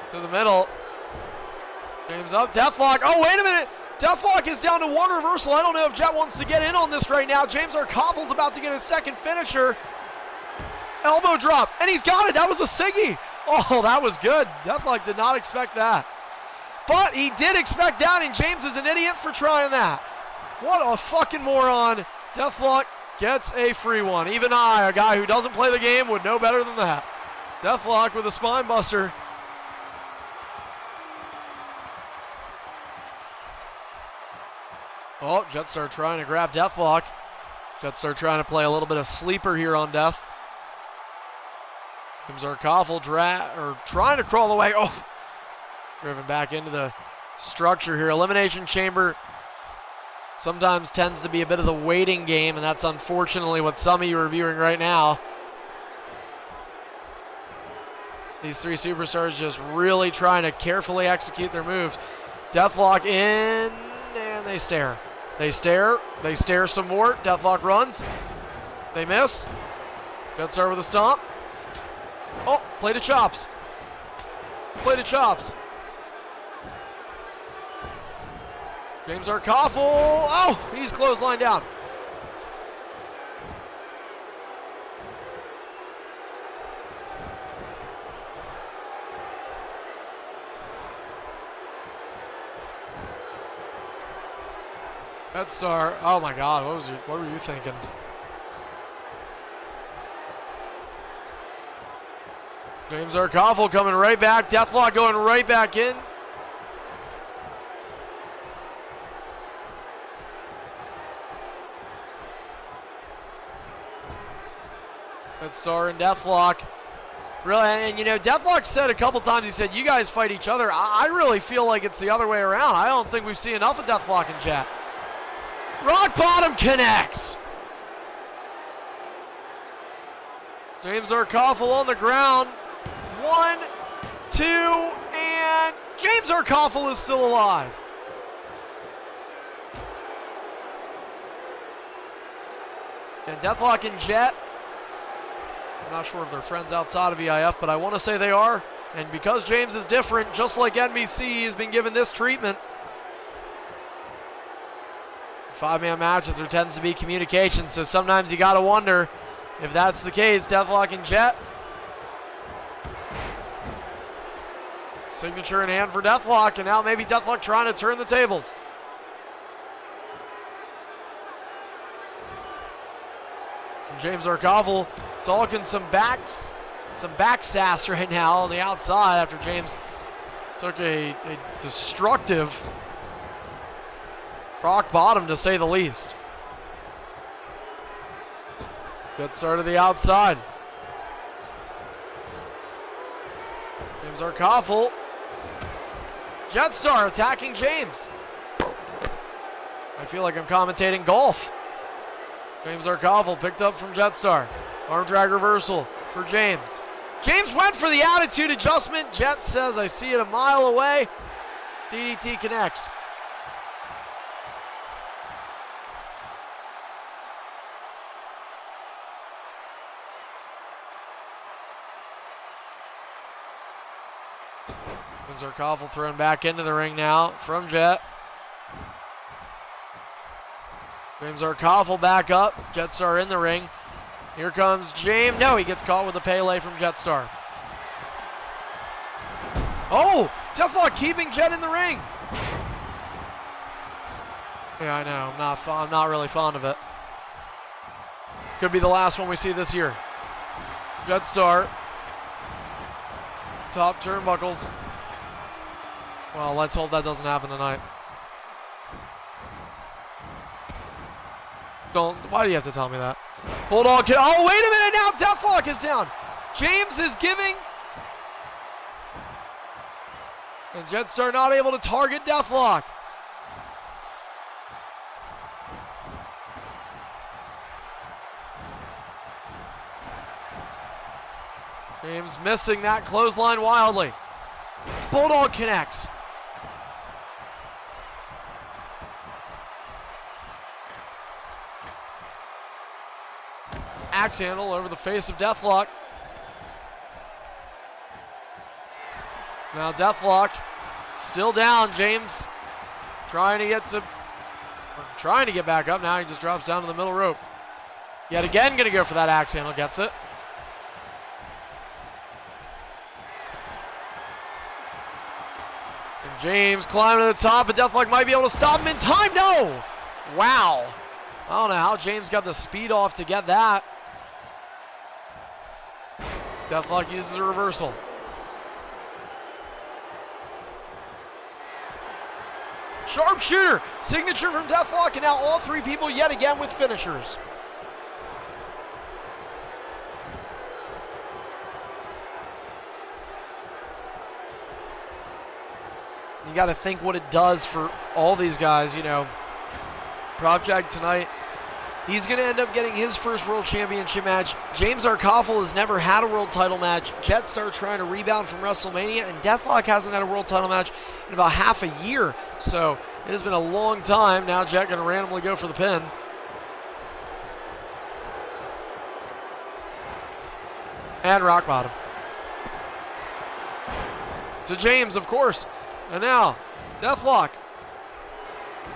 to the middle. James up, Deathlock. Oh, wait a minute. Deathlock is down to 1 reversal. I don't know if Jet wants to get in on this right now. James Arkoffel's about to get his 2nd finisher. Elbow drop, and he's got it. That was a Siggy. Oh, that was good. Deathlock did not expect that. But he did expect that, and James is an idiot for trying that. What a fucking moron. Deathlock gets a free one. Even I, a guy who doesn't play the game, would know better than that. Deathlock with a spine buster. Oh, Jetstar trying to grab Deathlock. Jetstar trying to play a little bit of sleeper here on Death. James Arkoffel trying to crawl away. Oh, driven back into the structure here. Elimination Chamber sometimes tends to be a bit of the waiting game, and that's unfortunately what some of you are viewing right now. These three superstars just really trying to carefully execute their moves. Deathlock in, and they stare. They stare. They stare some more. Deathlock runs. They miss. Jetstar with a stomp. Oh, play to chops. Play to chops. James Arkoffel. Oh, he's clotheslined down. Jetstar. Oh my God, what were you thinking? James Arkoffel coming right back. Deathlock going right back in. Jetstar and Deathlock. Really, and you know, Deathlock said a couple times, he said, you guys fight each other. I really feel like it's the other way around. I don't think we've seen enough of Deathlock in chat. Rock bottom connects. James Arkoffel on the ground. 1, 2, and James Arkoffel is still alive. And Deathlock and Jet, I'm not sure if they're friends outside of EIF, but I want to say they are. And because James is different, just like NBC, he's been given this treatment. 5-man matches, there tends to be communication, so sometimes you got to wonder if that's the case. Deathlock and Jet. Signature in hand for Deathlock, and now maybe Deathlock trying to turn the tables. And James Arkoffel talking some back sass right now on the outside after James took a destructive rock bottom, to say the least. Good start to the outside. James Arkoffel. Jetstar attacking James. I feel like I'm commentating golf. James Arkoffel picked up from Jetstar. Arm drag reversal for James. James went for the attitude adjustment. Jet says, I see it a mile away. DDT connects. James Arkoffel thrown back into the ring now from Jet. James Arkoffel back up. Jetstar in the ring. Here comes James. No, he gets caught with a Pele from Jetstar. Oh, Deathlock keeping Jet in the ring. Yeah, I know. I'm not really fond of it. Could be the last one we see this year. Jetstar. Top turnbuckles. Well, let's hope that doesn't happen tonight. Why do you have to tell me that? Bulldog kick. Oh, wait a minute now. Deathlock is down. James is giving. And Jetstar not able to target Deathlock. James missing that clothesline wildly. Bulldog connects. Axe handle over the face of Deathlock. Now Deathlock still down. James trying to get back up. Now he just drops down to the middle rope. Yet again, gonna go for that axe handle. Gets it. James climbing to the top, but Deathlock might be able to stop him in time. No! Wow. I don't know how James got the speed off to get that. Deathlock uses a reversal. Sharpshooter, signature from Deathlock, and now all three people yet again with finishers. You got to think what it does for all these guys, you know. Project tonight, he's going to end up getting his first World Championship match. James Arkoffel has never had a World title match. Jetstar trying to rebound from WrestleMania, and Deathlock hasn't had a World title match in about half a year. So it has been a long time. Now Jet going to randomly go for the pin. And rock bottom. To James, of course. And now, Deathlock.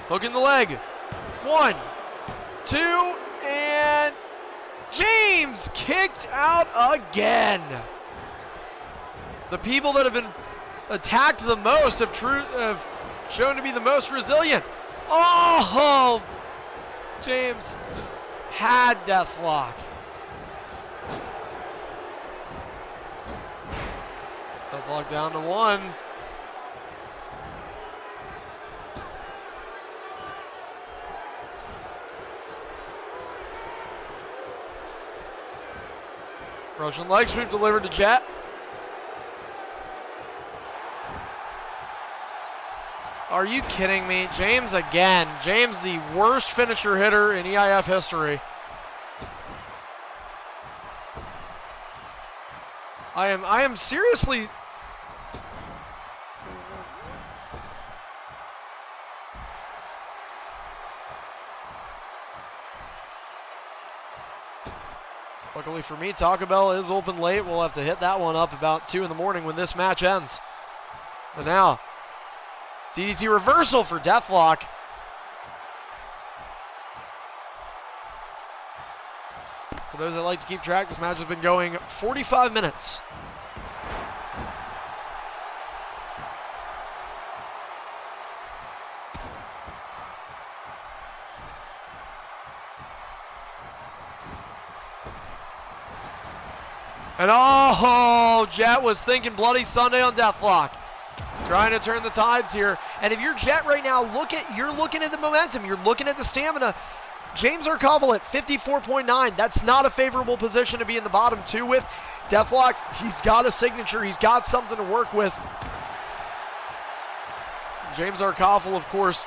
Hooking the leg. 1, 2, and James kicked out again. The people that have been attacked the most have shown to be the most resilient. Oh, James had Deathlock. Deathlock down to 1. Russian leg sweep delivered to Jet. Are you kidding me? James again. James, the worst finisher hitter in EIF history. I am seriously. Luckily for me, Taco Bell is open late. We'll have to hit that one up about 2 in the morning when this match ends. And now, DDT reversal for Deathlock. For those that like to keep track, this match has been going 45 minutes. And oh, Jet was thinking Bloody Sunday on Deathlock. Trying to turn the tides here. And if you're Jet right now, you're looking at the momentum. You're looking at the stamina. James Arkoffel at 54.9. That's not a favorable position to be in the bottom 2 with. Deathlock, he's got a signature. He's got something to work with. James Arkoffel, of course,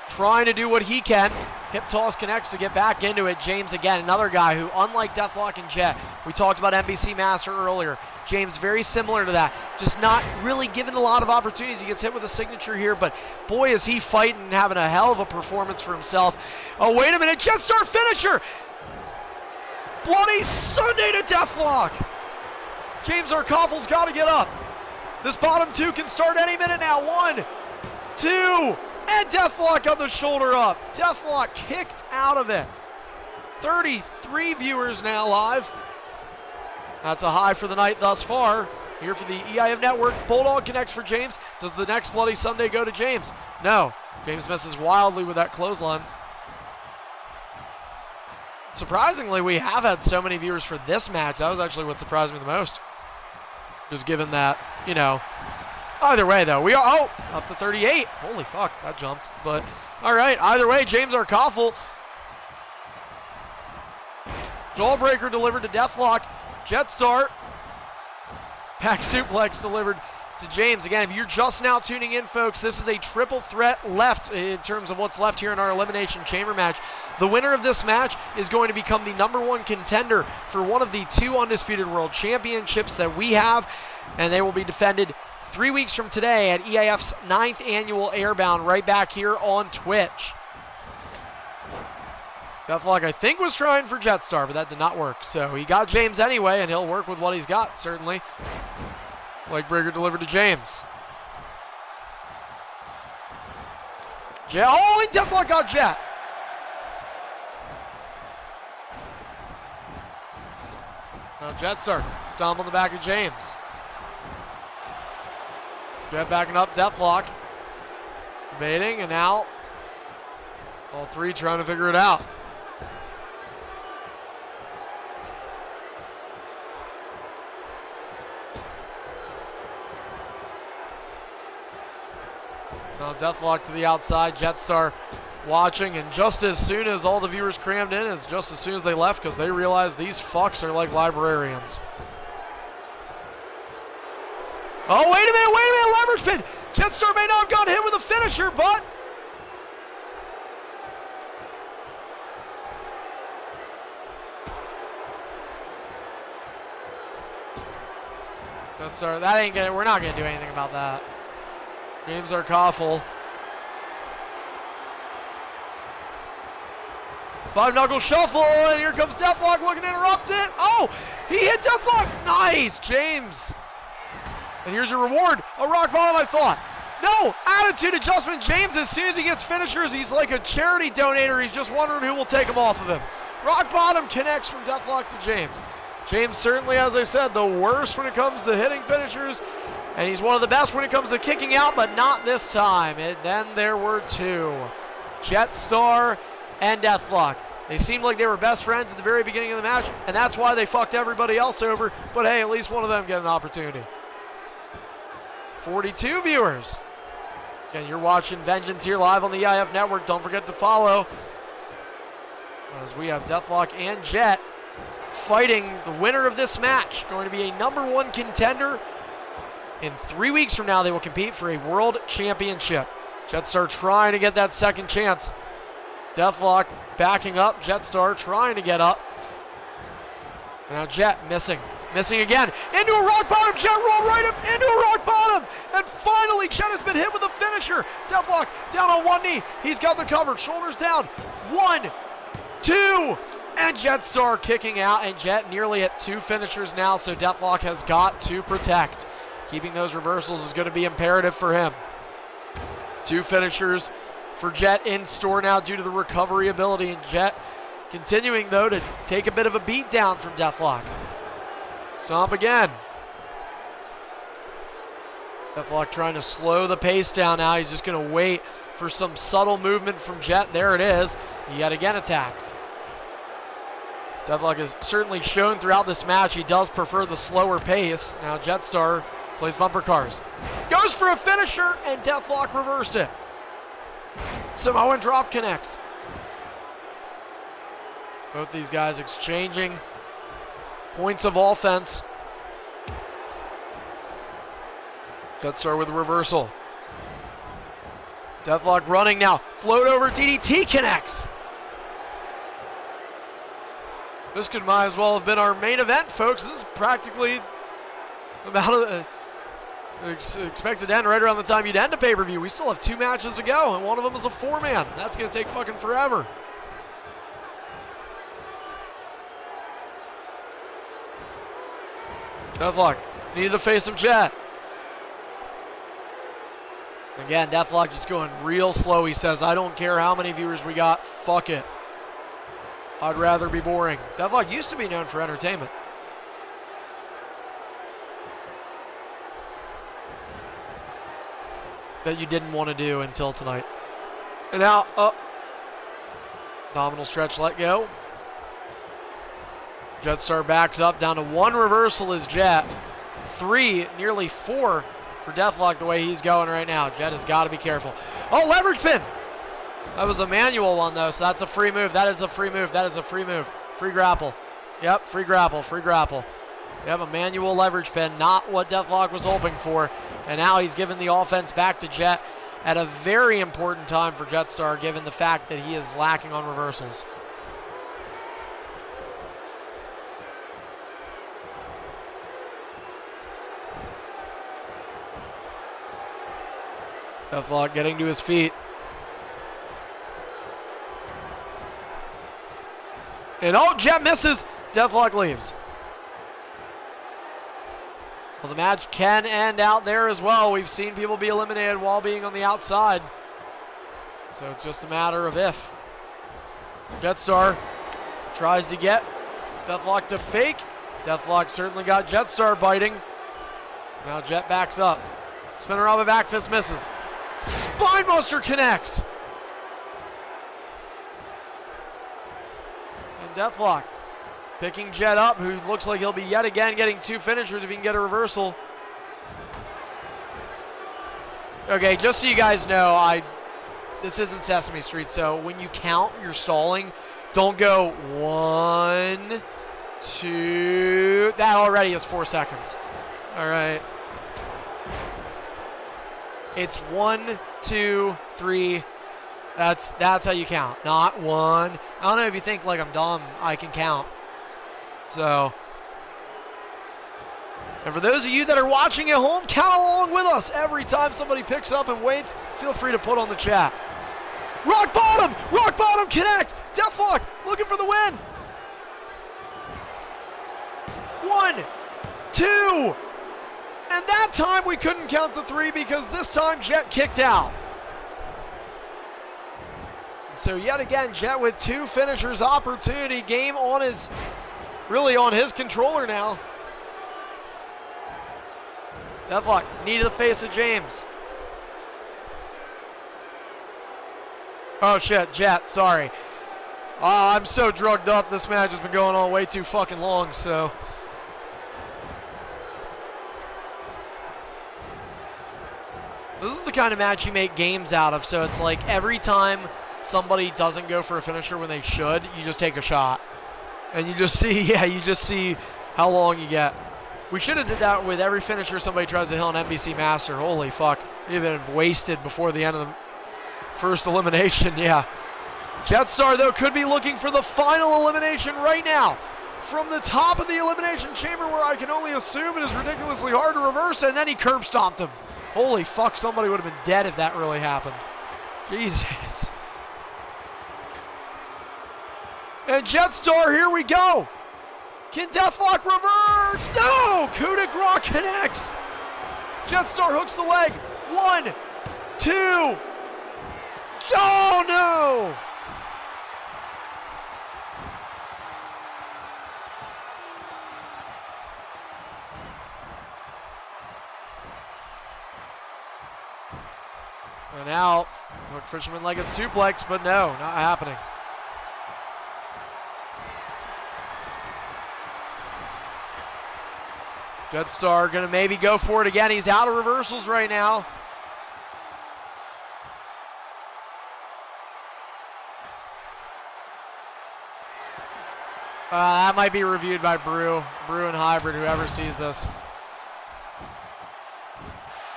trying to do what he can. Hip toss connects to get back into it. James again, another guy who, unlike Deathlock and Jet, we talked about NBC Master earlier. James very similar to that. Just not really given a lot of opportunities. He gets hit with a signature here, but boy is he fighting and having a hell of a performance for himself. Oh, wait a minute. Jetstar finisher. Bloody Sunday to Deathlock. James Arkoffel's got to get up. This bottom 2 can start any minute now. 1, 2, and Deathlock got the shoulder up. Deathlock kicked out of it. 33 viewers now live. That's a high for the night thus far. Here for the EIF Network. Bulldog connects for James. Does the next Bloody Sunday go to James? No. James misses wildly with that clothesline. Surprisingly, we have had so many viewers for this match. That was actually what surprised me the most. Just given that, you know, either way, though, we are, up to 38. Holy fuck, that jumped. But, all right, either way, James Arkoffel. Jawbreaker delivered to Deathlock. Jetstar. Back suplex delivered to James. Again, if you're just now tuning in, folks, this is a triple threat left in terms of what's left here in our Elimination Chamber match. The winner of this match is going to become the #1 contender for one of the 2 Undisputed World Championships that we have, and they will be defended 3 weeks from today at EIF's 9th annual Airbound right back here on Twitch. Deathlock, I think, was trying for Jetstar, but that did not work. So he got James anyway, and he'll work with what he's got, certainly. Legbreaker delivered to James. Jet. Oh, and Deathlock got Jet. Now Jetstar stomp on the back of James. Jet backing up, Deathlock. Debating, and now all three trying to figure it out. Now Deathlock to the outside, Jetstar watching, and just as soon as all the viewers crammed in, just as soon as they left, because they realized these fucks are like librarians. Oh, wait a minute, leverage pin! Jetstar may not have gotten hit with a finisher, but Jetstar, that ain't gonna, we're not gonna do anything about that. James Arkoffel. 5-knuckle shuffle, and here comes Deathlock looking to interrupt it. Oh, he hit Deathlock. Nice, James. And here's your reward. A rock bottom, I thought. No, attitude adjustment. James, as soon as he gets finishers, he's like a charity donator. He's just wondering who will take him off of him. Rock bottom connects from Deathlock to James. James certainly, as I said, the worst when it comes to hitting finishers. And he's one of the best when it comes to kicking out, but not this time. And then there were two. Jetstar and Deathlock. They seemed like they were best friends at the very beginning of the match, and that's why they fucked everybody else over. But hey, at least one of them get an opportunity. 42 viewers. Again, you're watching Vengeance here live on the EIF Network. Don't forget to follow, as we have Deathlock and Jet fighting the winner of this match. Going to be a #1 contender. In 3 weeks from now, they will compete for a world championship. Jetstar trying to get that second chance. Deathlock backing up. Jetstar trying to get up. And now Jet missing. Missing again. Into a rock bottom. Jet roll right up into a rock bottom. And finally, Jet has been hit with a finisher. Deathlock down on one knee. He's got the cover. Shoulders down. 1, 2. And Jetstar kicking out. And Jet nearly at 2 finishers now. So Deathlock has got to protect. Keeping those reversals is going to be imperative for him. 2 finishers for Jet in store now due to the recovery ability. And Jet continuing, though, to take a bit of a beat down from Deathlock. Stomp again. Deathlock trying to slow the pace down now. He's just going to wait for some subtle movement from Jet. There it is. He yet again attacks. Deathlock has certainly shown throughout this match he does prefer the slower pace. Now Jetstar plays bumper cars. Goes for a finisher, and Deathlock reversed it. Samoan drop connects. Both these guys exchanging points of offense. Jetstar with a reversal. Deathlock running now. Float over DDT connects. This could might as well have been our main event, folks. This is practically about expected to end right around the time you'd end a pay-per-view. We still have 2 matches to go, and one of them is a 4-man. That's going to take fucking forever. Deathlock needed the face of Jet. Again, Deathlock just going real slow. He says, I don't care how many viewers we got. Fuck it. I'd rather be boring. Deathlock used to be known for entertainment. That you didn't want to do until tonight. And now, abdominal stretch, let go. Jetstar backs up, down to 1 reversal is Jet. 3, nearly 4 for Deathlock the way he's going right now. Jet has got to be careful. Oh, leverage pin! That was a manual one, though, so that's a free move. That is a free move. That is a free move. Free grapple. Yep, free grapple, free grapple. We have a manual leverage pin, not what Deathlock was hoping for. And now he's given the offense back to Jet at a very important time for Jetstar, given the fact that he is lacking on reversals. Deathlock getting to his feet. And oh, Jet misses. Deathlock leaves. Well, the match can end out there as well. We've seen people be eliminated while being on the outside. So it's just a matter of if. Jetstar tries to get Deathlock to fake. Deathlock certainly got Jetstar biting. Now Jet backs up. Spinner off a back fist misses. Spinebuster connects. And Deathlock picking Jet up, who looks like he'll be yet again getting 2 finishers if he can get a reversal. Okay, just so you guys know, this isn't Sesame Street, so when you count, you're stalling. Don't go 1, 2. That already is 4 seconds. All right. It's 1, 2, 3. That's how you count, not 1. I don't know if you think like I'm dumb, I can count. So, and for those of you that are watching at home, count along with us. Every time somebody picks up and waits, feel free to put on the chat. Rock bottom connect. Deathlock looking for the win. 1, 2. And that time we couldn't count to 3 because this time Jet kicked out. So yet again, Jet with 2 finishers opportunity. Game on his, really on his controller now. Deathlock, knee to the face of James. Oh shit, Jet, sorry. I'm so drugged up. This match has been going on way too fucking long, so. This is the kind of match you make games out of, so it's like every time somebody doesn't go for a finisher when they should, you just take a shot. And you just see, you just see how long you get. We should have did that with every finisher somebody tries to hit an NBC Master. Holy fuck. We've been wasted before the end of the first elimination, yeah. Jetstar, though, could be looking for the final elimination right now. From the top of the elimination chamber, where I can only assume it is ridiculously hard to reverse, and then he curb stomped him. Holy fuck, somebody would have been dead if that really happened. Jesus. And Jetstar, here we go. Can Deathlock reverse? No! Coup de grace connects. Jetstar hooks the leg. 1, 2. Oh no! And out. Hook fisherman legged suplex, but no, not happening. Jetstar gonna maybe go for it again. He's out of reversals right now. That might be reviewed by Brew and Hybrid, whoever sees this.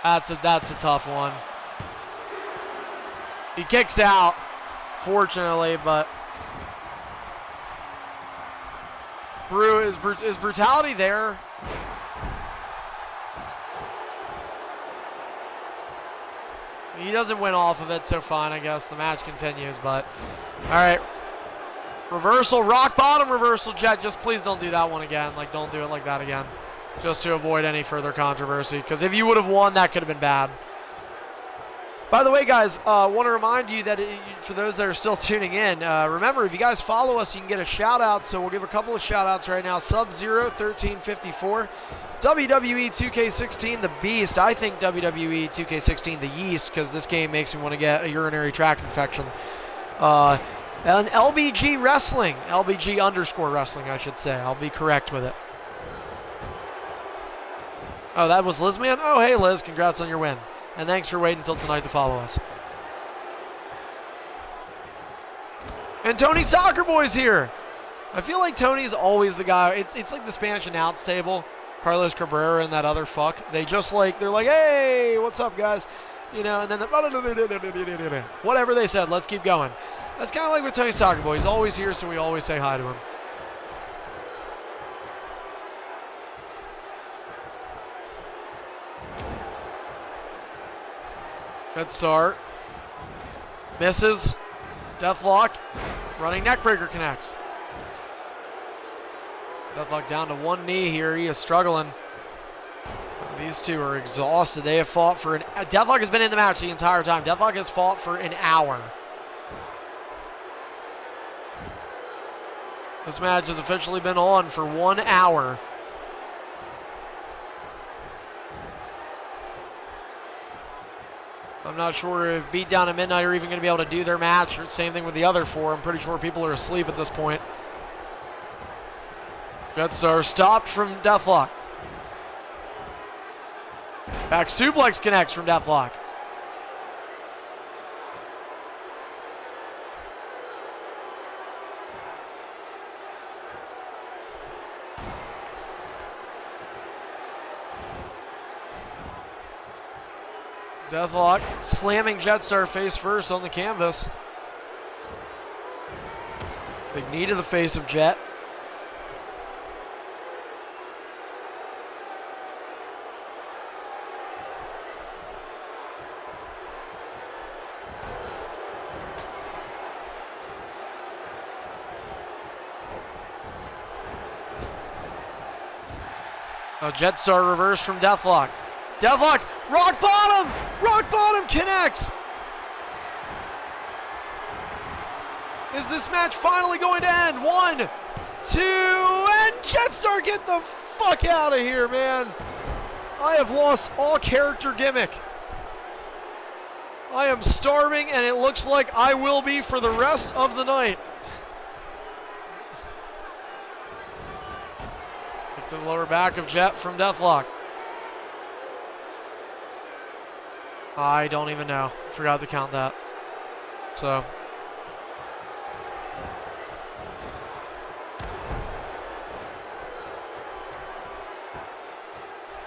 That's a tough one. He kicks out, fortunately, but Brew, is brutality there? He doesn't win off of it, so fine, I guess. The match continues, but all right. Reversal, rock bottom reversal, Jet. Just please don't do that one again. Like, don't do it like that again. Just to avoid any further controversy. Because if you would have won, that could have been bad. By the way, guys, want to remind you that for those that are still tuning in, remember, if you guys follow us, you can get a shout-out. So we'll give a couple of shout-outs right now. Sub-Zero, 1354. WWE 2K16, the Beast. I think WWE 2K16, the Yeast, because this game makes me want to get a urinary tract infection. And LBG Wrestling. LBG _ Wrestling, I should say. I'll be correct with it. Oh, that was Lizman? Oh, hey, Liz. Congrats on your win. And thanks for waiting until tonight to follow us. And Tony Soccer Boy's here. I feel like Tony's always the guy. It's like the Spanish announce table. Carlos Cabrera and that other fuck. They just like, they're like, hey, what's up, guys? You know, and then whatever they said, let's keep going. That's kind of like with Tony Soccer Boy. He's always here, so we always say hi to him. Good start. Misses. Deathlock. Running neckbreaker connects. Deathlock down to one knee here. He is struggling. These two are exhausted. They have fought for Deathlock has been in the match the entire time. Deathlock has fought for an hour. This match has officially been on for 1 hour. I'm not sure if Beatdown and Midnight are even going to be able to do their match. Or same thing with the other 4. I'm pretty sure people are asleep at this point. Jetstar stopped from Deathlock. Back suplex connects from Deathlock. Deathlock slamming Jetstar face first on the canvas. Big knee to the face of Jet. Oh, Jetstar reverse from Deathlock. Deathlock, rock bottom! Rock bottom connects! Is this match finally going to end? 1, 2, and Jetstar, get the fuck out of here, man. I have lost all character gimmick. I am starving, and it looks like I will be for the rest of the night. Kick to the lower back of Jet from Deathlock. I don't even know. Forgot to count that. So.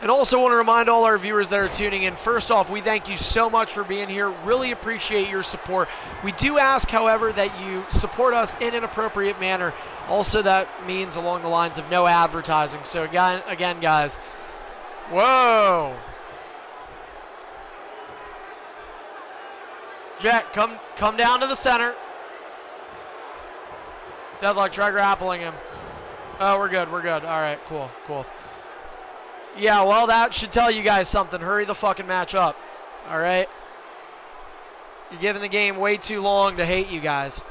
And also want to remind all our viewers that are tuning in, first off, we thank you so much for being here. Really appreciate your support. We do ask, however, that you support us in an appropriate manner. Also, that means along the lines of no advertising. So again, guys. Whoa. Jet, come down to the center. Deathlock, try grappling him. Oh, we're good. All right, cool. Yeah, well, that should tell you guys something. Hurry the fucking match up. All right? You're giving the game way too long to hate you guys.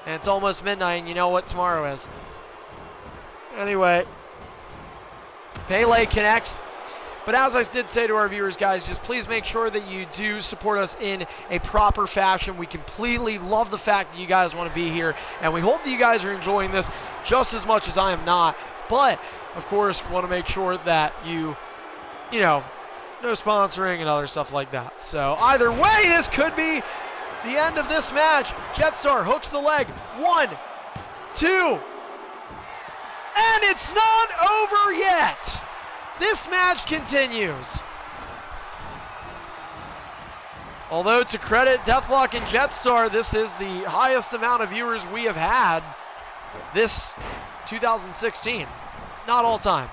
And it's almost midnight, and you know what tomorrow is. Anyway. Pele connects. But as I did say to our viewers, guys, just please make sure that you do support us in a proper fashion. We completely love the fact that you guys want to be here, and we hope that you guys are enjoying this just as much as I am not. But, of course, want to make sure that you know, no sponsoring and other stuff like that. So either way, this could be the end of this match. Jetstar hooks the leg. 1, 2, and it's not over yet. This match continues. Although to credit Deathlock and Jetstar, this is the highest amount of viewers we have had this 2016. Not all time.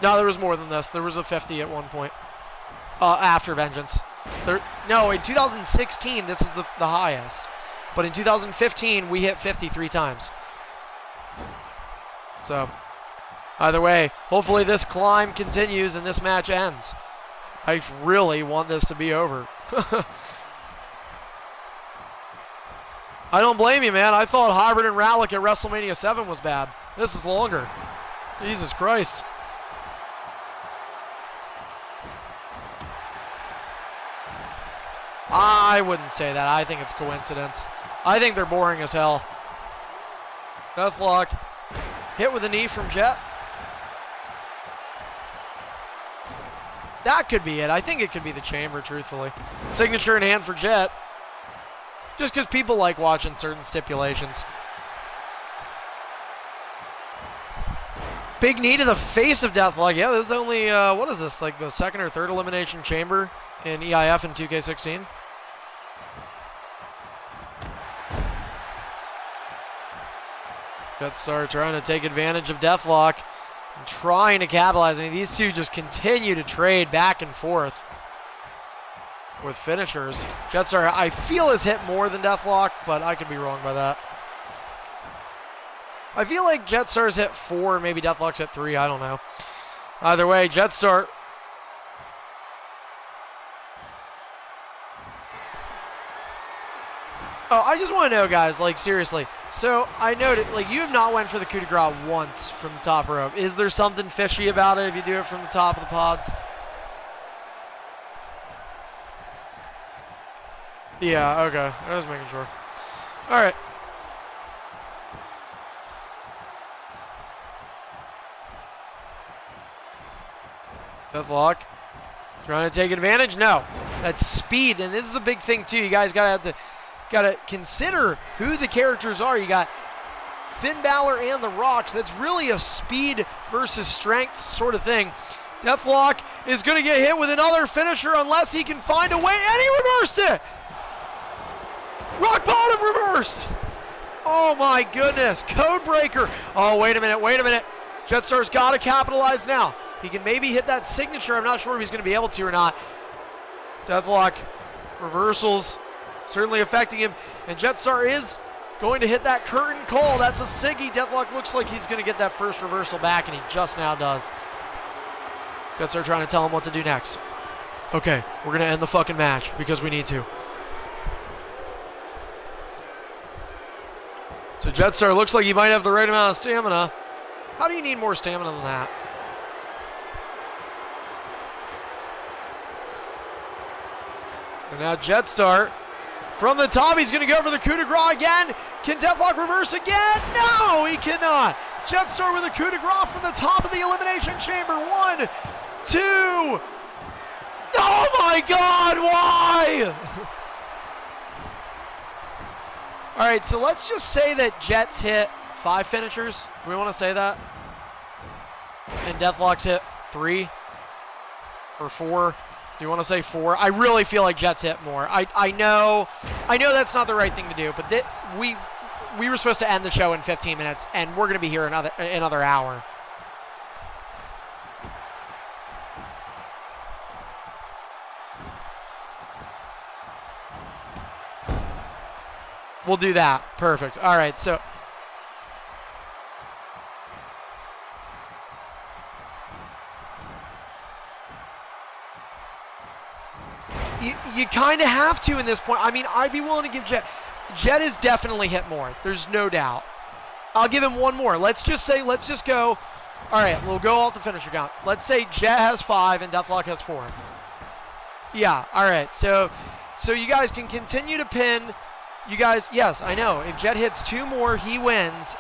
No, there was more than this. There was a 50 at one point. After Vengeance. No, in 2016, this is the highest. But in 2015, we hit 50 3 times. So, either way, hopefully this climb continues and this match ends. I really want this to be over. I don't blame you, man. I thought Hybrid and Rallick at WrestleMania 7 was bad. This is longer. Jesus Christ. I wouldn't say that. I think it's coincidence. I think they're boring as hell. Deathlock. Hit with a knee from Jet. That could be it. I think it could be the chamber, truthfully. Signature in hand for Jet. Just because people like watching certain stipulations. Big knee to the face of Deathlock. Yeah, this is only, what is this, like the second or third elimination chamber in EIF in 2K16? Jetstar trying to take advantage of Deathlock and trying to capitalize. I mean, these two just continue to trade back and forth with finishers. Jetstar, I feel, has hit more than Deathlock, but I could be wrong by that. I feel like Jetstar's hit 4, maybe Deathlock's hit 3. I don't know. Either way, Jetstar. Oh, I just want to know, guys, like, seriously. So, I noted, like, you have not went for the coup de grace once from the top rope. Is there something fishy about it if you do it from the top of the pods? Yeah, okay. I was making sure. All right. Deathlock. Trying to take advantage? No. That's speed, and this is the big thing too. You guys gotta consider who the characters are. You got Finn Balor and the Rocks. That's really a speed versus strength sort of thing. Deathlock is going to get hit with another finisher unless he can find a way, and he reversed it! Rock bottom reversed! Oh my goodness, code breaker. Oh, wait a minute. Jetstar's got to capitalize now. He can maybe hit that signature. I'm not sure if he's going to be able to or not. Deathlock reversals certainly affecting him, and Jetstar is going to hit that curtain call. That's a Siggy. Deathlock looks like he's going to get that first reversal back, and he just now does. Jetstar trying to tell him what to do next. Okay, we're going to end the fucking match because we need to. So Jetstar looks like he might have the right amount of stamina. How do you need more stamina than that? And now Jetstar from the top, he's going to go for the coup de grace again. Can Deathlock reverse again? No, he cannot. Jetstar with a coup de grace from the top of the Elimination Chamber. 1, 2. Oh my God, why? All right, so let's just say that Jets hit 5 finishers. Do we want to say that? And Deathlock's hit 3 or 4. Do you want to say 4? I really feel like Jets hit more. I know that's not the right thing to do, but we were supposed to end the show in 15 minutes, and we're going to be here another hour. We'll do that. Perfect. All right, so you kind of have to in this point. I mean, I'd be willing to give Jet has definitely hit more. There's no doubt. I'll give him one more. Let's just go. All right, we'll go off the finisher count. Let's say Jet has 5 and Deathlock has 4. Yeah, all right. So you guys can continue to pin. You guys, yes, I know. If Jet hits 2 more, he wins.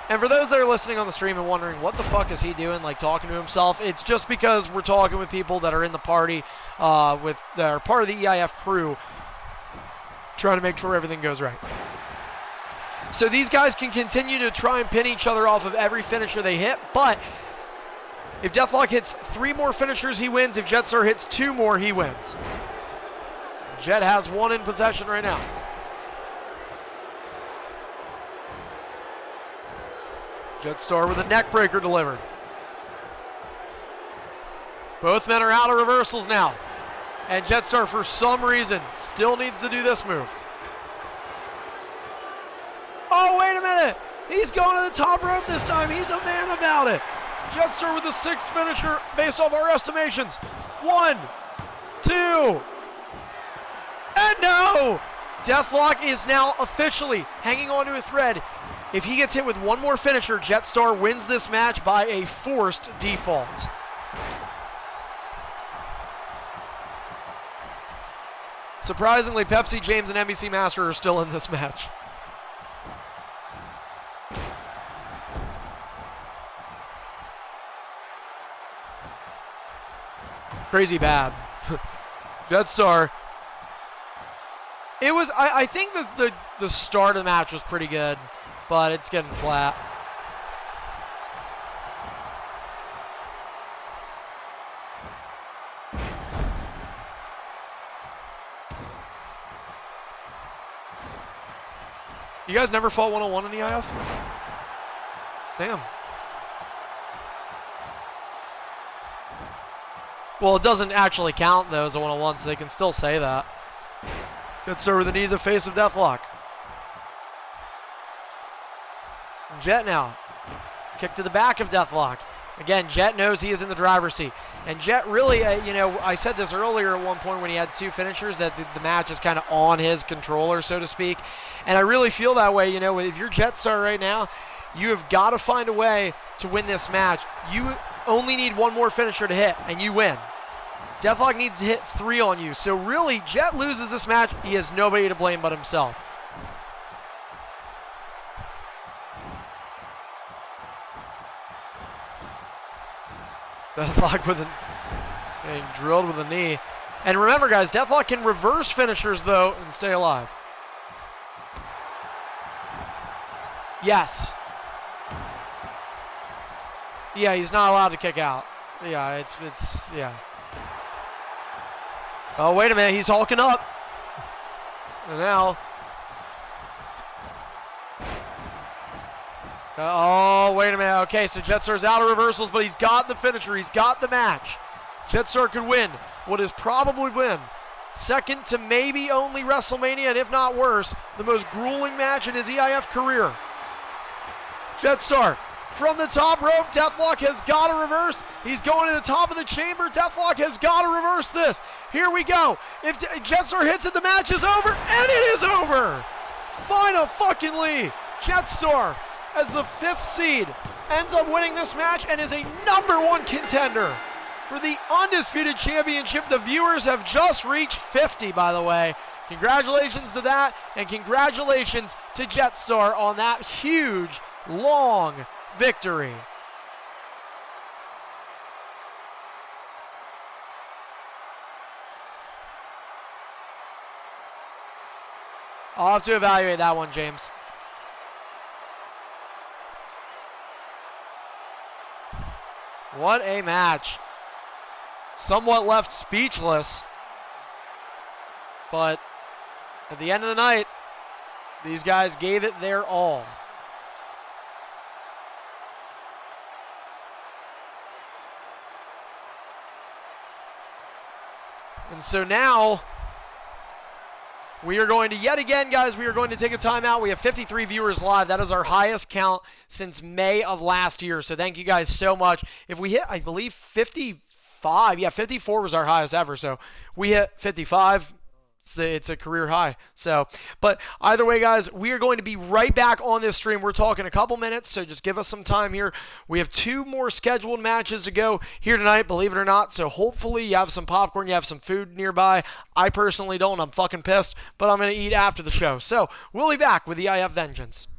And for those that are listening on the stream and wondering what the fuck is he doing, like talking to himself, it's just because we're talking with people that are in the party, that are part of the EIF crew, trying to make sure everything goes right. So these guys can continue to try and pin each other off of every finisher they hit, but if Deathlock hits 3 more finishers, he wins. If Jetstar hits 2 more, he wins. Jet has 1 in possession right now. Jetstar with a neck breaker delivered. Both men are out of reversals now. And Jetstar, for some reason, still needs to do this move. Oh, wait a minute. He's going to the top rope this time. He's a man about it. Jetstar with the 6th finisher based off our estimations. 1, 2. And no! Deathlock is now officially hanging onto a thread. If he gets hit with 1 more finisher, Jetstar wins this match by a forced default. Surprisingly, Pepsi, James, and NBC Master are still in this match. Crazy bad. Jetstar. It was, I think the start of the match was pretty good, but it's getting flat. You guys never fought 101 in EIF? Damn. Well, it doesn't actually count, though, as a 101, so they can still say that. Jetstar with the knee to the face of Deathlock. Jet now. Kick to the back of Deathlock. Again, Jet knows he is in the driver's seat. And Jet really, I said this earlier at one point when he had 2 finishers, that the match is kind of on his controller, so to speak. And I really feel that way. If you're Jetstar right now, you have got to find a way to win this match. You only need 1 more finisher to hit, and you win. Deathlock needs to hit 3 on you. So really, Jet loses this match. He has nobody to blame but himself. Deathlock with getting drilled with a knee. And remember, guys, Deathlock can reverse finishers, though, and stay alive. Yes. Yeah, he's not allowed to kick out. Yeah, yeah. Oh, wait a minute. He's hulking up. And now. Oh, wait a minute. Okay, so Jetstar's out of reversals, but he's got the finisher. He's got the match. Jetstar could win what is probably been second to maybe only WrestleMania, and if not worse, the most grueling match in his EIF career. Jetstar from the top rope. Deathlock has got to reverse. He's going to the top of the chamber. Deathlock has got to reverse this. Here we go. If Jetstar hits it, the match is over, and it is over. Final fucking Lee. Jetstar, as the 5th seed, ends up winning this match and is a #1 contender for the Undisputed Championship. The viewers have just reached 50, by the way. Congratulations to that, and congratulations to Jetstar on that huge, long victory. I'll have to evaluate that one, James. What a match. Somewhat left speechless. But at the end of the night, these guys gave it their all. And so now, we are going to, yet again, guys, we are going to take a timeout. We have 53 viewers live. That is our highest count since May of last year. So thank you guys so much. If we hit, I believe, 55, yeah, 54 was our highest ever. So we hit 55. It's a career high. So, but either way, guys, we are going to be right back on this stream. We're talking a couple minutes, so just give us some time here. We have 2 more scheduled matches to go here tonight, believe it or not. So hopefully you have some popcorn, you have some food nearby. I personally don't. I'm fucking pissed, but I'm going to eat after the show. So we'll be back with the EIF Vengeance.